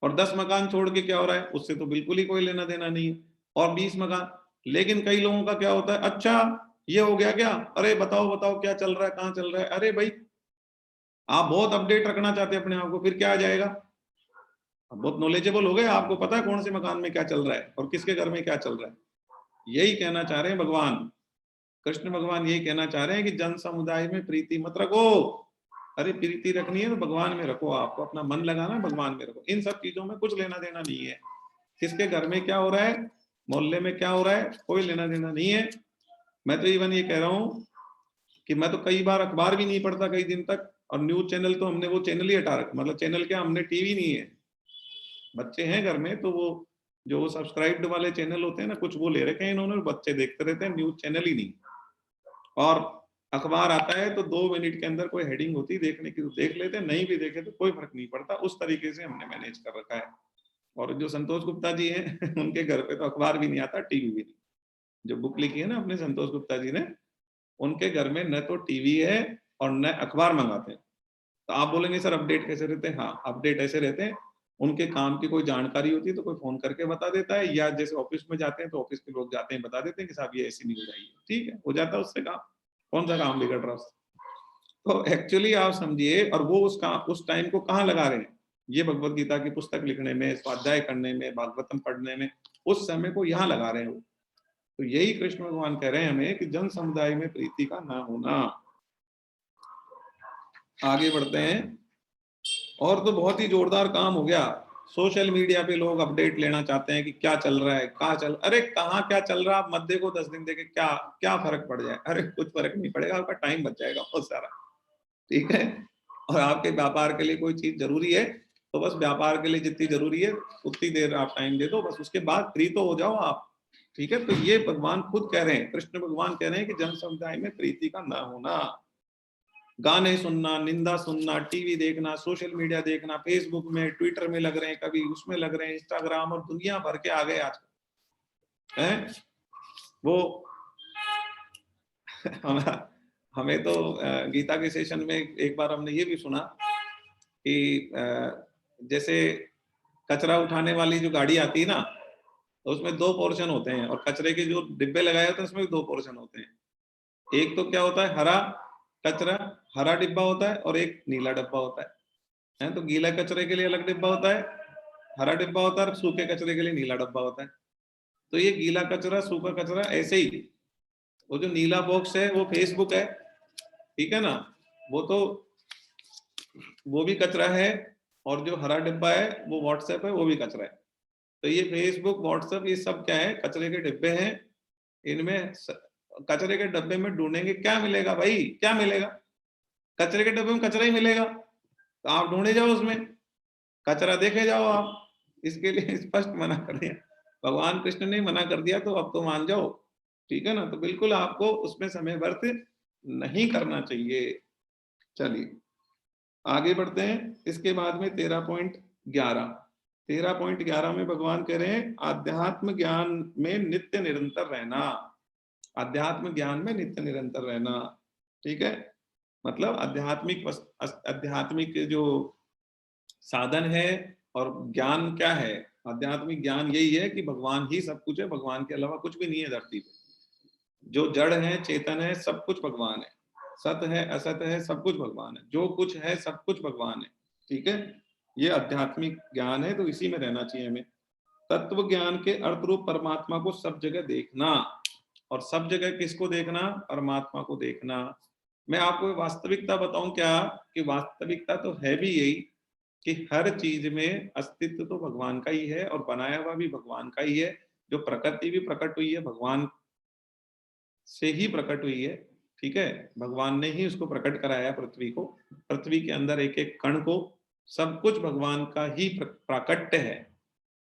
और 10 मकान छोड़ के क्या हो रहा है, उससे तो बिल्कुल ही कोई लेना देना नहीं है। और 20 मकान, लेकिन कई लोगों का क्या होता है, अच्छा ये हो गया क्या, अरे बताओ बताओ क्या चल रहा है, कहाँ चल रहा है। अरे भाई, आप बहुत अपडेट रखना चाहते हैं अपने आप को, फिर क्या आ जाएगा, आप बहुत नॉलेजेबल हो गए, आपको पता है कौन से मकान में क्या चल रहा है और किसके घर में क्या चल रहा है। यही कहना चाह रहे हैं भगवान कृष्ण भगवान, यही कहना चाह रहे हैं कि जन समुदाय में प्रीति मत रखो। अरे प्रीति रखनी है तो भगवान में रखो, आपको अपना मन लगाना भगवान में रखो, इन सब चीजों में कुछ लेना देना नहीं है। किसके घर में क्या हो रहा है, मोहल्ले में क्या हो रहा है, कोई लेना देना नहीं है। मैं तो इवन ये कह रहा हूँ कि मैं तो कई बार अखबार भी नहीं पढ़ता कई दिन तक, और न्यूज चैनल तो हमने वो चैनल ही हटा रखा, मतलब चैनल क्या, हमने टीवी नहीं है, बच्चे हैं घर में तो वो जो सब्सक्राइब्ड वाले चैनल होते हैं ना, कुछ वो ले रखे हैं इन्होंने, बच्चे देखते रहते हैं, न्यूज चैनल ही नहीं। और अखबार आता है तो 2 मिनट के अंदर कोई हेडिंग होती है देखने की तो देख लेते हैं, नहीं भी देखे तो कोई फर्क नहीं पड़ता, उस तरीके से हमने मैनेज कर रखा है। और जो संतोष गुप्ता जी हैं उनके घर पे तो अखबार भी नहीं आता, टीवी भी नहीं। जो बुक लिखी है ना अपने संतोष गुप्ता जी ने, उनके घर में न तो टीवी है और न अखबार मंगाते हैं। तो आप बोलेंगे सर अपडेट कैसे रहते हैं, हाँ अपडेट ऐसे रहते हैं, उनके काम की कोई जानकारी होती है तो कोई फोन करके बता देता है, या जैसे ऑफिस में जाते हैं तो ऑफिस के लोग जाते हैं बता देते हैं कि साहब ये ऐसी न्यूज आई है, ठीक है, हो जाता है उससे काम, कौन सा काम बिगड़ रहा है। तो एक्चुअली आप समझिए, और वो उसका उस टाइम को कहाँ लगा रहे हैं, ये भगवत गीता की पुस्तक लिखने में, स्वाध्याय करने में, भागवतम पढ़ने में, उस समय को यहाँ लगा रहे हैं वो। तो यही कृष्ण भगवान कह रहे हैं हमें कि जन समुदाय में प्रीति का ना होना। आगे बढ़ते हैं, और तो बहुत ही जोरदार काम हो गया। सोशल मीडिया पे लोग अपडेट लेना चाहते हैं कि क्या चल रहा है, कहाँ चल, अरे कहाँ क्या चल रहा है, आप मत देखो 10 दिन देखे, क्या क्या फर्क पड़ जाए, अरे कुछ फर्क नहीं पड़ेगा, आपका टाइम बच जाएगा बहुत सारा, ठीक है। और आपके व्यापार के लिए कोई चीज जरूरी है तो बस व्यापार के लिए जितनी जरूरी है उतनी देर आप टाइम दे दो, बस उसके बाद फ्री तो हो जाओ आप, ठीक है। तो ये भगवान खुद कह रहे हैं, कृष्ण भगवान कह रहे हैं कि जन समुदाय में प्रीति का ना होना, गाने सुनना, निंदा सुनना, टीवी देखना, सोशल मीडिया देखना, फेसबुक में, ट्विटर में लग रहे हैं, कभी उसमें लग रहे हैं, इंस्टाग्राम और दुनिया भर के आ गए आज हैं वो। हमें तो गीता के सेशन में एक बार हमने ये भी सुना कि जैसे कचरा उठाने वाली जो गाड़ी आती है ना, तो उसमें 2 पोर्शन होते हैं, और कचरे के जो डिब्बे लगाए होते हैं उसमें भी 2 पोर्शन होते हैं। एक तो क्या होता है, हरा कचरा, हरा डिब्बा होता है, और एक नीला डिब्बा होता है। तो गीला कचरे के लिए अलग डिब्बा होता है, हरा डिब्बा होता है, और सूखे कचरे के लिए नीला डिब्बा होता है। तो ये गीला कचरा, सूखा कचरा, ऐसे ही वो जो नीला बॉक्स है वो फेसबुक है, ठीक है ना, वो तो वो भी कचरा है, और जो हरा डिब्बा है वो व्हाट्सएप है, वो भी कचरा है। तो ये फेसबुक, व्हाट्सएप, ये सब क्या है, कचरे के डिब्बे हैं। इनमें कचरे के डब्बे में ढूंढेंगे क्या मिलेगा भाई, क्या मिलेगा, कचरे के डब्बे में कचरा ही मिलेगा, तो आप ढूंढे जाओ उसमें, कचरा देखे जाओ आप। इसके लिए स्पष्ट मना कर दिया, भगवान कृष्ण ने मना कर दिया तो अब तो मान जाओ, ठीक है ना। तो बिल्कुल आपको उसमें समय व्यर्थ नहीं करना चाहिए। चलिए आगे बढ़ते हैं। इसके बाद में 13.11, 13.11 में भगवान कह रहे हैं आध्यात्म ज्ञान में नित्य निरंतर रहना, अध्यात्म ज्ञान में नित्य निरंतर रहना, ठीक है। मतलब आध्यात्मिक जो साधन है, और ज्ञान क्या है, आध्यात्मिक ज्ञान यही है कि भगवान ही सब कुछ है, भगवान के अलावा कुछ भी नहीं है धरती पे, जो जड़ है चेतन है सब कुछ भगवान है, सत है असत है सब कुछ भगवान है, जो कुछ है सब कुछ भगवान है, ठीक है। ये आध्यात्मिक ज्ञान है, तो इसी में रहना चाहिए हमें। तत्व ज्ञान के अर्थ रूप परमात्मा को सब जगह देखना, और सब जगह किसको देखना, परमात्मा को देखना। मैं आपको वास्तविकता बताऊं क्या, कि वास्तविकता तो है भी यही कि हर चीज में अस्तित्व तो भगवान का ही है, और बनाया हुआ भी भगवान का ही है। जो प्रकृति भी प्रकट हुई है भगवान से ही प्रकट हुई है, ठीक है। भगवान ने ही उसको प्रकट कराया पृथ्वी को, पृथ्वी के अंदर एक एक कण को, सब कुछ भगवान का ही प्राकट्य है,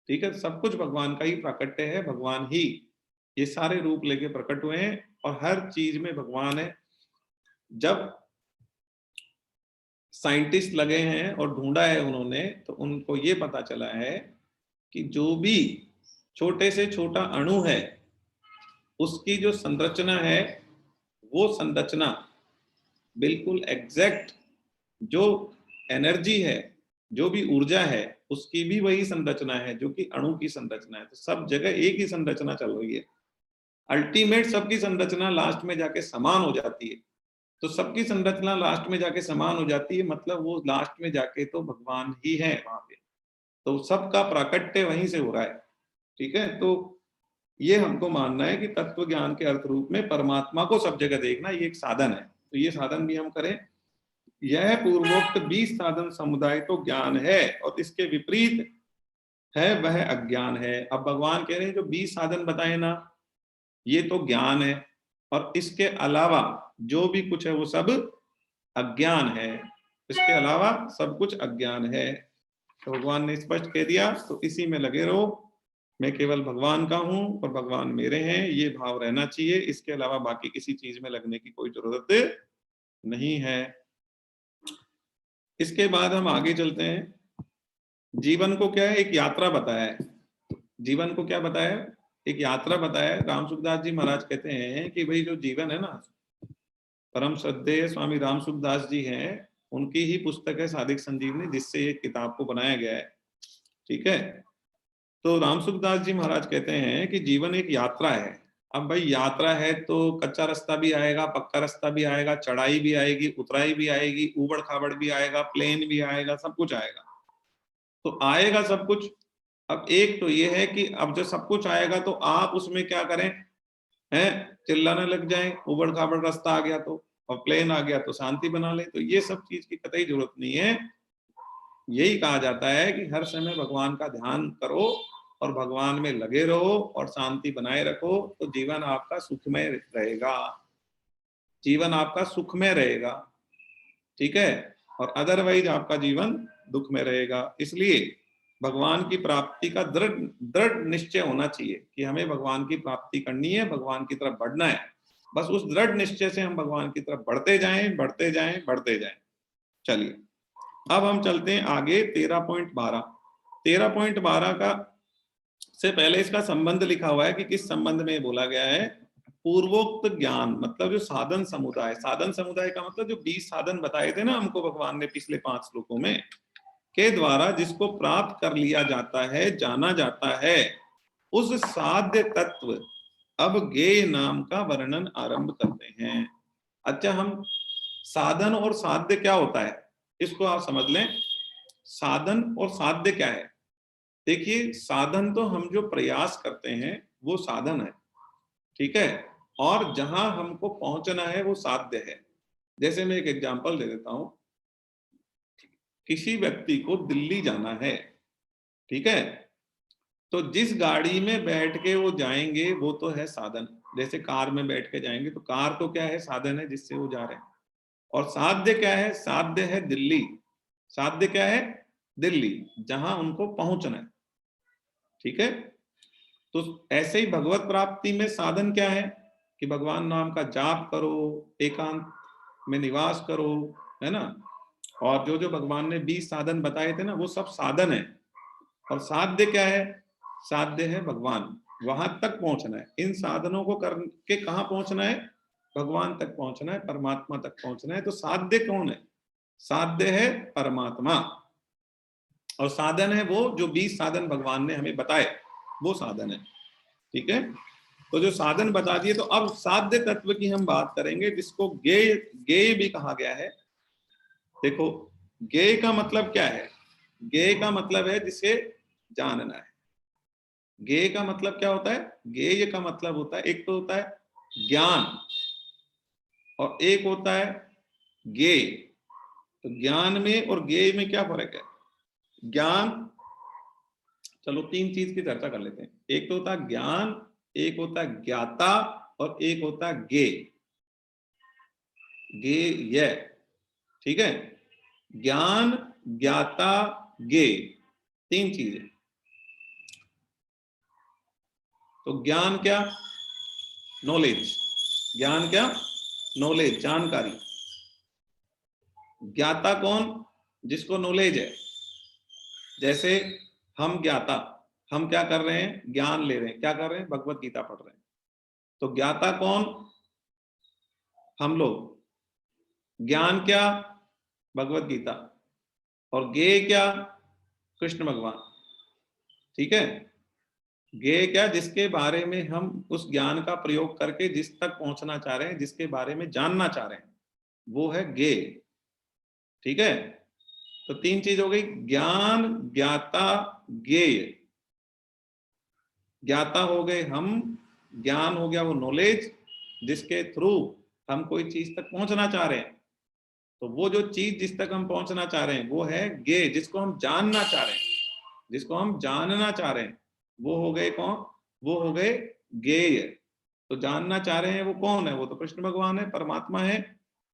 ठीक है। सब कुछ भगवान का ही प्राकट्य है, भगवान ही ये सारे रूप लेके प्रकट हुए हैं, और हर चीज में भगवान है। जब साइंटिस्ट लगे हैं और ढूंढा है उन्होंने, तो उनको ये पता चला है कि जो भी छोटे से छोटा अणु है उसकी जो संरचना है, वो संरचना बिल्कुल एग्जैक्ट, जो एनर्जी है, जो भी ऊर्जा है, उसकी भी वही संरचना है जो कि अणु की संरचना है। तो सब जगह एक ही संरचना चल रही है, अल्टीमेट सबकी संरचना लास्ट में जाके समान हो जाती है। तो सबकी संरचना लास्ट में जाके समान हो जाती है, मतलब वो लास्ट में जाके तो भगवान ही है वहां पे, तो सबका प्राकट्य वहीं से हो रहा है, ठीक है। तो ये हमको मानना है कि तत्व ज्ञान के अर्थ रूप में परमात्मा को सब जगह देखना ये एक साधन है, तो ये साधन भी हम करें। यह पूर्वोक्त 20 साधन समुदाय तो ज्ञान है और इसके विपरीत है वह अज्ञान है। अब भगवान कह रहे हैं जो 20 साधन बताए ना, ये तो ज्ञान है और इसके अलावा जो भी कुछ है वो सब अज्ञान है। इसके अलावा सब कुछ अज्ञान है। तो भगवान ने स्पष्ट कह दिया, तो इसी में लगे रहो। मैं केवल भगवान का हूं और भगवान मेरे हैं, ये भाव रहना चाहिए। इसके अलावा बाकी किसी चीज में लगने की कोई जरूरत नहीं है। इसके बाद हम आगे चलते हैं। जीवन को क्या है, एक यात्रा बताया है। जीवन को क्या बताया है, एक यात्रा बताया है। राम सुखदास जी महाराज कहते हैं कि भाई जो जीवन है ना, परम श्रद्धेय स्वामी राम सुखदास जी हैं, उनकी ही पुस्तक है सादिक संजीवनी, जिससे ये किताब को बनाया गया है। ठीक है। तो राम सुखदास जी महाराज कहते हैं कि जीवन एक यात्रा है। अब भाई यात्रा है तो कच्चा रास्ता भी आएगा, पक्का रास्ता भी आएगा, चढ़ाई भी आएगी, उतराई भी आएगी, ऊबड़ खाबड़ भी आएगा, प्लेन भी आएगा, सब कुछ आएगा। तो आएगा सब कुछ। अब एक तो ये है कि अब जब सब कुछ आएगा तो आप उसमें क्या करें, हैं, चिल्लाने लग जाएं, ऊबड़ खाबड़ रास्ता आ गया तो, और प्लेन आ गया तो शांति बना ले। तो ये सब चीज की कतई जरूरत नहीं है। यही कहा जाता है कि हर समय भगवान का ध्यान करो और भगवान में लगे रहो और शांति बनाए रखो, तो जीवन आपका सुखमय रहेगा। जीवन आपका सुखमय रहेगा। ठीक है। और अदरवाइज आपका जीवन दुख में रहेगा। इसलिए भगवान की प्राप्ति का दृढ़ दृढ़ निश्चय होना चाहिए कि हमें भगवान की प्राप्ति करनी है, भगवान की तरफ बढ़ना है। बस उस दृढ़ निश्चय से हम भगवान की तरफ बढ़ते जाएं, बढ़ते जाएं, बढ़ते जाएं। चलिए अब हम चलते हैं आगे 13.12। 13.12 का से पहले इसका संबंध लिखा हुआ है कि किस संबंध में बोला गया है। पूर्वोक्त ज्ञान मतलब जो साधन समुदाय, साधन समुदाय का मतलब जो 20 साधन बताए थे ना हमको भगवान ने पिछले 5 श्लोकों में, के द्वारा जिसको प्राप्त कर लिया जाता है, जाना जाता है, उस साध्य तत्व अब ज्ञेय नाम का वर्णन आरंभ करते हैं। अच्छा, हम साधन और साध्य क्या होता है इसको आप समझ लें। साधन और साध्य क्या है। देखिए, साधन तो हम जो प्रयास करते हैं वो साधन है। ठीक है। और जहां हमको पहुंचना है वो साध्य है। जैसे मैं एक एग्जांपल दे देता हूं। किसी व्यक्ति को दिल्ली जाना है, ठीक है, तो जिस गाड़ी में बैठ के वो जाएंगे वो तो है साधन। जैसे कार में बैठ के जाएंगे तो कार तो क्या है, साधन है जिससे वो जा रहे हैं। और साध्य क्या है, साध्य है दिल्ली। साध्य क्या है, दिल्ली, जहां उनको पहुंचना है। ठीक है। तो ऐसे ही भगवत प्राप्ति में साधन क्या है कि भगवान नाम का जाप करो, एकांत में निवास करो, है ना। और जो जो भगवान ने 20 साधन बताए थे ना, वो सब साधन है। और साध्य क्या है, साध्य है भगवान, वहां तक पहुंचना है। इन साधनों को करके कहाँ पहुंचना है, भगवान तक पहुंचना है, परमात्मा तक पहुंचना है। तो साध्य कौन है, साध्य है परमात्मा। और साधन है वो जो 20 साधन भगवान ने हमें बताए, वो साधन है। ठीक है। तो जो साधन बता दिए, तो अब साध्य तत्व की हम बात करेंगे, जिसको ज्ञेय ज्ञेय भी कहा गया है। देखो, ज्ञेय का मतलब क्या है, ज्ञेय का मतलब है जिसे जानना है। ज्ञेय का मतलब क्या होता है, ज्ञेय का मतलब होता है, एक तो होता है ज्ञान और एक होता है ज्ञेय। तो ज्ञान में और ज्ञेय में क्या फर्क है। ज्ञान, चलो 3 चीज की चर्चा कर लेते हैं। एक तो होता है ज्ञान, एक होता है ज्ञाता और एक होता है ज्ञेय। ज्ञेय, ठीक है। ज्ञान, ज्ञाता, ज्ञेय, 3 चीजें। तो ज्ञान क्या, नॉलेज। ज्ञान क्या, नॉलेज, जानकारी। ज्ञाता कौन, जिसको नॉलेज है। जैसे हम ज्ञाता, हम क्या कर रहे हैं, ज्ञान ले रहे हैं। क्या कर रहे हैं, भगवत गीता पढ़ रहे हैं। तो ज्ञाता कौन, हम लोग। ज्ञान क्या, भगवत गीता। और ज्ञेय क्या, कृष्ण भगवान। ठीक है। ज्ञेय क्या, जिसके बारे में हम उस ज्ञान का प्रयोग करके जिस तक पहुंचना चाह रहे हैं, जिसके बारे में जानना चाह रहे हैं, वो है ज्ञेय। ठीक है। तो 3 चीज हो गई, ज्ञान, ज्ञाता, ज्ञेय। ज्ञाता हो गए हम, ज्ञान हो गया वो नॉलेज जिसके थ्रू हम कोई चीज तक पहुंचना चाह रहे हैं। तो वो जो चीज जिस तक हम पहुंचना चाह रहे हैं वो है गे, जिसको हम जानना चाह रहे हैं, जिसको हम जानना चाह रहे हैं, वो हो गए कौन, वो हो गए गेय। तो जानना चाह रहे हैं वो कौन है, वो तो कृष्ण भगवान है, परमात्मा है।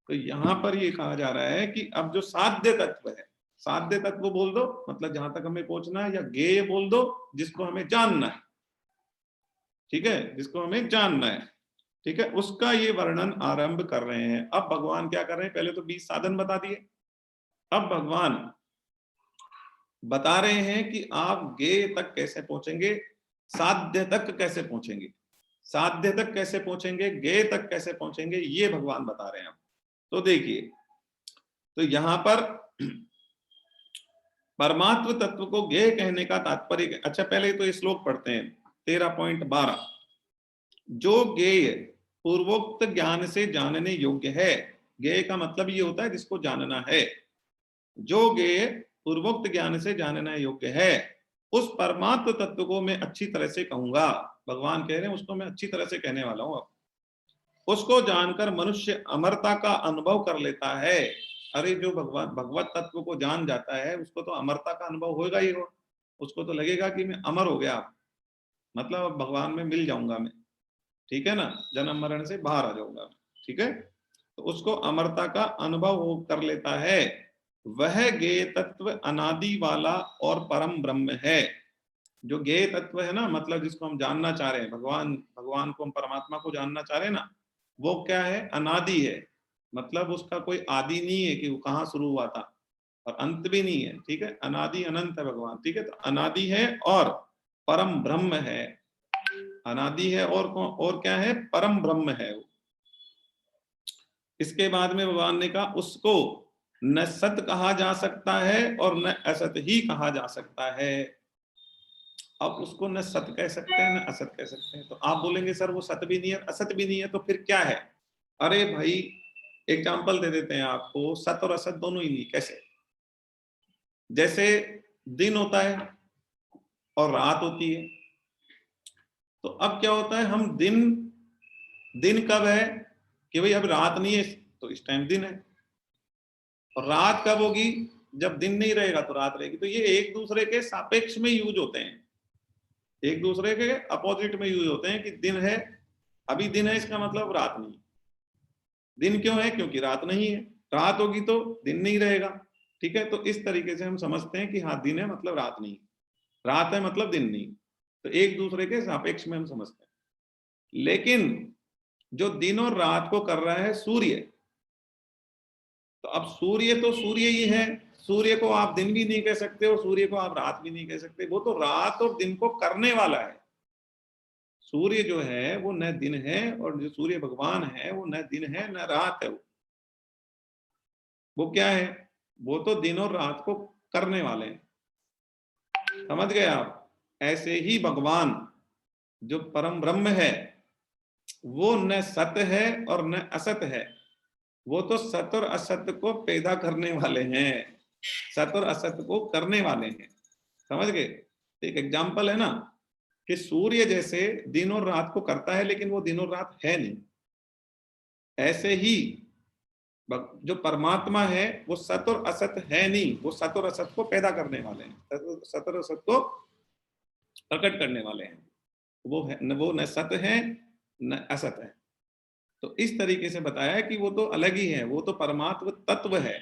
तो यहाँ पर ये कहा जा रहा है कि अब जो साध्य तत्व है, साध्य तत्व बोल दो मतलब जहां तक हमें पहुंचना है, या गेय बोल दो जिसको हमें जानना है, ठीक है, जिसको हमें जानना है, ठीक है, उसका ये वर्णन आरंभ कर रहे हैं। अब भगवान क्या कर रहे हैं, पहले तो 20 साधन बता दिए, अब भगवान बता रहे हैं कि आप गेय तक कैसे पहुंचेंगे, साध्य तक कैसे पहुंचेंगे, साध्य तक कैसे पहुंचेंगे, गेय तक कैसे पहुंचेंगे, ये भगवान बता रहे हैं। तो देखिए, तो यहां पर परमात्म तत्व को गेय कहने का तात्पर्य, अच्छा पहले तो ये श्लोक पढ़ते हैं 13.12, जो गेय पूर्वोक्त ज्ञान से जानने योग्य है, गेय का मतलब ये होता है जिसको जानना है, जो गेय पूर्वोक्त ज्ञान से जानना योग्य है, उस परमात्म तत्व को मैं अच्छी तरह से कहूंगा। भगवान कह रहे हैं उसको मैं अच्छी तरह से कहने वाला हूं। उसको जानकर मनुष्य अमरता का अनुभव कर लेता है। अरे जो भगवान भगवत तत्व को जान जाता है उसको तो अमरता का अनुभव होगा ही हो, उसको तो लगेगा कि मैं अमर हो गया, मतलब अब भगवान में मिल जाऊंगा मैं, ठीक है ना, जन्म मरण से बाहर आ जाऊंगा, ठीक है। तो उसको अमरता का अनुभव कर लेता है। वह गेय तत्व अनादि वाला और परम ब्रह्म है। जो गेय तत्व है ना, मतलब जिसको हम जानना चाह रहे हैं, भगवान भगवान को, हम परमात्मा को जानना चाह रहे हैं ना, वो क्या है, अनादि है, मतलब उसका कोई आदि नहीं है कि वो कहाँ शुरू हुआ था, और अंत भी नहीं है, ठीक है, अनादि अनंत है भगवान, ठीक है। तो अनादि है और परम ब्रह्म है, अनादि है और क्या है, परम ब्रह्म है वो। इसके बाद में भगवान ने कहा उसको न सत कहा जा सकता है और न असत ही कहा जा सकता है। अब उसको न सत कह सकते हैं न असत कह सकते हैं। तो आप बोलेंगे सर वो सत भी नहीं है असत भी नहीं है, तो फिर क्या है। अरे भाई एग्जाम्पल दे देते हैं आपको, सत और असत दोनों ही नहीं। कैसे, जैसे दिन होता है और रात होती है, तो अब क्या होता है, हम दिन, दिन कब है कि भाई अब रात नहीं है तो इस टाइम दिन है, और रात कब होगी जब दिन नहीं रहेगा तो रात रहेगी। तो ये एक दूसरे के सापेक्ष में यूज होते हैं, एक दूसरे के अपोजिट में यूज होते हैं कि दिन है, अभी दिन है इसका मतलब रात नहीं। दिन क्यों है, क्योंकि रात नहीं है, रात होगी तो दिन नहीं रहेगा, ठीक है। तो इस तरीके से हम समझते हैं कि हाँ दिन है मतलब रात नहीं, रात है मतलब दिन नहीं, तो एक दूसरे के सापेक्ष में हम समझते हैं। लेकिन जो दिन और रात को कर रहा है सूर्य, तो अब सूर्य तो सूर्य ही है, सूर्य को आप दिन भी नहीं कह सकते और सूर्य को आप रात भी नहीं कह सकते, वो तो रात और दिन को करने वाला है। सूर्य जो है वो न दिन है, और जो सूर्य भगवान है वो न दिन है न रात है, वो क्या है, वो तो दिन और रात को करने वाले हैं। समझ गए आप। ऐसे ही भगवान जो परम ब्रह्म है वो न सत है और न असत है, वो तो सत और असत को पैदा करने वाले हैं, सत और असत को करने वाले हैं। समझ गए। एक एग्जाम्पल है ना कि सूर्य जैसे दिन और रात को करता है लेकिन वो दिन और रात है नहीं, ऐसे ही जो परमात्मा है वो सत और असत है नहीं, वो सत और असत को पैदा करने वाले हैं, सत और असत को प्रकट करने वाले हैं। वो है न, वो न सत है न असत है। तो इस तरीके से बताया कि वो तो अलग ही है, वो तो परमात्मा तत्व है,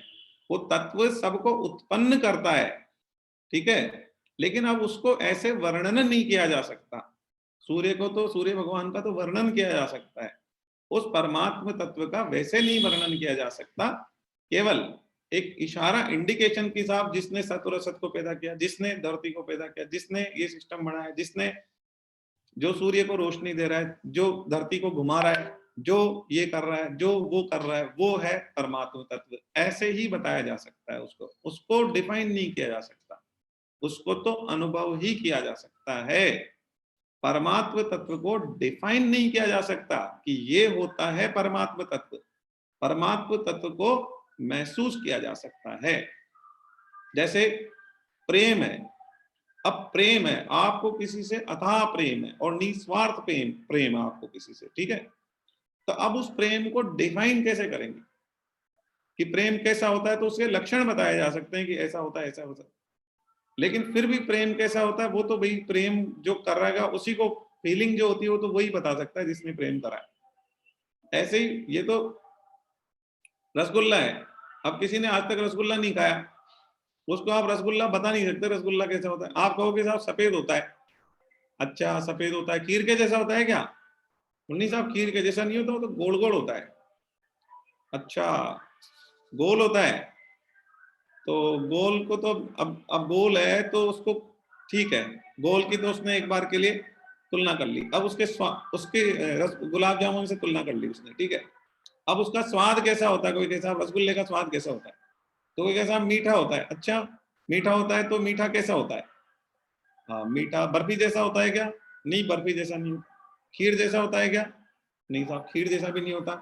वो तत्व सबको उत्पन्न करता है, ठीक है। लेकिन अब उसको ऐसे वर्णन नहीं किया जा सकता। सूर्य को तो, सूर्य भगवान का तो वर्णन किया जा सकता है, उस परमात्म तत्व का वैसे नहीं वर्णन किया जा सकता। केवल एक इशारा, इंडिकेशन की साहब, जिसने सत और असत को पैदा किया, जिसने धरती को पैदा किया, जिसने ये सिस्टम बनाया, जिसने जो सूर्य को रोशनी दे रहा है, जो धरती को घुमा रहा है, जो ये कर रहा है, जो वो कर रहा है, वो है परमात्मा तत्व। ऐसे ही बताया जा सकता है उसको, उसको डिफाइन नहीं किया जा सकता, उसको तो अनुभव ही किया जा सकता है। परमात्म तत्व को डिफाइन नहीं किया जा सकता कि ये होता है परमात्म तत्व। परमात्म तत्व को महसूस किया जा सकता है। जैसे प्रेम है, अब प्रेम है आपको किसी से, अथाह प्रेम है और निस्वार्थ प्रेम, प्रेम आपको किसी से, ठीक है। तो अब उस प्रेम को डिफाइन कैसे करेंगे, कि प्रेम कैसा होता है, तो उसके लक्षण बताए जा सकते हैं कि ऐसा होता है, ऐसा होता है। लेकिन फिर भी प्रेम कैसा होता है वो तो भाई प्रेम जो कर रहा है उसी को फीलिंग जो होती है वो तो वही बता सकता है जिसने प्रेम करा है। ऐसे ही ये तो रसगुल्ला है, अब किसी ने आज तक रसगुल्ला नहीं खाया, उसको आप रसगुल्ला बता नहीं सकते रसगुल्ला कैसा होता है। आप कहोगे साहब सफेद होता है, अच्छा सफेद होता है, खीर के जैसा होता है क्या? नहीं साहब खीर के जैसा नहीं होता, वो तो गोल गोल होता है। अच्छा गोल होता है, तो गोल को तो अब गोल है तो उसको ठीक है, गोल की तो उसने एक बार के लिए तुलना कर ली, अब उसके गुलाब जामुन से तुलना कर ली उसने, ठीक है। अब उसका स्वाद कैसा होता है, कोई कैसा रसगुल्ले का स्वाद कैसा होता है, तो कोई कैसा मीठा होता है। अच्छा मीठा होता है तो मीठा कैसा होता है? हाँ मीठा बर्फी जैसा होता है क्या? नहीं बर्फी जैसा नहीं होता। खीर जैसा होता है क्या? नहीं साहब खीर जैसा भी नहीं होता।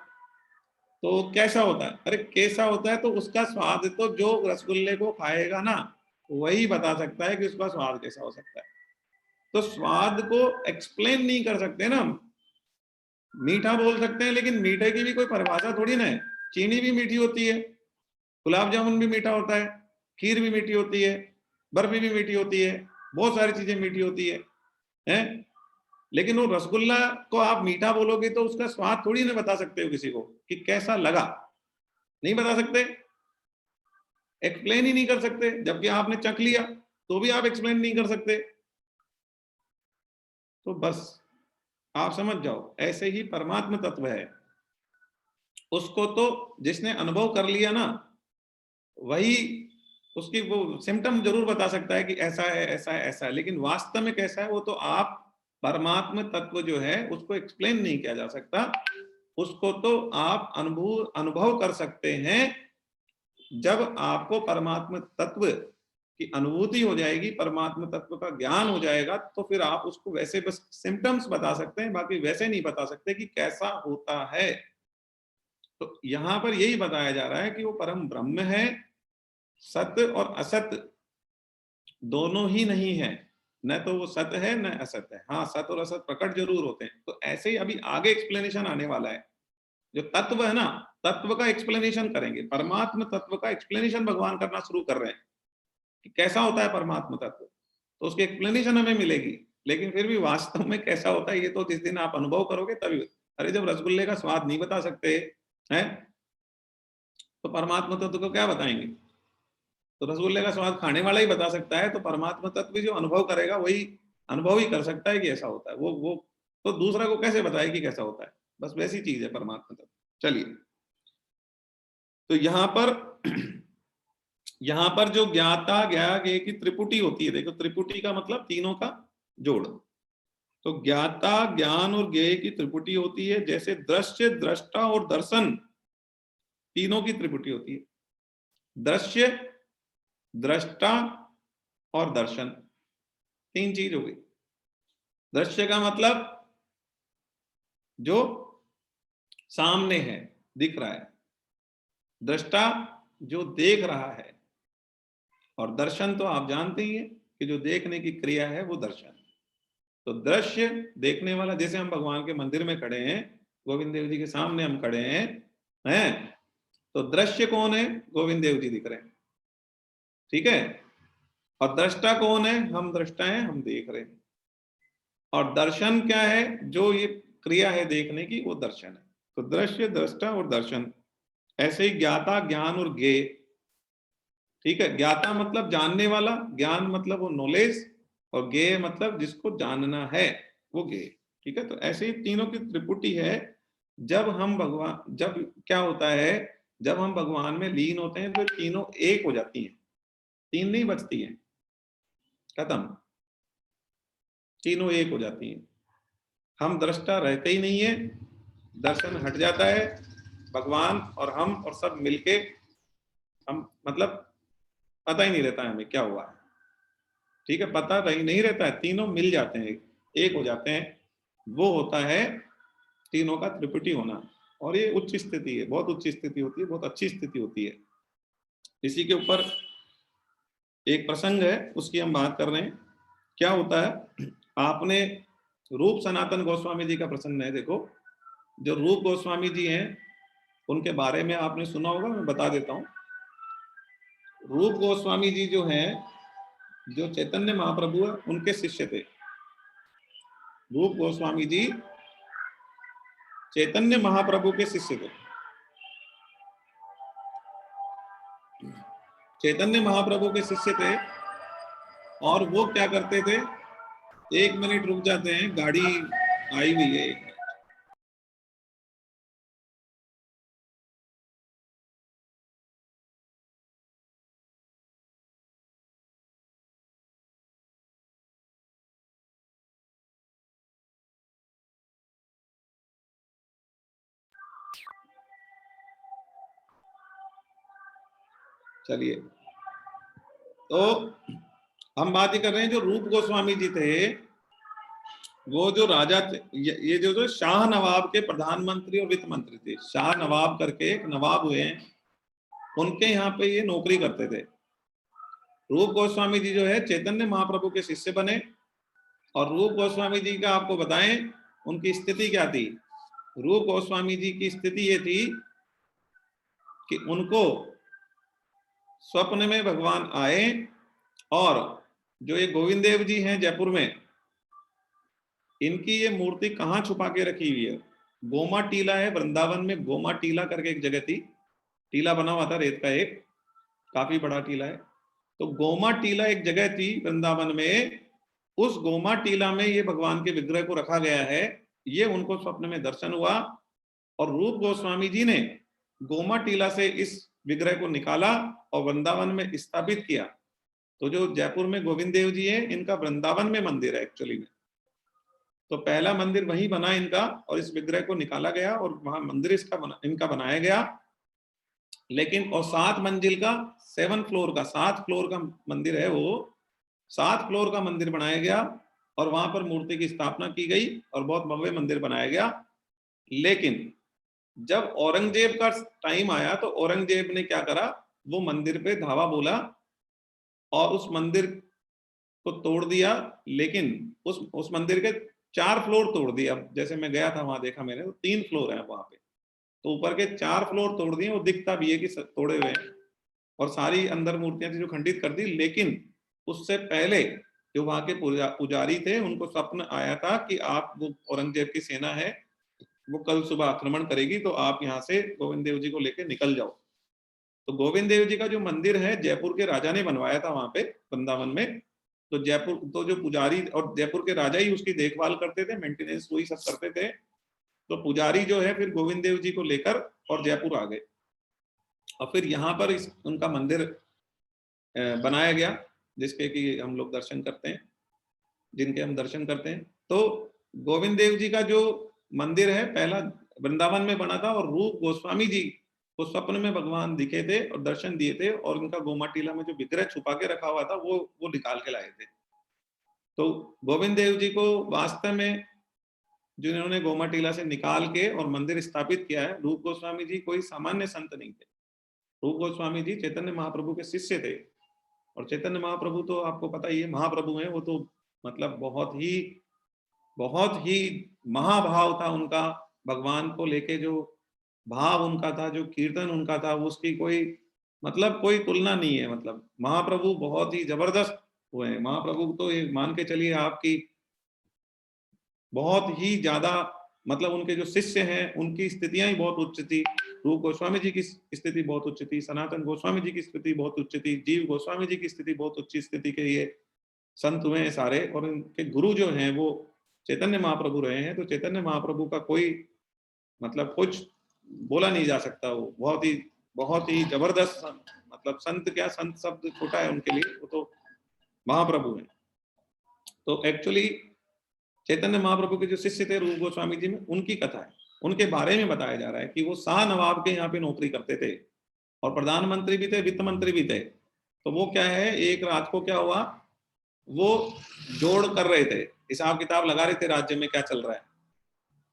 तो कैसा होता है? अरे कैसा होता है तो उसका स्वाद तो जो रसगुल्ले को खाएगा ना वही बता सकता है कि उसका स्वाद कैसा हो सकता है। तो स्वाद को एक्सप्लेन नहीं कर सकते ना हम, मीठा बोल सकते हैं लेकिन मीठे की भी कोई परिभाषा थोड़ी ना है। चीनी भी मीठी होती है, गुलाब जामुन भी मीठा होता है, खीर भी मीठी होती है, बर्फी भी मीठी होती है, बहुत सारी चीजें मीठी होती है, हैं? लेकिन वो रसगुल्ला को आप मीठा बोलोगे तो उसका स्वाद थोड़ी ना बता सकते हो किसी को कि कैसा लगा, नहीं बता सकते, एक्सप्लेन ही नहीं कर सकते। जबकि आपने चख लिया तो भी आप एक्सप्लेन नहीं कर सकते। तो बस आप समझ जाओ ऐसे ही परमात्म तत्व है, उसको तो जिसने अनुभव कर लिया ना वही उसकी वो सिम्टम जरूर बता सकता है कि ऐसा है ऐसा है ऐसा है, लेकिन वास्तव में कैसा है वो तो आप परमात्म तत्व जो है उसको एक्सप्लेन नहीं किया जा सकता। उसको तो आप अनुभव कर सकते हैं। जब आपको परमात्म तत्व की अनुभूति हो जाएगी, परमात्म तत्व का ज्ञान हो जाएगा, तो फिर आप उसको वैसे बस सिम्टम्स बता सकते हैं, बाकी वैसे नहीं बता सकते कि कैसा होता है। तो यहां पर यही बताया जा रहा है कि वो परम ब्रह्म है, सत्य और असत्य दोनों ही नहीं है, न तो वो सत्य है न असत्य है। हाँ सत्य और असत्य प्रकट जरूर होते हैं। तो ऐसे ही अभी आगे एक्सप्लेनेशन आने वाला है, जो तत्व है ना तत्व का एक्सप्लेनेशन करेंगे, परमात्म तत्व का एक्सप्लेनेशन भगवान करना शुरू कर रहे हैं कि कैसा होता है परमात्म तत्व, तो उसकी एक्सप्लेनेशन हमें मिलेगी। लेकिन फिर भी वास्तव में कैसा होता है ये तो जिस दिन आप अनुभव करोगे तभी। अरे जब रसगुल्ले का स्वाद नहीं बता सकते हैं तो परमात्मा तत्व को क्या बताएंगे? तो रसगुल्ले का स्वाद खाने वाला ही बता सकता है, तो परमात्मा तत्व भी जो अनुभव करेगा वही अनुभव ही कर सकता है कि ऐसा होता है। वो तो दूसरा को कैसे बताए कि कैसा होता है? बस वैसी चीज है परमात्मा तत्व। चलिए, तो यहां पर जो ज्ञाता ज्ञा ज्ञेय की त्रिपुटी होती है, देखो त्रिपुटी का मतलब तीनों का जोड़। तो ज्ञाता ज्ञान और ज्ञेय की त्रिपुटी होती है, जैसे दृश्य दृष्टा और दर्शन तीनों की त्रिपुटी होती है। दृश्य दृष्टा और दर्शन तीन चीज हो गई। दृश्य का मतलब जो सामने है, दिख रहा है, दृष्टा जो देख रहा है, और दर्शन तो आप जानते ही हैं कि जो देखने की क्रिया है वो दर्शन। तो दृश्य देखने वाला, जैसे हम भगवान के मंदिर में खड़े हैं, गोविंद देव जी के सामने हम खड़े हैं, तो दृश्य कौन है? गोविंद देव जी दिख रहे हैं, ठीक है। और दृष्टा कौन है? हम दृष्टा हैं, हम देख रहे हैं। और दर्शन क्या है? जो ये क्रिया है देखने की, वो दर्शन है। तो दृश्य दृष्टा और दर्शन। ऐसे ही ज्ञाता ज्ञान और ज्ञेय, ठीक है। ज्ञाता मतलब जानने वाला, ज्ञान मतलब वो नॉलेज, और ज्ञेय मतलब जिसको जानना है वो ज्ञेय, ठीक है। तो ऐसे ही तीनों की त्रिपुटी है। जब हम भगवान, जब क्या होता है, जब हम भगवान में लीन होते हैं तो तीनों एक हो जाती हैं, तीन नहीं बचती हैं, खत्म, तीनों एक हो जाती हैं। हम दृष्टा रहते ही नहीं है, दर्शन हट जाता है, भगवान और हम और सब मिलके हम, मतलब पता ही नहीं रहता है हमें क्या हुआ है, ठीक है, पता नहीं रहता है, तीनों मिल जाते हैं, एक हो जाते हैं। वो होता है तीनों का त्रिपुटी होना। और ये उच्च स्थिति है, बहुत उच्च स्थिति होती है, बहुत अच्छी स्थिति होती है। इसी के ऊपर एक प्रसंग है, उसकी हम बात कर रहे हैं। क्या होता है, आपने रूप सनातन गोस्वामी जी का प्रसंग है, देखो जो रूप गोस्वामी जी हैं उनके बारे में आपने सुना होगा, मैं बता देता हूँ। रूप गोस्वामी जी जो हैं, जो चैतन्य महाप्रभु है उनके शिष्य थे। रूप गोस्वामी जी चैतन्य महाप्रभु के शिष्य थे। चैतन्य महाप्रभु के शिष्य थे, और वो क्या करते थे, 1 मिनट रुक जाते हैं, गाड़ी आई हुई है। चलिए, तो हम बात ही कर रहे हैं, जो रूप गोस्वामी जी थे, वो जो राजा थे, ये जो शाह नवाब के प्रधानमंत्री और वित्त मंत्री थे। शाह नवाब करके एक नवाब हुए हैं, उनके यहाँ पे ये नौकरी करते थे। रूप गोस्वामी जी जो है चैतन्य महाप्रभु के शिष्य बने, और रूप गोस्वामी जी का आपको बताएं उनकी स्थिति क्या थी। रूप गोस्वामी जी की स्थिति ये थी कि उनको स्वप्न में भगवान आए, और जो ये गोविंद देव जी हैं जयपुर में, इनकी ये मूर्ति कहाँ छुपा के रखी हुई है, गोमा टीला है वृंदावन में। गोमा टीला करके एक जगह थी, टीला बना हुआ था रेत का, एक काफी बड़ा टीला है। तो गोमा टीला एक जगह थी वृंदावन में, उस गोमा टीला में ये भगवान के विग्रह को रखा गया है। ये उनको स्वप्न में दर्शन हुआ, और रूप गोस्वामी जी ने गोमा टीला से इस विग्रह को निकाला और वृंदावन में स्थापित किया। तो जो जयपुर में गोविंद देव जी है, इनका वृंदावन में मंदिर है एक्चुअली में। तो पहला मंदिर वहीं बना इनका, और इस विग्रह को निकाला गया और वहां मंदिर इनका बनाया गया। लेकिन और 7 मंजिल का, 7 फ्लोर का, 7 फ्लोर का मंदिर है वो, 7 फ्लोर का मंदिर बनाया गया, और वहां पर मूर्ति की स्थापना की गई और बहुत भव्य मंदिर बनाया गया। लेकिन जब औरंगजेब का टाइम आया, तो औरंगजेब ने क्या करा, वो मंदिर पे धावा बोला और उस मंदिर को तोड़ दिया। लेकिन उस मंदिर के 4 फ्लोर तोड़ दिए। अब जैसे मैं गया था वहां, देखा मैंने, तो 3 फ्लोर है वहां पे, तो ऊपर के 4 फ्लोर तोड़ दिए। वो दिखता भी है कि तोड़े हुए हैं, और सारी अंदर मूर्तियां थी जो खंडित कर दी। लेकिन उससे पहले जो वहां के पुजारी थे, उनको स्वप्न आया था कि आप, वो औरंगजेब की सेना है, वो कल सुबह आक्रमण करेगी, तो आप यहाँ से गोविंद देव जी को लेकर निकल जाओ। तो गोविंद देव जी का जो मंदिर है, जयपुर के राजा ने बनवाया था वहां पे वृंदावन में। तो जयपुर, तो जो पुजारी और जयपुर के राजा ही उसकी देखभाल करते थे, मेंटेनेंस वही सब करते थे। तो पुजारी जो है फिर गोविंद देव जी को लेकर और जयपुर आ गए, और फिर यहाँ पर उनका मंदिर बनाया गया, जिसके कि हम लोग दर्शन करते हैं, जिनके हम दर्शन करते हैं। तो गोविंद देव जी का जो मंदिर है पहला वृंदावन में बना था, और रूप गोस्वामी जी को स्वप्न में भगवान दिखे थे और दर्शन दिए थे, और उनका गोमा टीला में जो विग्रह छुपा के रखा हुआ था, वो निकाल के लाए थे। तो गोविंद देव जी को वास्तव में जिन्होंने गोमा टीला से निकाल के और मंदिर स्थापित किया है, रूप गोस्वामी जी कोई सामान्य संत नहीं थे। रूप गोस्वामी जी चैतन्य महाप्रभु के शिष्य थे, और चैतन्य महाप्रभु तो आपको पता ही है, महाप्रभु हैं वो तो, मतलब बहुत ही महाभाव था उनका, भगवान को लेके जो भाव उनका था, जो कीर्तन उनका था, उसकी कोई, मतलब कोई तुलना नहीं है। मतलब महाप्रभु बहुत ही जबरदस्त हुए हैं। महाप्रभु तो ये मान के चलिए आपकी, बहुत ही ज्यादा, मतलब उनके जो शिष्य हैं उनकी स्थितियां ही बहुत उच्च थी। रूप गोस्वामी जी की स्थिति बहुत उच्च थी, सनातन गोस्वामी जी की स्थिति बहुत उच्च थी, जीव गोस्वामी जी की स्थिति बहुत उच्च स्थिति के ये संत हुए हैं सारे। और उनके गुरु जो हैं वो चैतन्य महाप्रभु रहे हैं। तो चैतन्य महाप्रभु का कोई, मतलब कुछ बोला नहीं जा सकता। वो बहुत ही जबरदस्त, मतलब संत क्या, संत शब्द छोटा है उनके लिए, वो तो महाप्रभु हैं। तो एक्चुअली चैतन्य महाप्रभु के जो शिष्य थे रूप गोस्वामी जी में, उनकी कथा है, उनके बारे में बताया जा रहा है कि वो शाह नवाब के यहाँ पे नौकरी करते थे, और प्रधानमंत्री भी थे, वित्त मंत्री भी थे। तो वो क्या है, एक रात को क्या हुआ, वो जोड़ कर रहे थे, हिसाब किताब लगा रहे थे राज्य में क्या चल रहा है।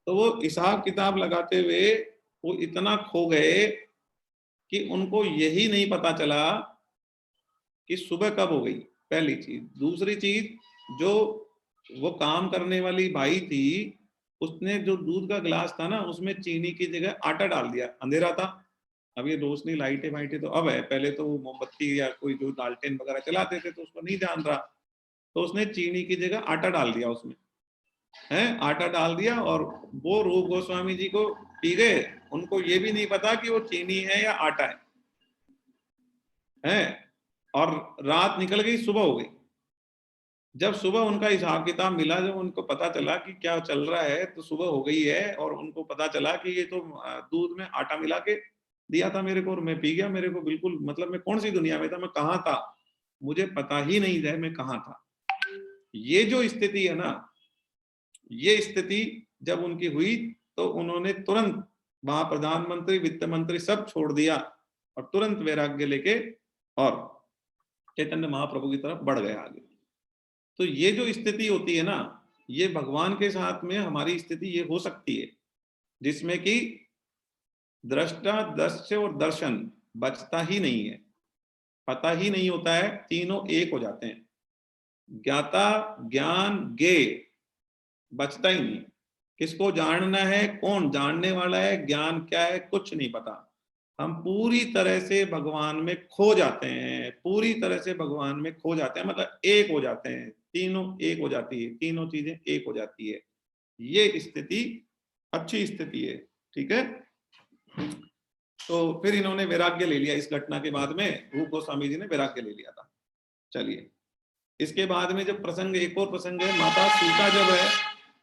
तो वो हिसाब किताब लगाते हुए वो इतना खो गए कि उनको यही नहीं पता चला कि सुबह कब हो गई, पहली चीज। दूसरी चीज, जो वो काम करने वाली बाई थी, उसने जो दूध का गिलास था ना उसमें चीनी की जगह आटा डाल दिया। अंधेरा था, अब ये रोशनी लाइटें वाइटें तो अब है, पहले तो मोमबत्ती या कोई जो लालटेन वगैरह चलाते थे तो उसको नहीं ध्यान रहा, तो उसने चीनी की जगह आटा डाल दिया उसमें, है आटा डाल दिया, और वो रूप गोस्वामी जी को पी गए, उनको ये भी नहीं पता कि वो चीनी है या आटा है। और रात निकल गई, सुबह हो गई। जब सुबह उनका हिसाब किताब मिला, जब उनको पता चला कि क्या चल रहा है, तो सुबह हो गई है और उनको पता चला कि ये तो दूध में आटा मिला के दिया था मेरे को और मैं पी गया, मेरे को बिल्कुल मतलब मैं कौन सी दुनिया में था, मैं कहाँ था, मुझे पता ही नहीं है मैं कहाँ था। ये जो स्थिति है ना, ये स्थिति जब उनकी हुई तो उन्होंने तुरंत वहां प्रधानमंत्री वित्त मंत्री सब छोड़ दिया और तुरंत वैराग्य लेके और चैतन्य महाप्रभु की तरफ बढ़ गए आगे। तो ये जो स्थिति होती है ना, ये भगवान के साथ में हमारी स्थिति ये हो सकती है जिसमें कि दृष्टा दृश्य और दर्शन बचता ही नहीं है, पता ही नहीं होता है, तीनों एक हो जाते हैं। ज्ञाता ज्ञान ज्ञे बचता ही नहीं, किसको जानना है, कौन जानने वाला है, ज्ञान क्या है, कुछ नहीं पता। हम पूरी तरह से भगवान में खो जाते हैं, पूरी तरह से भगवान में खो जाते हैं, मतलब एक हो जाते हैं, तीनों एक हो जाती है, तीनों चीजें एक हो जाती है। ये स्थिति अच्छी स्थिति है, ठीक है। तो फिर इन्होंने वैराग्य ले लिया, इस घटना के बाद में रूप गोस्वामी जी ने वैराग्य ले लिया था। चलिए, इसके बाद में जब प्रसंग, एक और प्रसंग है, माता सीता जब है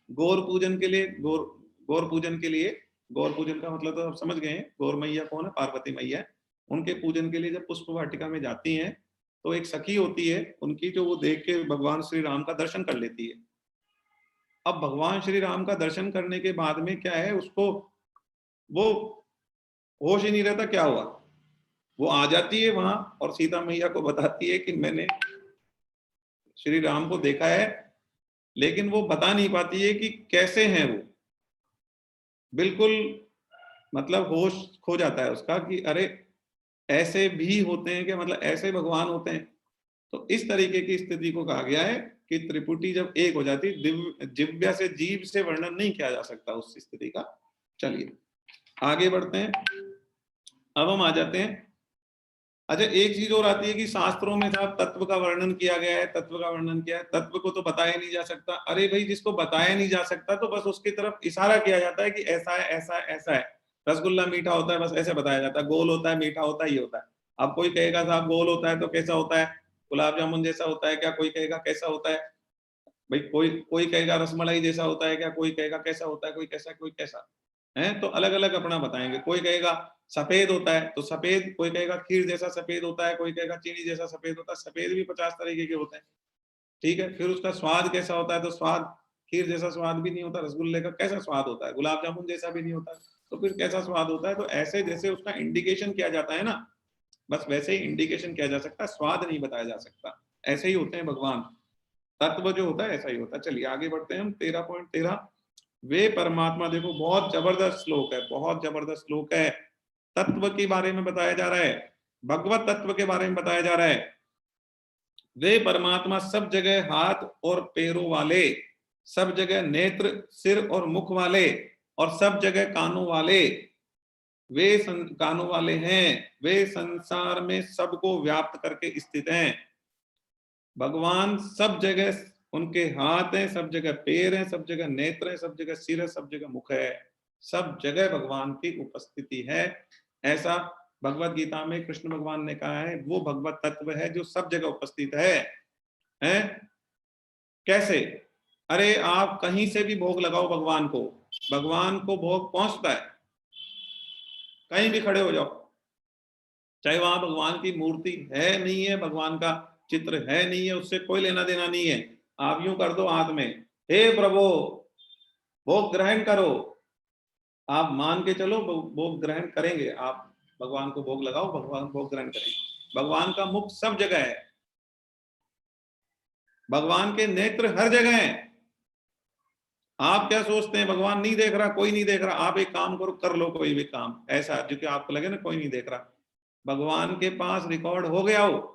गौर पूजन के लिए, गौर पूजन के लिए, गौर पूजन का मतलब तो आप समझ गए हैं, गौर मैया कौन है, पार्वती मैया, उनके पूजन के लिए जब पुष्प वाटिका में जाती हैं तो एक सखी होती है उनकी, जो वो देख के भगवान श्री राम का दर्शन कर लेती है। अब भगवान श्री राम का दर्शन करने के बाद में क्या है, उसको वो होश ही नहीं रहता क्या हुआ, वो आ जाती है वहां और सीता मैया को बताती है कि मैंने श्री राम को देखा है, लेकिन वो बता नहीं पाती है कि कैसे हैं वो, बिल्कुल मतलब होश खो जाता है उसका कि अरे ऐसे भी होते हैं कि मतलब ऐसे भगवान होते हैं। तो इस तरीके की स्थिति को कहा गया है कि त्रिपुटी जब एक हो जाती, दिव्य जिव्या से जीव से वर्णन नहीं किया जा सकता उस स्थिति का। चलिए आगे बढ़ते हैं, अब हम आ जाते हैं। अच्छा, एक चीज और आती है कि शास्त्रों में साहब तत्व का वर्णन किया गया है, तत्व का वर्णन किया है, तत्व को तो बताया नहीं जा सकता। अरे भाई, जिसको बताया नहीं जा सकता तो बस उसकी तरफ इशारा किया जाता है कि ऐसा है ऐसा है ऐसा है। रसगुल्ला मीठा होता है, बस ऐसे बताया जाता है, गोल होता है, मीठा होता है, ये होता है। अब कोई कहेगा साहब गोल होता है तो कैसा होता है, गुलाब जामुन जैसा होता है क्या, कोई कहेगा कैसा होता है भाई, कोई कोई कहेगा रसमलाई जैसा होता है क्या, कोई कहेगा कैसा होता है, कोई कैसा कोई कैसा है, तो अलग अलग अपना बताएंगे। कोई कहेगा सफेद होता है तो सफेद, कोई कहेगा खीर जैसा सफेद होता है, कोई कहेगा चीनी जैसा सफेद होता है। सफेद भी 50 तरीके के होते हैं, ठीक है। फिर उसका स्वाद कैसा होता है, तो स्वाद खीर जैसा स्वाद भी नहीं होता, रसगुल्ले का कैसा स्वाद होता है, गुलाब जामुन जैसा भी नहीं होता, तो फिर कैसा स्वाद होता है। तो ऐसे जैसे उसका इंडिकेशन किया जाता है ना, बस वैसे ही इंडिकेशन किया जा सकता है, स्वाद नहीं बताया जा सकता। ऐसे ही होते हैं भगवान, तत्व जो होता है ऐसा ही होता है। चलिए आगे बढ़ते हैं हम। 13.13 वे परमात्मा, देखो बहुत जबरदस्त श्लोक है, बहुत जबरदस्त श्लोक है। तत्व के बारे में बताया जा रहा है, भगवत तत्व के बारे में बताया जा रहा है। वे परमात्मा सब जगह हाथ और पैरों वाले, सब जगह नेत्र सिर और मुख वाले, और सब जगह कानों वाले, वे कानों वाले हैं, वे संसार में सबको व्याप्त करके स्थित हैं। भगवान सब जगह, उनके हाथ हैं, सब जगह पैर हैं, सब जगह नेत्र हैं, सब जगह सिर है, सब जगह मुख है, सब जगह भगवान की उपस्थिति है। ऐसा भगवत गीता में कृष्ण भगवान ने कहा है, वो भगवत तत्व है जो सब जगह उपस्थित है। हैं? कैसे? अरे आप कहीं से भी भोग लगाओ भगवान को भोग पहुंचता है। कहीं भी खड़े हो जाओ, चाहे वहां भगवान की मूर्ति है नहीं है, भगवान का चित्र है नहीं है, उससे कोई लेना देना नहीं है। आप यूं कर दो हाथ में, हे प्रभु भोग ग्रहण करो, आप मान के चलो भोग ग्रहण करेंगे। आप भगवान को भोग लगाओ, भगवान भोग ग्रहण करेंगे। भगवान का मुख सब जगह है, भगवान के नेत्र हर जगह हैं। आप क्या सोचते हैं भगवान नहीं देख रहा, कोई नहीं देख रहा? आप एक काम करो, कर लो कोई भी काम ऐसा जो कि आपको लगे ना कोई नहीं देख रहा, भगवान के पास रिकॉर्ड हो गया हो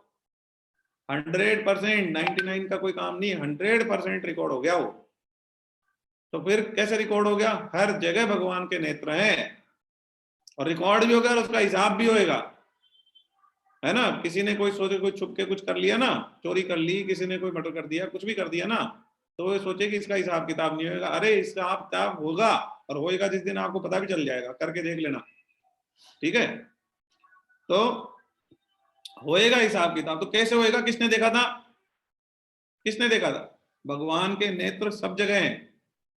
100%, 99 का कोई काम नहीं है, 100% रिकॉर्ड हो गया हो। तो फिर कैसे रिकॉर्ड हो गया? हर जगह भगवान के नेत्र हैं, और रिकॉर्ड भी होगा और उसका हिसाब भी होएगा, है ना। किसी ने कोई सोचे, कोई छुप के कुछ कर लिया ना, चोरी कर ली, किसी ने कोई मर्डर कर दिया, कुछ भी कर दिया ना, तो वो सोचे कि इसका हिसाब किताब नहीं होगा। अरे हिसाब किताब होगा, और होएगा जिस दिन आपको पता भी चल जाएगा, करके देख लेना, ठीक है। तो होएगा हिसाब किताब। तो कैसे होएगा? किसने देखा था? किसने देखा था? भगवान के नेत्र सब जगह हैं।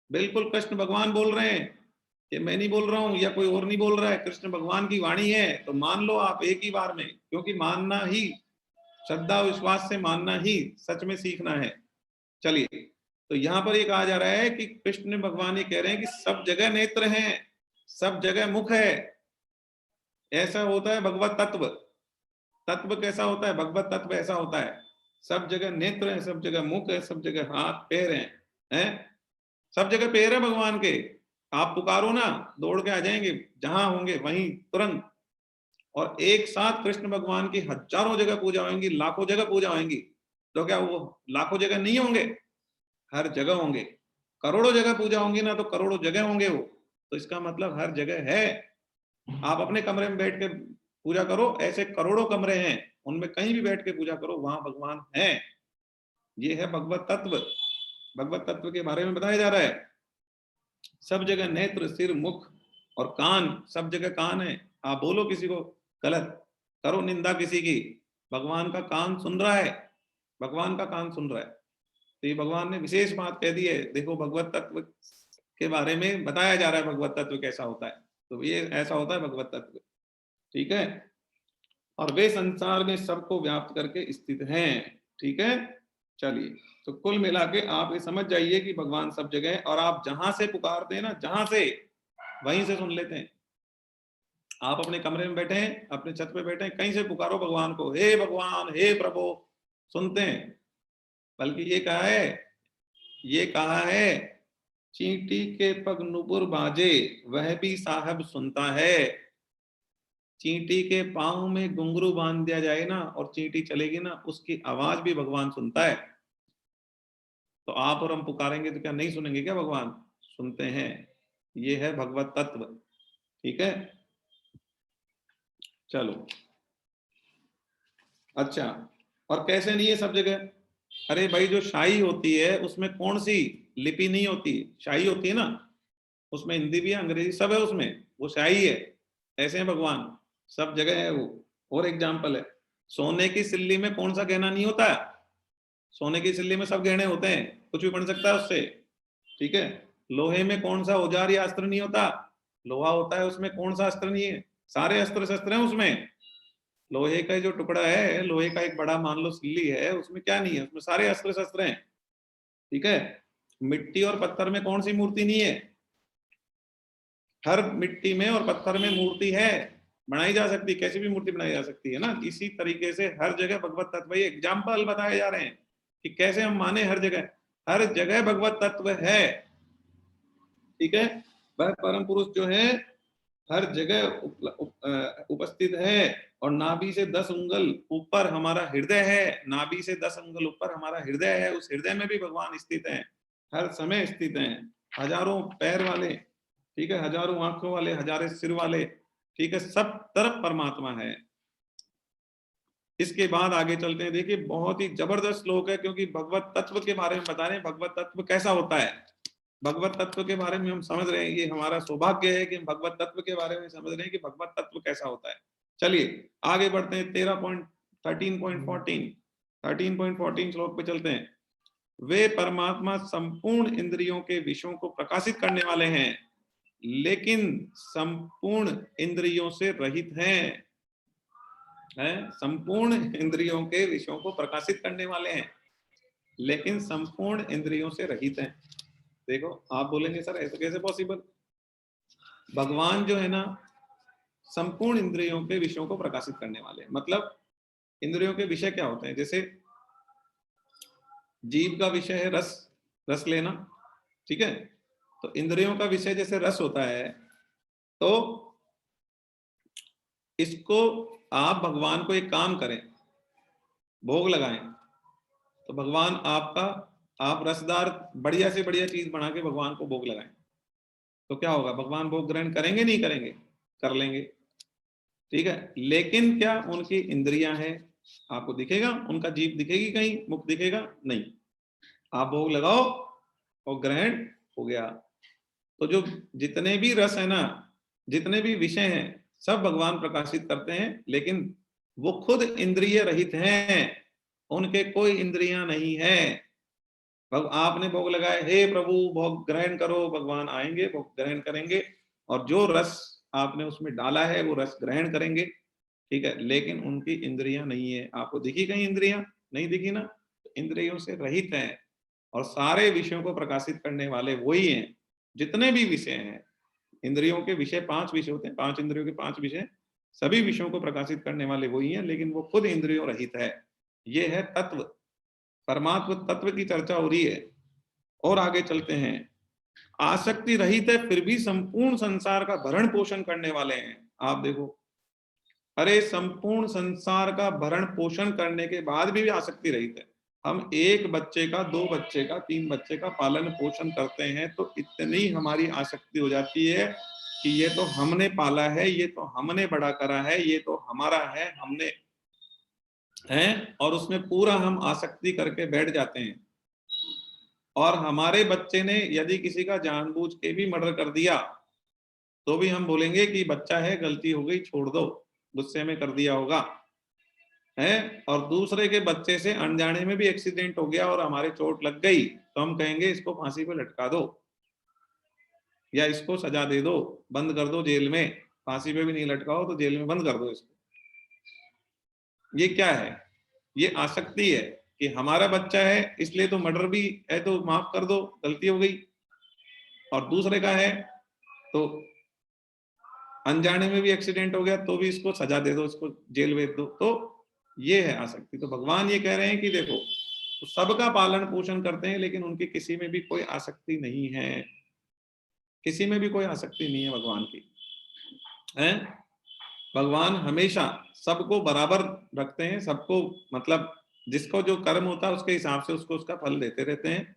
बिल्कुल कृष्ण भगवान बोल रहे हैं, ये मैं नहीं बोल रहा हूं या कोई और नहीं बोल रहा है, कृष्ण भगवान की वाणी है। तो मान लो आप एक ही बार में, क्योंकि मानना ही, श्रद्धा विश्वास से मानना ही सच में सीखना है। चलिए, तो यहां पर ये कहा जा रहा है कि कृष्ण भगवान ये कह रहे हैं कि सब जगह नेत्र हैं, सब जगह मुख है। ऐसा होता है भगवत तत्व। तत्व कैसा होता है? भगवत तत्व ऐसा होता है, सब जगह नेत्र है, सब जगह मुख है, सब जगह हाथ पैर हैं, सब जगह पैर है भगवान के। आप पुकारो ना, दौड़ के आ जाएंगे, जहां होंगे वहीं तुरंत। और एक साथ कृष्ण भगवान की हजारों जगह पूजा होंगी, लाखों जगह पूजा होंगी। तो क्या वो लाखों जगह नहीं होंगे? हर जगह होंगे। करोड़ों जगह पूजा होंगी ना, तो करोड़ों जगह होंगे वो। तो इसका मतलब हर जगह है। आप अपने कमरे में बैठ के पूजा करो, ऐसे करोड़ों कमरे हैं, उनमें कहीं भी बैठ के पूजा करो, वहां भगवान है। ये है भगवत तत्व। भगवत तत्व के बारे में बताया जा रहा है। सब जगह नेत्र, सिर, मुख और कान, सब जगह कान है। आप बोलो किसी को गलत, करो निंदा किसी की, भगवान का कान सुन रहा है, भगवान का कान सुन रहा है। तो ये भगवान ने विशेष बात कह दी है। देखो, भगवत तत्व के बारे में बताया जा रहा है, भगवत तत्व कैसा होता है। तो ये ऐसा होता है भगवत तत्व, ठीक है। और वे संसार में सबको व्याप्त करके स्थित हैं, ठीक है। चलिए, तो कुल मिला के आप ये समझ जाइए कि भगवान सब जगह है, और आप जहां से पुकारते हैं ना, जहां से, वहीं से सुन लेते हैं। आप अपने कमरे में बैठे हैं, अपने छत पे बैठे हैं, कहीं से पुकारो भगवान को, हे भगवान, हे प्रभु, सुनते हैं। बल्कि ये कहा है, चींटी के पग नुपुर बाजे, वह भी साहब सुनता है। चींटी के पांव में घुंघरू बांध दिया जाए ना, और चींटी चलेगी ना, उसकी आवाज भी भगवान सुनता है। तो आप और हम पुकारेंगे तो क्या नहीं सुनेंगे क्या? भगवान सुनते हैं। ये है भगवत तत्व, ठीक है। चलो, अच्छा, और कैसे नहीं है सब जगह? अरे भाई, जो शाही होती है उसमें कौन सी लिपि नहीं होती? शाही होती है ना, उसमें हिंदी भी है, अंग्रेजी सब है उसमें, वो शाही है। ऐसे है भगवान, सब जगह है वो। और एग्जाम्पल है, सोने की सिल्ली में कौन सा गहना नहीं होता है? सोने की सिल्ली में सब गहने होते हैं, कुछ भी बन सकता है उससे, ठीक है। लोहे में कौन सा औजार या अस्त्र नहीं होता? लोहा होता है, उसमें कौन सा अस्त्र नहीं है? सारे अस्त्र शस्त्र हैं उसमें। लोहे का जो टुकड़ा है, लोहे का एक बड़ा मान लो सिल्ली है, उसमें क्या नहीं है? उसमें सारे अस्त्र शस्त्र हैं, ठीक है। मिट्टी और पत्थर में कौन सी मूर्ति नहीं है? हर मिट्टी में और पत्थर में मूर्ति है, बनाई जा सकती, कैसी भी मूर्ति बनाई जा सकती है ना। इसी तरीके से हर जगह भगवत तत्व, ये एग्जाम्पल बताए जा रहे हैं कि कैसे हम माने। हर जगह भगवत तत्व है, ठीक है। वह परम पुरुष जो है हर जगह उपस्थित है। और नाभि से 10 उंगल ऊपर हमारा हृदय है, नाभि से 10 उंगल ऊपर हमारा हृदय है, उस हृदय में भी भगवान स्थित हैं, हर समय स्थित हैं। हजारों पैर वाले, ठीक है, हजारों आंखों वाले, हजारों सिर वाले, ठीक है, सब तरफ परमात्मा है। इसके बाद आगे चलते हैं। देखिए, बहुत ही जबरदस्त श्लोक है, क्योंकि भगवत तत्व के बारे में बता रहे हैं, भगवत तत्व कैसा होता है। भगवत तत्व के बारे में हम समझ रहे हैं, ये हमारा सौभाग्य है कि हम भगवत तत्व के बारे में समझ रहे हैं कि भगवत तत्व कैसा होता है। चलिए आगे बढ़ते हैं, 13.14 श्लोक पे चलते हैं। वे परमात्मा संपूर्ण इंद्रियों के विषयों को प्रकाशित करने वाले हैं, लेकिन संपूर्ण इंद्रियों से रहित हैं। संपूर्ण इंद्रियों के विषयों को प्रकाशित करने वाले हैं, लेकिन संपूर्ण इंद्रियों से रहित हैं। देखो, आप बोलेंगे सर ऐसे कैसे पॉसिबल? भगवान जो है ना, संपूर्ण इंद्रियों के विषयों को प्रकाशित करने वाले हैं। मतलब इंद्रियों के विषय क्या होते हैं? जैसे जीव का विषय है रस, रस लेना, ठीक है। तो इंद्रियों का विषय जैसे रस होता है, तो इसको आप भगवान को एक काम करें, भोग लगाएं, तो भगवान आपका आप रसदार बढ़िया से बढ़िया चीज बना के भगवान को भोग लगाएं, तो क्या होगा, भगवान भोग ग्रहण करेंगे नहीं करेंगे, कर लेंगे, ठीक है। लेकिन क्या उनकी इंद्रियां हैं, आपको दिखेगा, उनका जीभ दिखेगी कहीं, मुख दिखेगा नहीं, आप भोग लगाओ और ग्रहण हो गया। तो जो जितने भी रस है ना, जितने भी विषय हैं, सब भगवान प्रकाशित करते हैं, लेकिन वो खुद इंद्रिय रहित हैं, उनके कोई इंद्रियां नहीं है। आपने भोग लगाए, हे प्रभु भोग ग्रहण करो, भगवान आएंगे भोग ग्रहण करेंगे, और जो रस आपने उसमें डाला है वो रस ग्रहण करेंगे, ठीक है। लेकिन उनकी इंद्रियां नहीं है, आपको दिखी कहीं इंद्रियां, नहीं दिखी ना, इंद्रियों से रहित हैं, और सारे विषयों को प्रकाशित करने वाले वही हैं। जितने भी विषय हैं, इंद्रियों के विषय 5 विषय होते हैं, 5 इंद्रियों के 5 विषय, सभी विषयों को प्रकाशित करने वाले वही हैं, लेकिन वो खुद इंद्रियों रहित है। ये है तत्व, परमात्मा तत्व की चर्चा हो रही है। और आगे चलते हैं, आसक्ति रहित है फिर भी संपूर्ण संसार का भरण पोषण करने वाले हैं। आप देखो, अरे संपूर्ण संसार का भरण पोषण करने के बाद भी आसक्ति रहित है। हम एक बच्चे का, 2 बच्चे का, 3 बच्चे का पालन पोषण करते हैं तो इतनी हमारी आसक्ति हो जाती है कि ये तो हमने पाला है, ये तो हमने बड़ा करा है, ये तो हमारा है, हमने है, और उसमें पूरा हम आसक्ति करके बैठ जाते हैं। और हमारे बच्चे ने यदि किसी का जानबूझ के भी मर्डर कर दिया तो भी हम बोलेंगे कि बच्चा है, गलती हो गई, छोड़ दो, गुस्से में कर दिया होगा, है। और दूसरे के बच्चे से अनजाने में भी एक्सीडेंट हो गया और हमारे चोट लग गई तो हम कहेंगे इसको फांसी पे लटका दो, या इसको सजा दे दो, बंद कर दो जेल में, फांसी पे भी नहीं लटकाओ तो जेल में बंद कर दो इसको। ये क्या है, ये आसक्ति है कि हमारा बच्चा है इसलिए तो मर्डर भी है तो माफ कर दो, गलती हो गई, और दूसरे का है तो अनजाने में भी एक्सीडेंट हो गया तो भी इसको सजा दे दो, इसको जेल भेज दो। तो ये है आसक्ति। तो भगवान ये कह रहे हैं कि देखो, तो सबका पालन पोषण करते हैं लेकिन उनकी किसी में भी कोई आसक्ति नहीं है, किसी में भी कोई आसक्ति नहीं है भगवान की, है। भगवान हमेशा सबको बराबर रखते हैं, सबको, मतलब जिसको जो कर्म होता है उसके हिसाब से उसको उसका फल देते रहते हैं,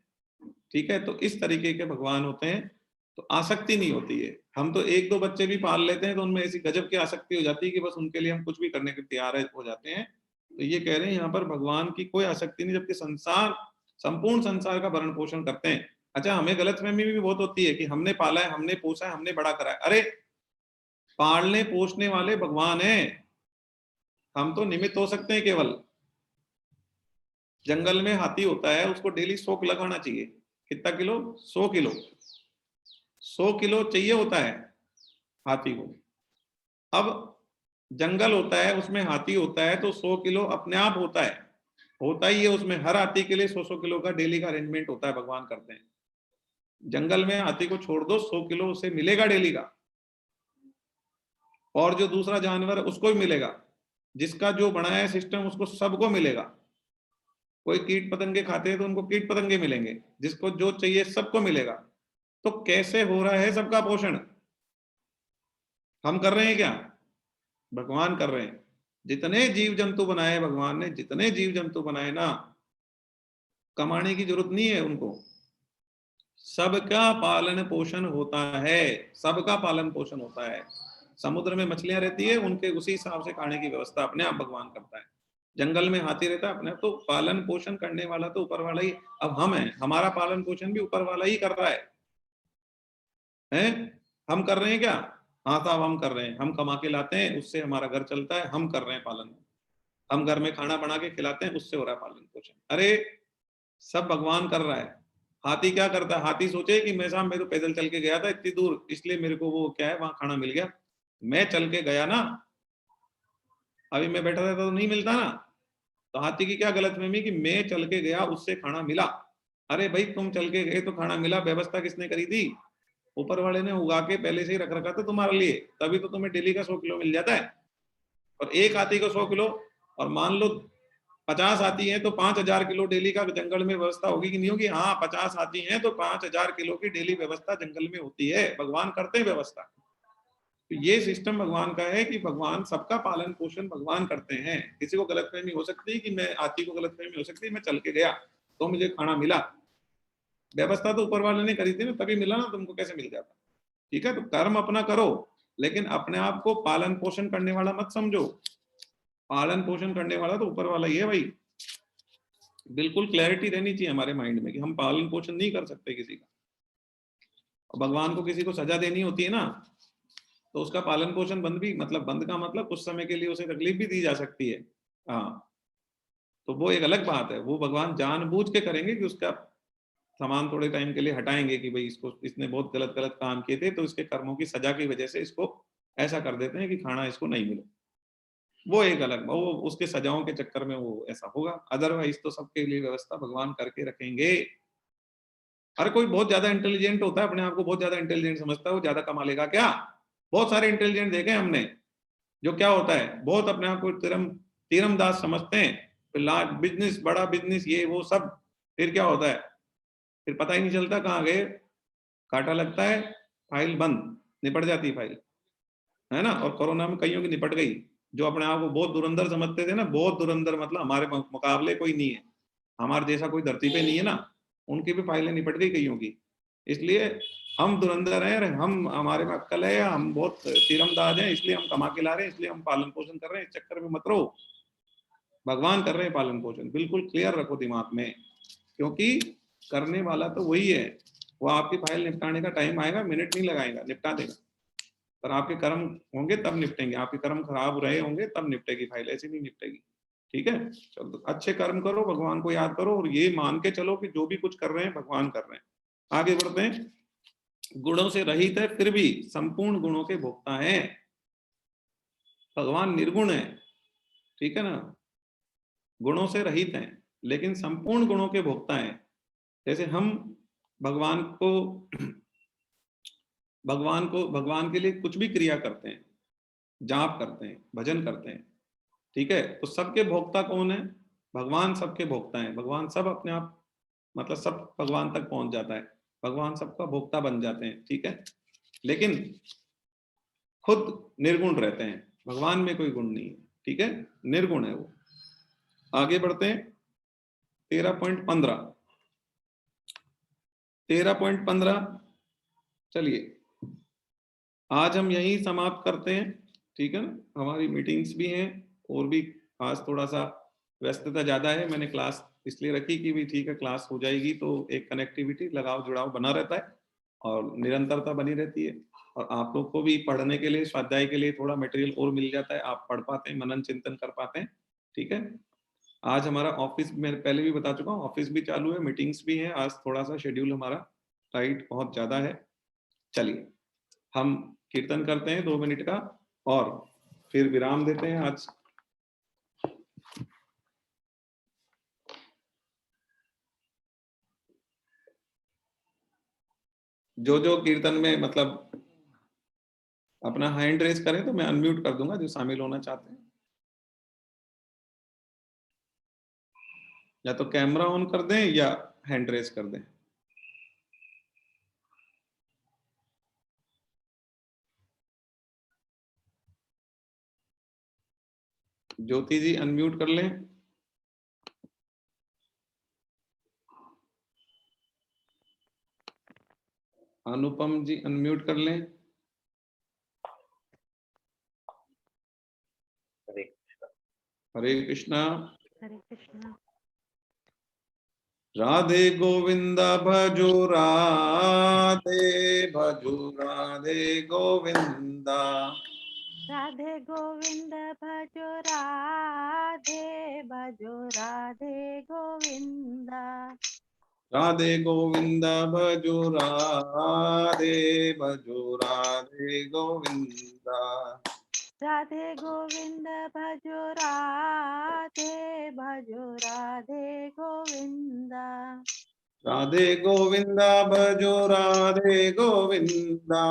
ठीक है। तो इस तरीके के भगवान होते हैं, तो आसक्ति नहीं होती है। हम तो 1-2 बच्चे भी पाल लेते हैं तो उनमें ऐसी गजब की आसक्ति हो जाती है कि बस उनके लिए हम कुछ भी करने के तैयार हो जाते हैं। तो ये कह रहे हैं यहाँ पर भगवान की कोई आसक्ति नहीं, जबकि संसार, संपूर्ण संसार का भरण पोषण करते हैं। अच्छा, हमें गलतफहमी भी बहुत होती है कि हमने पाला है, हमने पोसा है, हमने बड़ा करा है। अरे पालने पोषने वाले भगवान हैं, हम तो निमित्त हो सकते हैं केवल। जंगल में हाथी होता है, उसको डेली 100 लगाना चाहिए, कितना किलो, 100 किलो, 100 किलो चाहिए होता है हाथी को। अब जंगल होता है, उसमें हाथी होता है, तो 100 किलो अपने आप होता ही है उसमें। हर हाथी के लिए 100 किलो का डेली का अरेंजमेंट होता है, भगवान करते हैं। जंगल में हाथी को छोड़ दो, 100 किलो उसे मिलेगा डेली का, और जो दूसरा जानवर है उसको भी मिलेगा, जिसका जो बनाया सिस्टम उसको सबको मिलेगा। कोई कीट पतंगे खाते हैं तो उनको कीट पतंगे मिलेंगे, जिसको जो चाहिए सबको मिलेगा। तो कैसे हो रहा है सबका पोषण, हम कर रहे हैं क्या, भगवान कर रहे हैं। जितने जीव जंतु बनाए भगवान ने, जितने जीव जंतु बनाए ना, कमाने की जरूरत नहीं है उनको, सबका पालन पोषण होता है, सबका पालन पोषण होता है। समुद्र में मछलियां रहती है, उनके उसी हिसाब से खाने की व्यवस्था अपने आप भगवान करता है। जंगल में हाथी रहता है अपने आप, तो पालन पोषण करने वाला तो ऊपर वाला ही। अब हम हैं, हमारा पालन पोषण भी ऊपर वाला ही कर रहा है? हम कर रहे हैं क्या? हाँ साहब, हम कर रहे हैं, हम कमा के लाते हैं, उससे हमारा घर चलता है, हम कर रहे हैं पालन। हम घर में खाना बना के खिलाते हैं, उससे हो रहा है पालन पोषण। अरे सब भगवान कर रहा है। हाथी क्या करता है, हाथी सोचे कि मैं साहब, मैं तो पैदल चल के गया था इतनी दूर, इसलिए मेरे को वो क्या है वहां खाना मिल गया। मैं चल के गया ना, अभी मैं बैठा रहता तो नहीं मिलता ना। तो हाथी की क्या गलतफहमी कि मैं चल के गया उससे खाना मिला। अरे भाई, तुम चल के गए तो खाना मिला, व्यवस्था किसने करी थी? ऊपर वाले ने उगा के पहले से ही रख रखा था तुम्हारे लिए, तभी तो तुम्हें डेली का 100 किलो मिल जाता है। और एक हाथी को 100 किलो, और मान लो 50 हाथी हैं तो 5000 किलो डेली का जंगल में व्यवस्था होगी कि नहीं होगी? हाँ, 50 हाथी हैं तो 5000 किलो की डेली व्यवस्था जंगल में होती है, भगवान करते हैं व्यवस्था। तो ये सिस्टम भगवान का है कि भगवान सबका पालन पोषण भगवान करते हैं। किसी को गलतफहमी हो सकती है कि मैं, हाथी को गलतफहमी हो सकती है मैं चल के गया तो मुझे खाना मिला, व्यवस्था तो ऊपर वाले ने करी थी ना, तभी मिला ना तुमको, कैसे मिल जाता? ठीक है, तो कर्म अपना करो, लेकिन अपने आप को पालन पोषण करने वाला मत समझो। पालन पोषण करने वाला तो ऊपर वाला ही है भाई। बिल्कुल क्लैरिटी रहनी चाहिए हमारे माइंड में कि हम पालन पोषण नहीं कर सकते किसी का। भगवान को किसी को सजा देनी होती है ना, तो उसका पालन पोषण बंद भी, मतलब बंद का मतलब कुछ समय के लिए उसे तकलीफ भी दी जा सकती है। हाँ, तो वो एक अलग बात है, वो भगवान जानबूझ के करेंगे कि उसका सामान थोड़े टाइम के लिए हटाएंगे कि भाई इसको, इसने बहुत गलत गलत काम किए थे, तो इसके कर्मों की सजा की वजह से इसको ऐसा कर देते हैं कि खाना इसको नहीं मिले। वो एक अलग, वो उसके सजाओं के चक्कर में वो ऐसा होगा, अदरवाइज तो सबके लिए व्यवस्था भगवान करके रखेंगे। हर कोई बहुत ज्यादा इंटेलिजेंट होता है, अपने आप को बहुत ज्यादा इंटेलिजेंट समझता है, वो ज्यादा कमा लेगा क्या? बहुत सारे इंटेलिजेंट देखे हमने, जो क्या होता है, बहुत अपने आप को तीरमदास समझते हैं, फिर लार्ज बिजनेस, बड़ा बिजनेस, ये वो सब, फिर क्या होता है, फिर पता ही नहीं चलता कहाँ गए, काटा लगता है, फाइल बंद, निपट जाती है फाइल, है ना। और कोरोना में कईयों की निपट गई, जो अपने आप को बहुत धुरंधर समझते थे ना, बहुत धुरंधर, मतलब हमारे मुकाबले कोई नहीं है, हमारे जैसा कोई धरती पे नहीं है ना, उनकी भी फाइलें निपट गई कईयों की। इसलिए हम धुरंधर हैं, हम, हमारे में अक्ल है, हम बहुत तीरमदाज हैं, इसलिए हम कमा के ला रहे हैं, इसलिए हम पालन पोषण कर रहे हैं, इस चक्कर में मत रहो। भगवान कर रहे हैं पालन पोषण, बिल्कुल क्लियर रखो दिमाग में, क्योंकि करने वाला तो वही है। वो आपकी फाइल निपटाने का टाइम आएगा, मिनट नहीं लगाएगा, निपटा देगा, पर आपके कर्म होंगे तब निपटेंगे, आपके कर्म खराब रहे होंगे तब निपटेगी फाइल, ऐसी नहीं निपटेगी। ठीक है, चलो अच्छे कर्म करो, भगवान को याद करो, और ये मान के चलो कि जो भी कुछ कर रहे हैं भगवान कर रहे हैं। आगे बढ़ते हैं। गुणों से रहित है फिर भी संपूर्ण गुणों के भोक्ता है। भगवान निर्गुण है, ठीक है ना, गुणों से रहित हैं, लेकिन संपूर्ण गुणों के भोक्ता हैं। जैसे हम भगवान को भगवान के लिए कुछ भी क्रिया करते हैं, जाप करते हैं, भजन करते हैं, ठीक है, तो सबके भोक्ता कौन है? भगवान सबके भोक्ता है। भगवान सब अपने आप, मतलब सब भगवान तक पहुंच जाता है, भगवान सबका भोक्ता बन जाते हैं, ठीक है, लेकिन खुद निर्गुण रहते हैं, भगवान में कोई गुण नहीं है, ठीक है, निर्गुण है वो। आगे बढ़ते हैं। 13.15 13.15, चलिए आज हम यहीं समाप्त करते हैं, ठीक है ना, हमारी मीटिंग्स भी हैं, और भी आज थोड़ा सा व्यस्तता ज्यादा है, मैंने क्लास इसलिए रखी कि भी ठीक है, क्लास हो जाएगी तो एक कनेक्टिविटी, लगाव जुड़ाव बना रहता है और निरंतरता बनी रहती है, और आप लोग को भी पढ़ने के लिए, स्वाध्याय के लिए थोड़ा मटेरियल और मिल जाता है, आप पढ़ पाते हैं, मनन चिंतन कर पाते हैं, ठीक है। आज हमारा ऑफिस, मैं पहले भी बता चुका हूँ, ऑफिस भी चालू है, मीटिंग्स भी हैं, आज थोड़ा सा शेड्यूल हमारा टाइट बहुत ज्यादा है। चलिए हम कीर्तन करते हैं 2 मिनट का, और फिर विराम देते हैं आज। जो जो कीर्तन में मतलब अपना हैंड रेज करें तो मैं अनम्यूट कर दूंगा, जो शामिल होना चाहते हैं, या तो कैमरा ऑन कर दें या हैंड रेज कर दें। ज्योति जी अनम्यूट कर लें। अनुपम जी अनम्यूट कर लें। हरे कृष्णा। हरे कृष्णा। राधे गोविंद भजो राधे, भजो राधे गोविंदा, राधे गोविंद भजो राधे, भजो राधे गोविंदा, राधे गोविंद भजो राधे, भजो राधे गोविंदा, राधे गोविंद भजो राधे, भजो राधे गोविंदा, राधे गोविंद भजो राधे गोविंदा,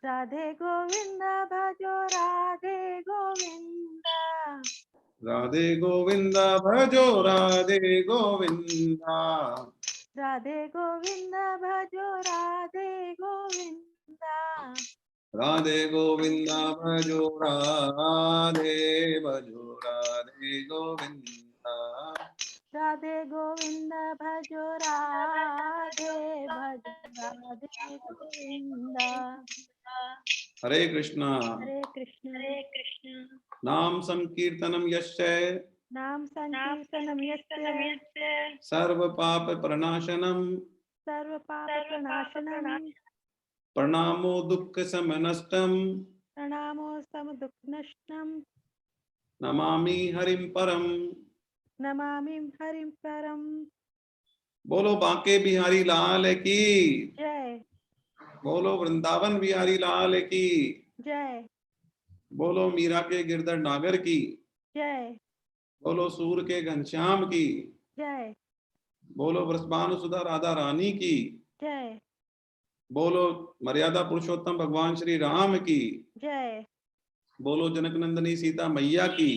राधे गोविंद भजो राधे गोविंदा, राधे गोविंद भजो राधे गोविंदा, राधे गोविंद भजो राधे गोविंदा, राधे गोविंद भजो राधे, भजो राधे गोविंदा, राधे गोविंद भजो राधे भज राधे गोविंद। हरे कृष्णा हरे कृष्ण। नाम संकीर्तनम यस्य नाम संकीर्तनम यस्य सर्व पाप प्रणाशनम सर्व पाप प्रणाशनम प्रणामो दुःख समनष्टम प्रणामो सम दुख नष्टम नमामि हरिम परम। नमामि हरिं परम। बोलो बांके बिहारी लाल की, जय बोलो वृंदावन बिहारी लाल की, जय बोलो मीरा के गिरधर नागर की, जय बोलो सूर के घनश्याम की, जय बोलो वृषभानु सुधा राधा रानी की, जय बोलो मर्यादा पुरुषोत्तम भगवान श्री राम की, जय बोलो जनक नंदनी सीता मैया की,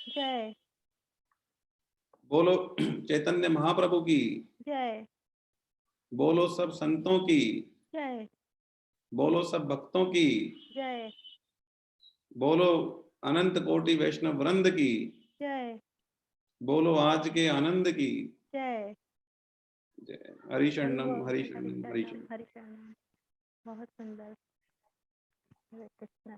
जय बोलो चैतन्य महाप्रभु की, जय बोलो सब संतों की, जय बोलो सब भक्तों की, जय बोलो अनंत कोटि वैष्णव वृंद की, जय बोलो आज के आनंद की। जय। जय हरि हरि शरणम बोल, हरि हरि शरणम हरि चरणम शरणम। हरि चरणम। बहुत सुंदर। हरे कृष्ण।